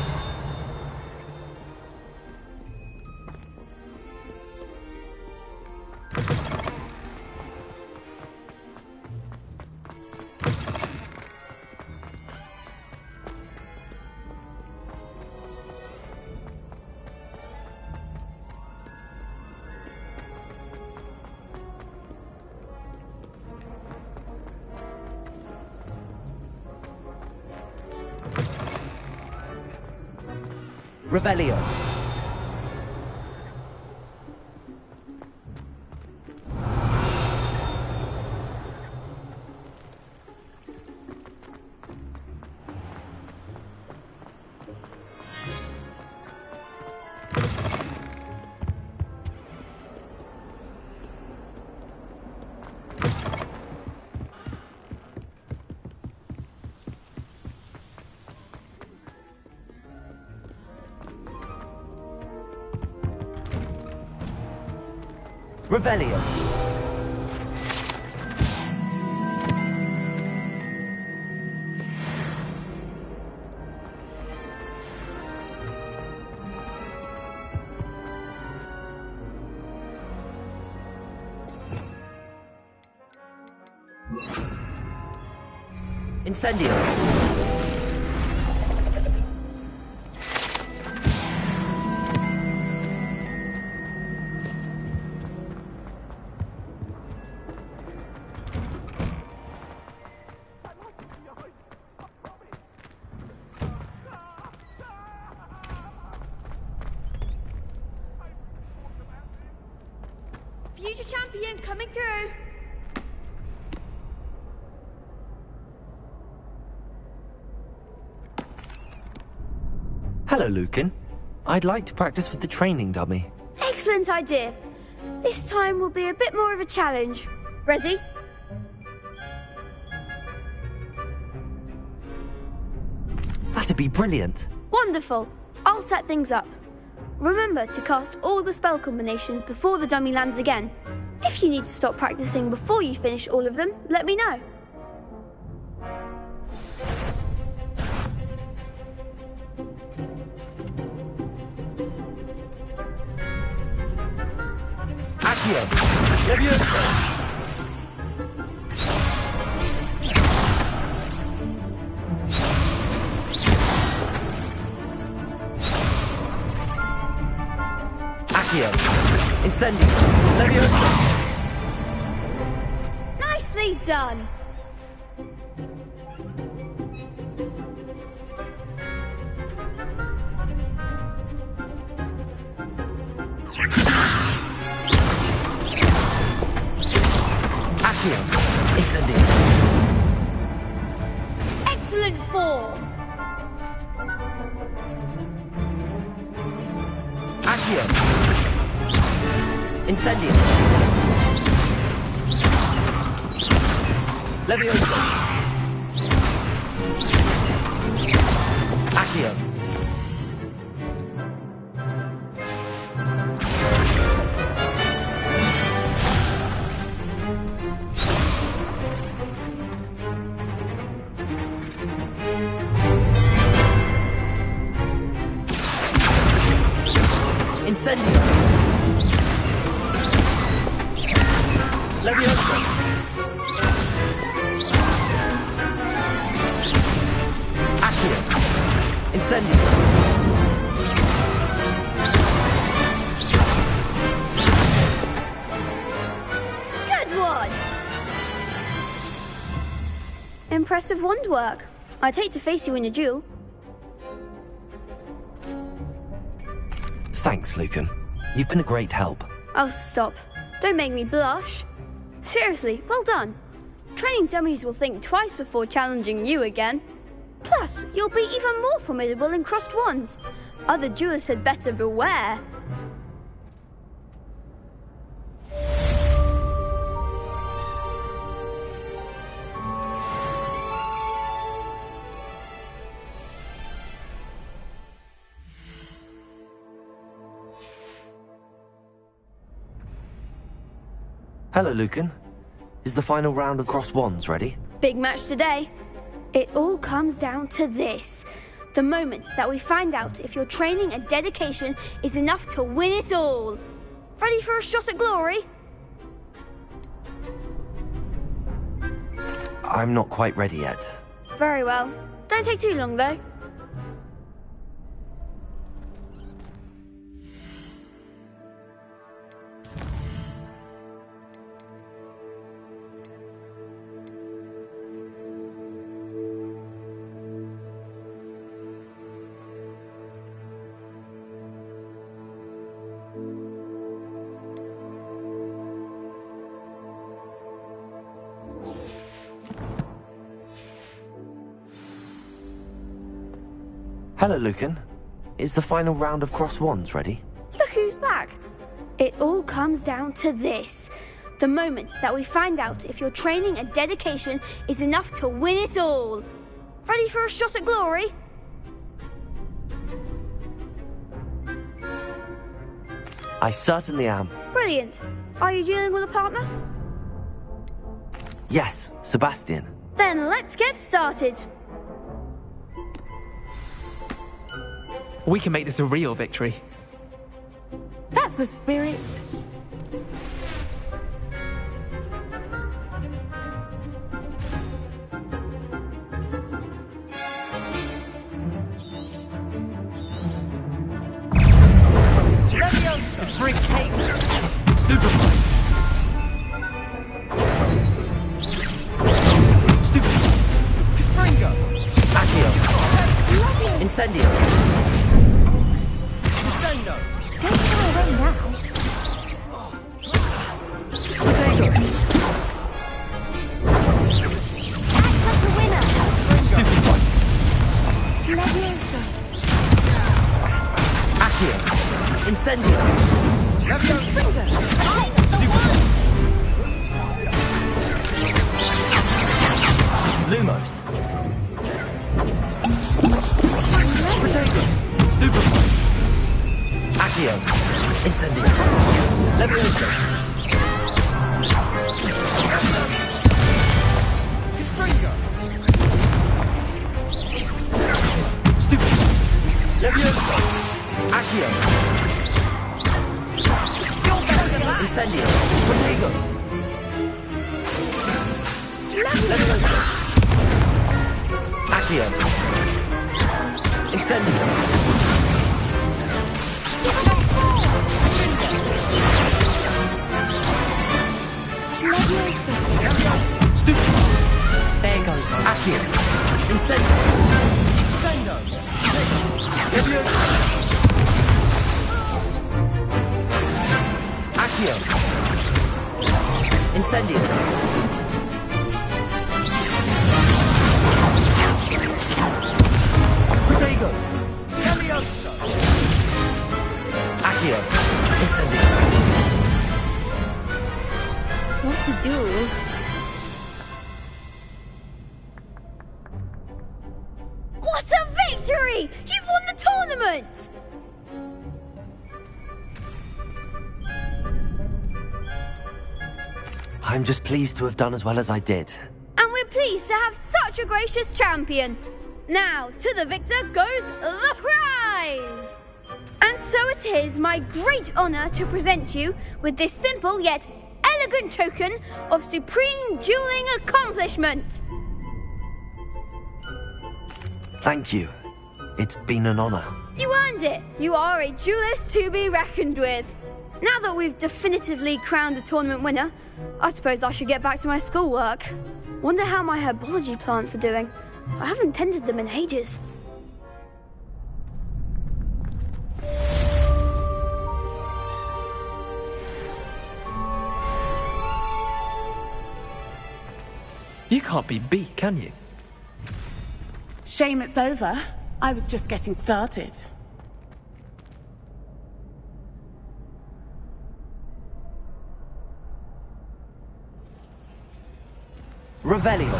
Revelio. Revelio. Incendio. Future champion coming through. Hello, Lucan. I'd like to practice with the training dummy. Excellent idea. This time will be a bit more of a challenge. Ready? That'd be brilliant. Wonderful. I'll set things up. Remember to cast all the spell combinations before the dummy lands again. If you need to stop practicing before you finish all of them, let me know. Accio! Leviosa! Accio! Incendio! Leviosa! Nicely done! Accio! Incendio! Excellent form! Accio! Incendio! Leviosa! Accio! Incendio! Leviosa! Accio! Incendio! Good one! Impressive wand work. I'd hate to face you in a duel. Thanks, Lucan. You've been a great help. Oh, stop. Don't make me blush. Seriously, well done. Training dummies will think twice before challenging you again. Plus, you'll be even more formidable in crossed wands. Other duelists had better beware. Hello, Lucan. Is the final round of cross wands ready? Big match today. It all comes down to this. The moment that we find out if your training and dedication is enough to win it all. Ready for a shot at glory? I'm not quite ready yet. Very well. Don't take too long, though. Hello, Lucan. Is the final round of cross wands ready? Look who's back. It all comes down to this. The moment that we find out if your training and dedication is enough to win it all. Ready for a shot at glory? I certainly am. Brilliant. Are you dealing with a partner? Yes, Sebastian. Then let's get started. We can make this a real victory. That's the spirit. The freak take. Stupefy. Fringo. Accio. Incendio. Don't fly away now. Protego! The winner! Stupid one! Leviosa! Accio! Incendio! Finger! Lumos! Protego! Stupid one! Accio! Incendio! Leviosa! Stupid! Leviosa! Accio! Incendio! Protego! Leviosa! Accio! Incendio! Stupid! There goes my Accio! Incendio! Incendio! Leviosa! Accio! Incendio! Protego! Leviosa! Accio! Incendio! What to do? What a victory! You've won the tournament! I'm just pleased to have done as well as I did. And we're pleased to have such a gracious champion. Now, to the victor goes the prize! And so it is my great honor to present you with this simple yet elegant token of supreme dueling accomplishment. Thank you. It's been an honor. You earned it. You are a duelist to be reckoned with. Now that we've definitively crowned the tournament winner, I suppose I should get back to my schoolwork. Wonder how my herbology plants are doing. I haven't tended them in ages. You can't be beat, can you? Shame it's over. I was just getting started. Revelio.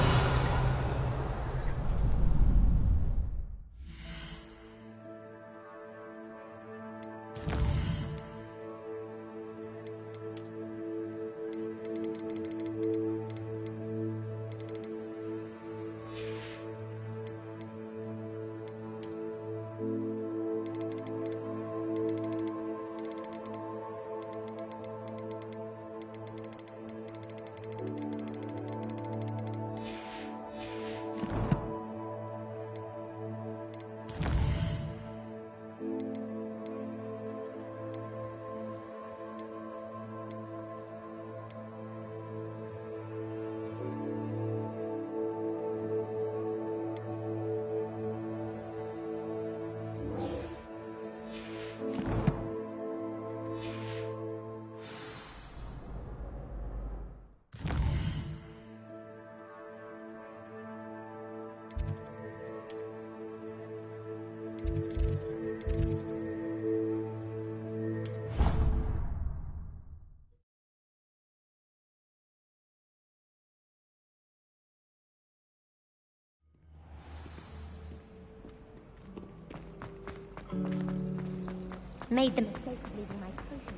Made the mistake of leaving my potion.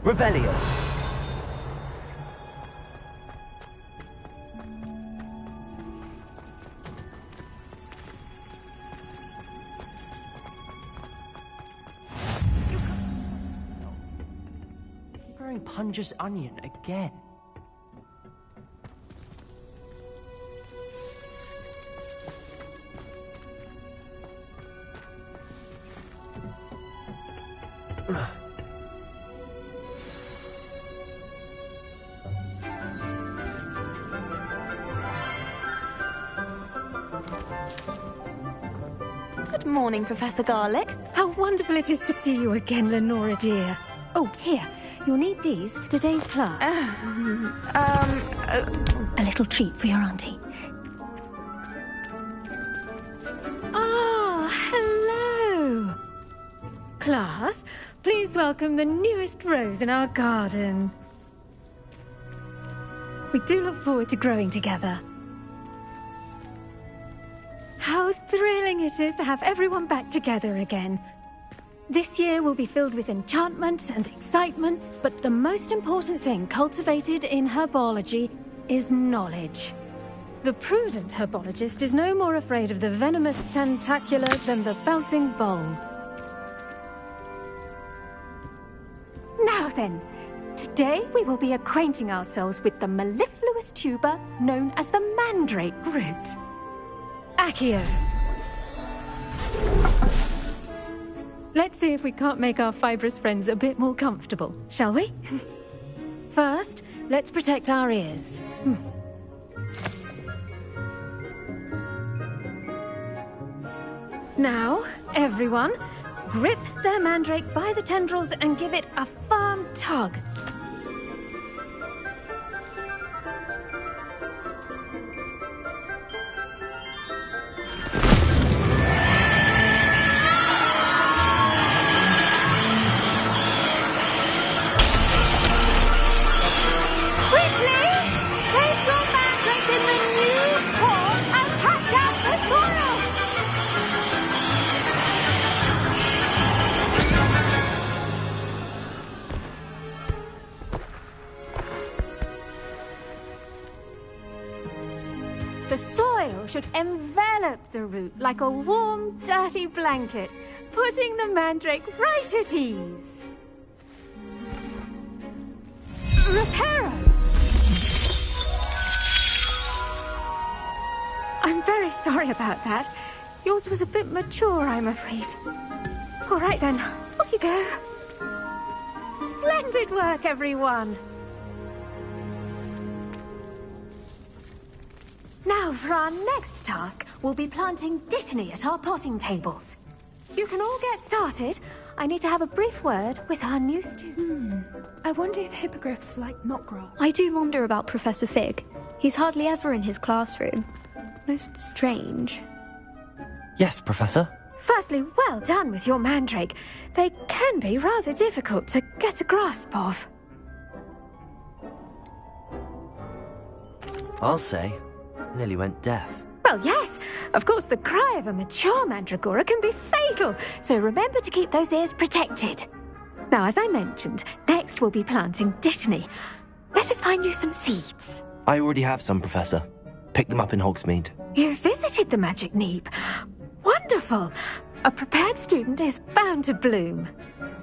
Revelio. Growing Punja's onion again. Good morning, Professor Garlick. How wonderful it is to see you again, Lenora dear. Oh, here. You'll need these for today's class. A little treat for your auntie. Ah, hello. Class, please welcome the newest rose in our garden. We do look forward to growing together. How thrilling it is to have everyone back together again. This year will be filled with enchantment and excitement, but the most important thing cultivated in herbology is knowledge. The prudent herbologist is no more afraid of the venomous tentacula than the bouncing vole. Now then, today we will be acquainting ourselves with the mellifluous tuber known as the mandrake root. Accio. Let's see if we can't make our fibrous friends a bit more comfortable, shall we? First, let's protect our ears. Now, everyone, grip their mandrake by the tendrils and give it a firm tug. The soil should envelop the root like a warm, dirty blanket, putting the mandrake right at ease. Reparo! I'm very sorry about that. Yours was a bit mature, I'm afraid. All right then, off you go. Splendid work, everyone. Now, for our next task, we'll be planting dittany at our potting tables. You can all get started. I need to have a brief word with our new student. I wonder if hippogriffs like knot grass. I do wonder about Professor Fig. He's hardly ever in his classroom. Most strange. Yes, Professor. Firstly, well done with your mandrake. They can be rather difficult to get a grasp of. I'll say, nearly went deaf. Well, yes. Of course, the cry of a mature mandragora can be fatal, so remember to keep those ears protected. Now, as I mentioned, next we'll be planting dittany. Let us find you some seeds. I already have some, Professor. Picked them up in Hogsmeade. You visited the Magic Neep. Wonderful. A prepared student is bound to bloom.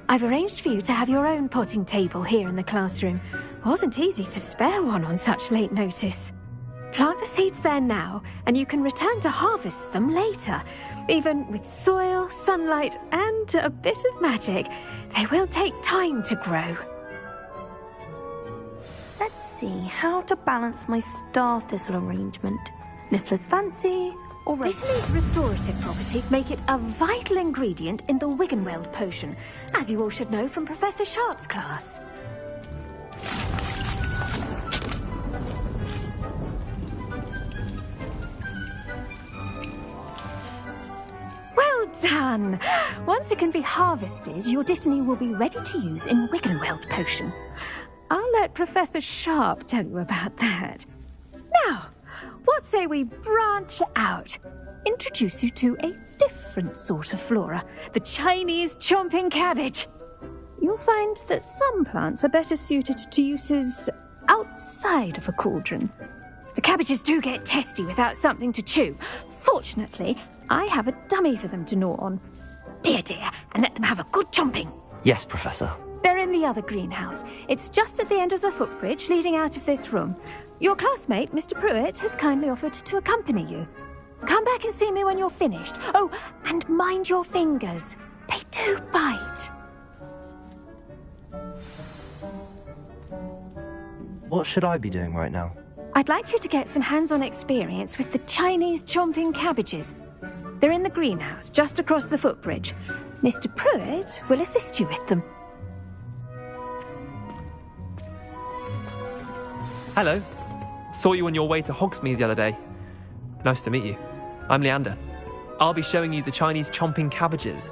I've arranged for you to have your own potting table here in the classroom. Wasn't easy to spare one on such late notice. Plant the seeds there now, and you can return to harvest them later. Even with soil, sunlight, and a bit of magic, they will take time to grow. Let's see how to balance my star thistle arrangement. Niffler's fancy, or... Dittany's restorative properties make it a vital ingredient in the Wiggenweld potion, as you all should know from Professor Sharp's class. Well done! Once it can be harvested, your dittany will be ready to use in Wiggenweld potion. I'll let Professor Sharp tell you about that. Now, what say we branch out? Introduce you to a different sort of flora, the Chinese chomping cabbage. You'll find that some plants are better suited to uses outside of a cauldron. The cabbages do get testy without something to chew. Fortunately, I have a dummy for them to gnaw on. Be a dear and let them have a good chomping. Yes, Professor. They're in the other greenhouse. It's just at the end of the footbridge leading out of this room. Your classmate, Mr. Pruitt, has kindly offered to accompany you. Come back and see me when you're finished. Oh, and mind your fingers. They do bite. What should I be doing right now? I'd like you to get some hands-on experience with the Chinese chomping cabbages. They're in the greenhouse, just across the footbridge. Mr. Pruitt will assist you with them. Hello. Saw you on your way to Hogsmeade the other day. Nice to meet you. I'm Leander. I'll be showing you the Chinese chomping cabbages.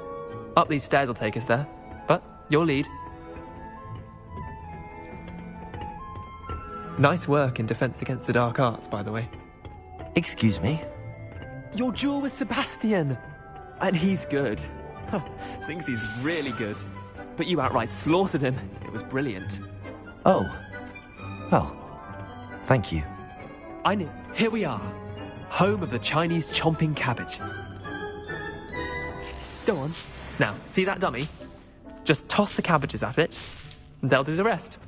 Up these stairs will take us there, but your lead. Nice work in Defense Against the Dark Arts, by the way. Excuse me? Your duel with Sebastian! And he's good. Thinks he's really good. But you outright slaughtered him. It was brilliant. Oh. Well, thank you. I knew. Here we are. Home of the Chinese chomping cabbage. Go on. Now, see that dummy? Just toss the cabbages at it, and they'll do the rest.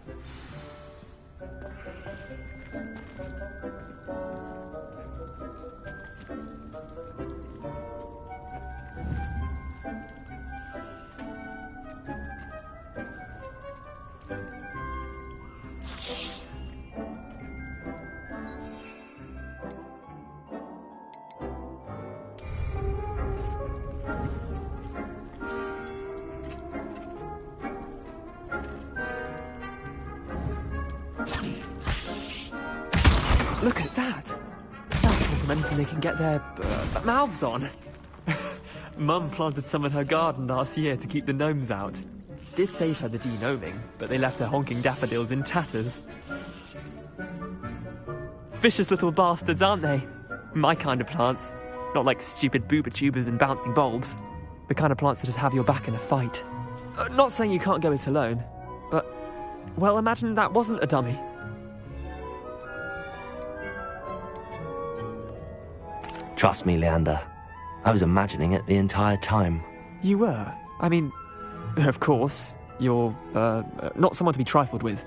Look at that! That's all from anything they can get their mouths on. Mum planted some in her garden last year to keep the gnomes out. Did save her the de-gnoming, but they left her honking daffodils in tatters. Vicious little bastards, aren't they? My kind of plants. Not like stupid booba tubers and bouncing bulbs. The kind of plants that just have your back in a fight. Not saying you can't go it alone, but... well, imagine that wasn't a dummy. Trust me, Leander. I was imagining it the entire time. You were? I mean, of course, you're, not someone to be trifled with.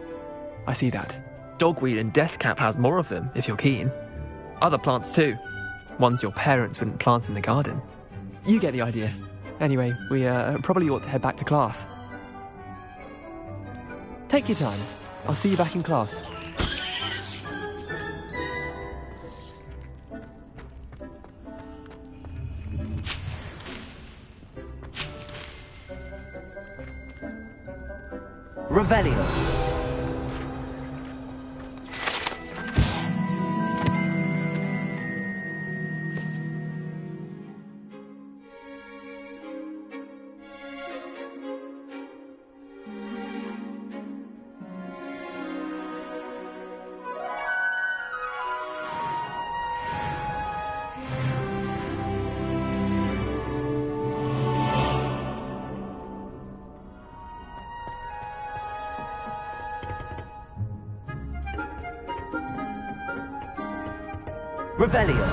I see that. Dogweed and deathcap has more of them, if you're keen. Other plants too. Ones your parents wouldn't plant in the garden. You get the idea. Anyway, we, probably ought to head back to class. Take your time. I'll see you back in class. Revelio. Revelio.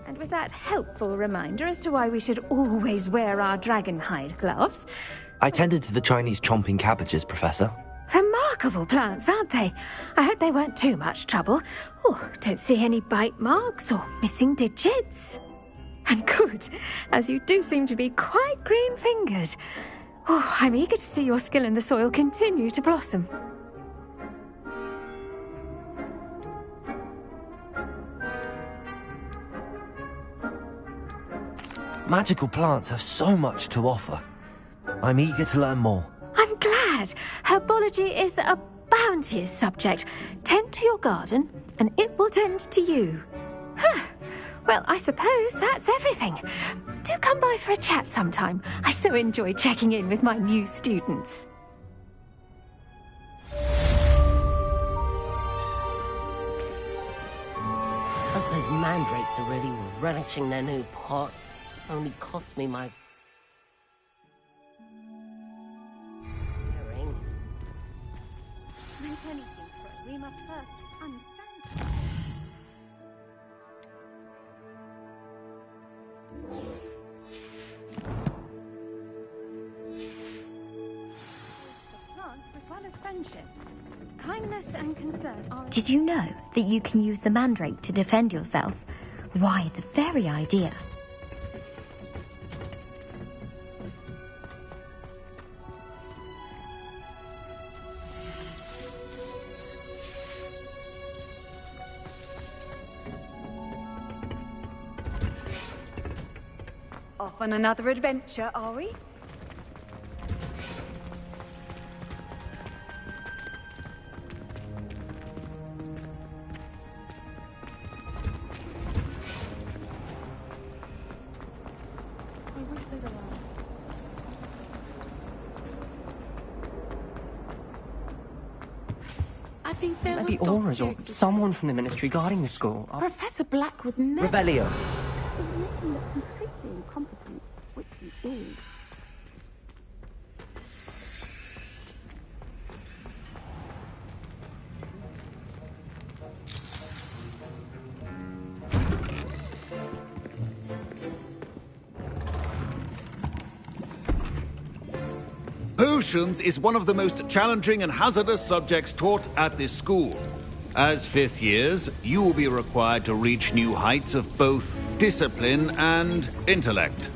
And with that helpful reminder as to why we should always wear our dragonhide gloves... I tended to the Chinese chomping cabbages, Professor. Remarkable plants, aren't they? I hope they weren't too much trouble. Oh, don't see any bite marks or missing digits. And good, as you do seem to be quite green-fingered. Oh, I'm eager to see your skill in the soil continue to blossom. Magical plants have so much to offer. I'm eager to learn more. I'm glad. Herbology is a bounteous subject. Tend to your garden, and it will tend to you. Well, I suppose that's everything. Do come by for a chat sometime. I so enjoy checking in with my new students. Hope those mandrakes are really relishing their new pots. Only cost me my... hearing. Make anything for us. We must first understand. Plants as well as friendships. Kindness and concern are... Did you know that you can use the mandrake to defend yourself? Why, the very idea. Off on another adventure, are we? I think there Maybe were Aurors or someone from the Ministry guarding the school. Professor Black would never... Revelio. Making look completely incompetent, which he is. Potions is one of the most challenging and hazardous subjects taught at this school. As fifth years, you will be required to reach new heights of both discipline and intellect.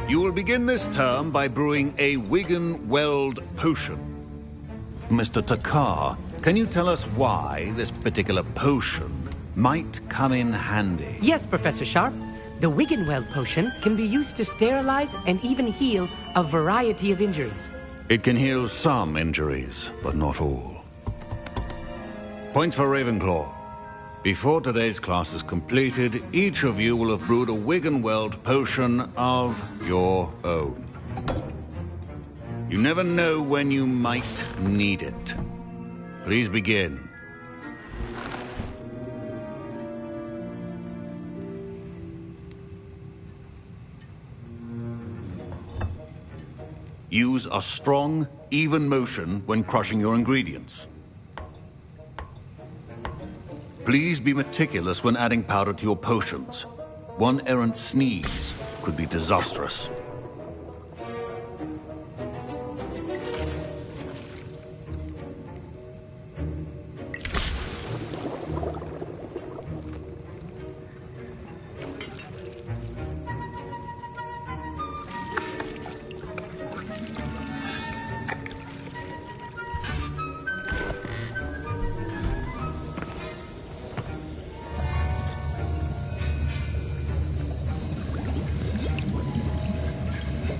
You will begin this term by brewing a Wigan-Weld potion. Mr. Takar, can you tell us why this particular potion might come in handy? Yes, Professor Sharp. The Wigan-Weld potion can be used to sterilize and even heal a variety of injuries. It can heal some injuries, but not all. Points for Ravenclaw. Before today's class is completed, each of you will have brewed a Wigan-Weld potion of your own. You never know when you might need it. Please begin. Use a strong, even motion when crushing your ingredients. Please be meticulous when adding powder to your potions. One errant sneeze could be disastrous.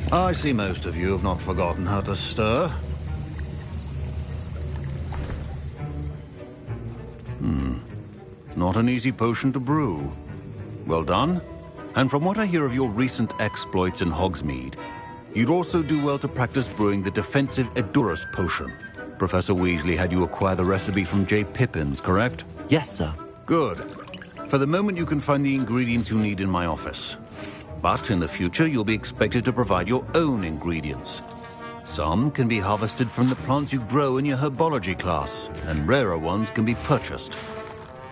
I see most of you have not forgotten how to stir. Not an easy potion to brew. Well done. And from what I hear of your recent exploits in Hogsmeade, you'd also do well to practice brewing the defensive Edurus potion. Professor Weasley had you acquire the recipe from J. Pippins, correct? Yes, sir. Good. For the moment, you can find the ingredients you need in my office. But in the future, you'll be expected to provide your own ingredients. Some can be harvested from the plants you grow in your herbology class, and rarer ones can be purchased.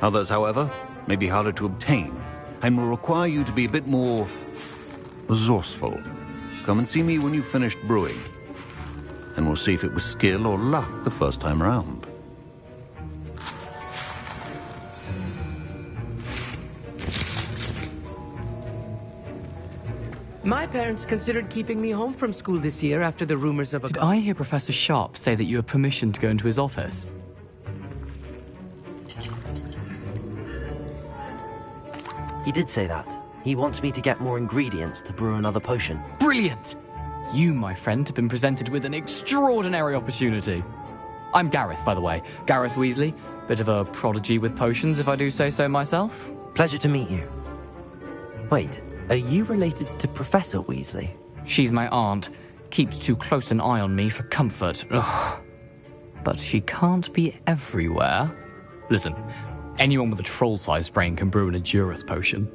Others, however, may be harder to obtain, and will require you to be a bit more resourceful. Come and see me when you've finished brewing, and we'll see if it was skill or luck the first time around. My parents considered keeping me home from school this year after the rumors of a... Did I hear Professor Sharp say that you have permission to go into his office? He did say that. He wants me to get more ingredients to brew another potion. Brilliant! You, my friend, have been presented with an extraordinary opportunity. I'm Gareth, by the way. Gareth Weasley. Bit of a prodigy with potions, if I do say so myself. Pleasure to meet you. Wait, are you related to Professor Weasley? She's my aunt. Keeps too close an eye on me for comfort. Ugh. But she can't be everywhere. Listen, anyone with a troll-sized brain can brew an Edurus potion.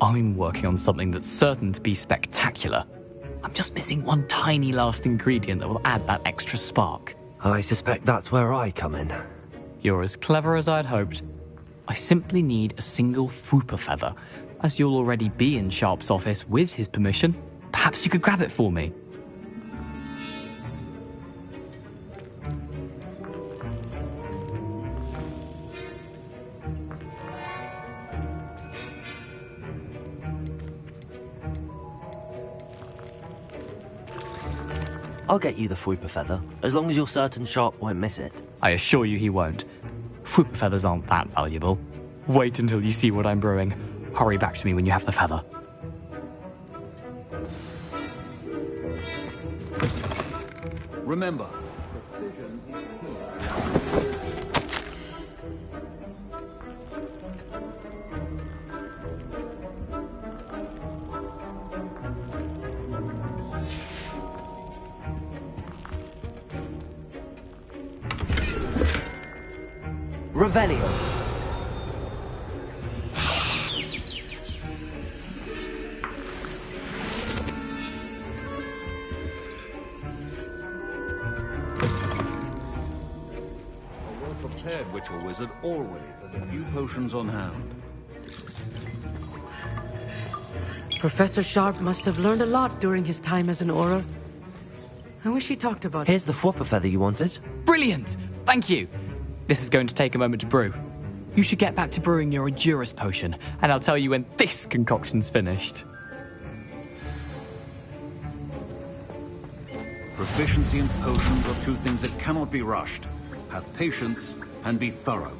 I'm working on something that's certain to be spectacular. I'm just missing one tiny last ingredient that will add that extra spark. I suspect that's where I come in. You're as clever as I'd hoped. I simply need a single Fwooper feather. As you'll already be in Sharp's office with his permission, perhaps you could grab it for me. I'll get you the Fwooper feather, as long as you're certain Sharp won't miss it. I assure you he won't. Fwooper feathers aren't that valuable. Wait until you see what I'm brewing. Hurry back to me when you have the feather. Remember, precision is key. Revelio. A well-prepared witch or wizard always has a few potions on hand. Professor Sharp must have learned a lot during his time as an Auror. I wish he talked about Here's the Fwopper feather you wanted. Brilliant! Thank you. This is going to take a moment to brew. You should get back to brewing your Endurus potion, and I'll tell you when this concoction's finished. Proficiency in potions are two things that cannot be rushed. Have patience and be thorough.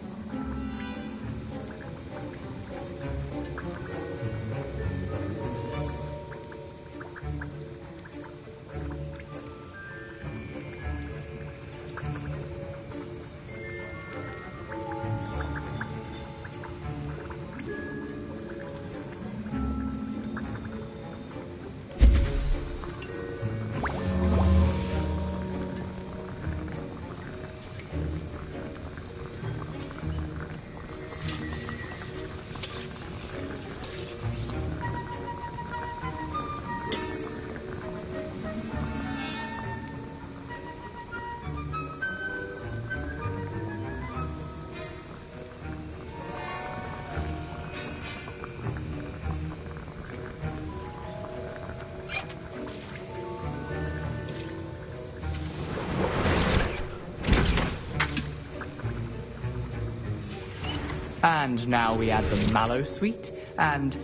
And now we add the mallow sweet, and...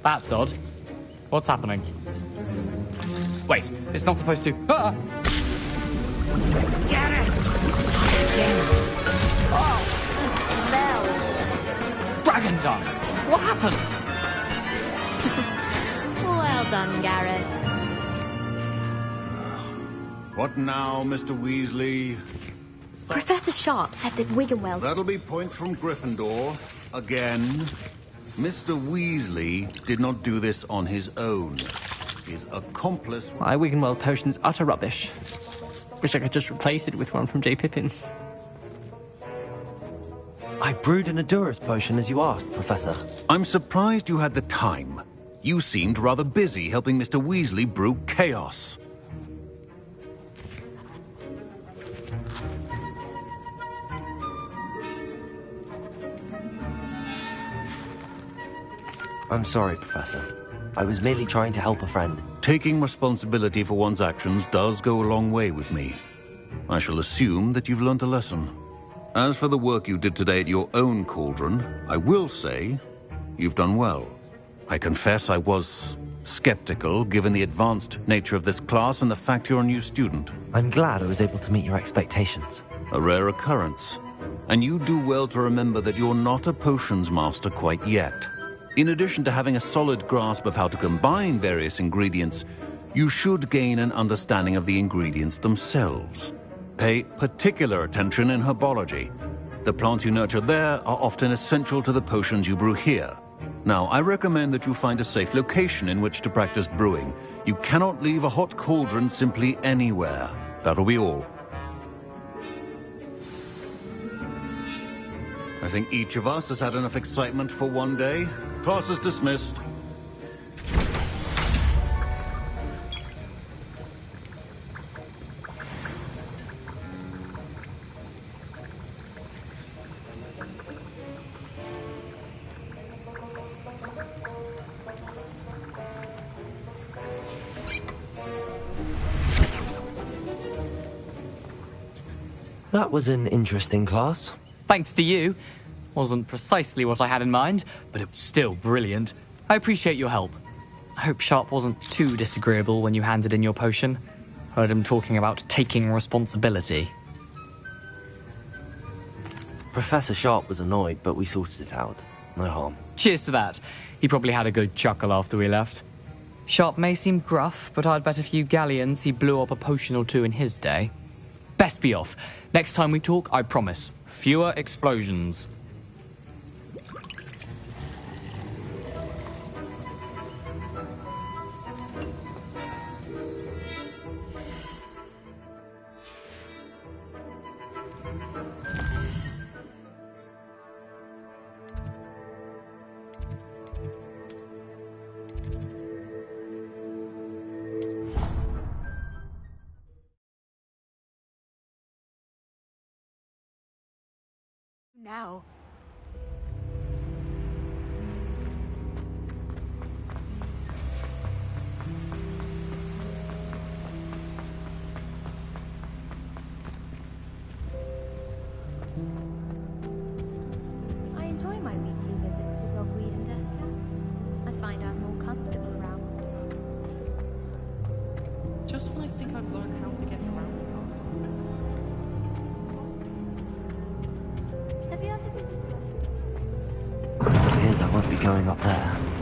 That's odd. What's happening? Wait, it's not supposed to... Ah! Get it! Oh, smell! Dragon dung! What happened? Well done, Gareth. What now, Mr. Weasley? Professor Sharp said that Wiggenweld... That'll be points from Gryffindor. Again. Mr. Weasley did not do this on his own. His accomplice... My Wiggenweld potion's utter rubbish. Wish I could just replace it with one from J. Pippin's. I brewed an Endurus potion as you asked, Professor. I'm surprised you had the time. You seemed rather busy helping Mr. Weasley brew chaos. I'm sorry, Professor. I was merely trying to help a friend. Taking responsibility for one's actions does go a long way with me. I shall assume that you've learnt a lesson. As for the work you did today at your own cauldron, I will say you've done well. I confess I was skeptical, given the advanced nature of this class and the fact you're a new student. I'm glad I was able to meet your expectations. A rare occurrence. And you do well to remember that you're not a potions master quite yet. In addition to having a solid grasp of how to combine various ingredients, you should gain an understanding of the ingredients themselves. Pay particular attention in herbology. The plants you nurture there are often essential to the potions you brew here. Now, I recommend that you find a safe location in which to practice brewing. You cannot leave a hot cauldron simply anywhere. That'll be all. I think each of us has had enough excitement for one day. Class is dismissed. That was an interesting class. Thanks to you. Wasn't precisely what I had in mind, but it was still brilliant. I appreciate your help. I hope Sharp wasn't too disagreeable when you handed in your potion. Heard him talking about taking responsibility. Professor Sharp was annoyed, but we sorted it out. No harm. Cheers to that. He probably had a good chuckle after we left. Sharp may seem gruff, but I'd bet a few galleons he blew up a potion or two in his day. Best be off. Next time we talk, I promise. Fewer explosions. Now. I enjoy my weekly visits to Dogweed and Deathcap. I find I'm more comfortable around them. Just when I think I've learned how to get around the car. Have you ever visited? Appears I won't be going up there.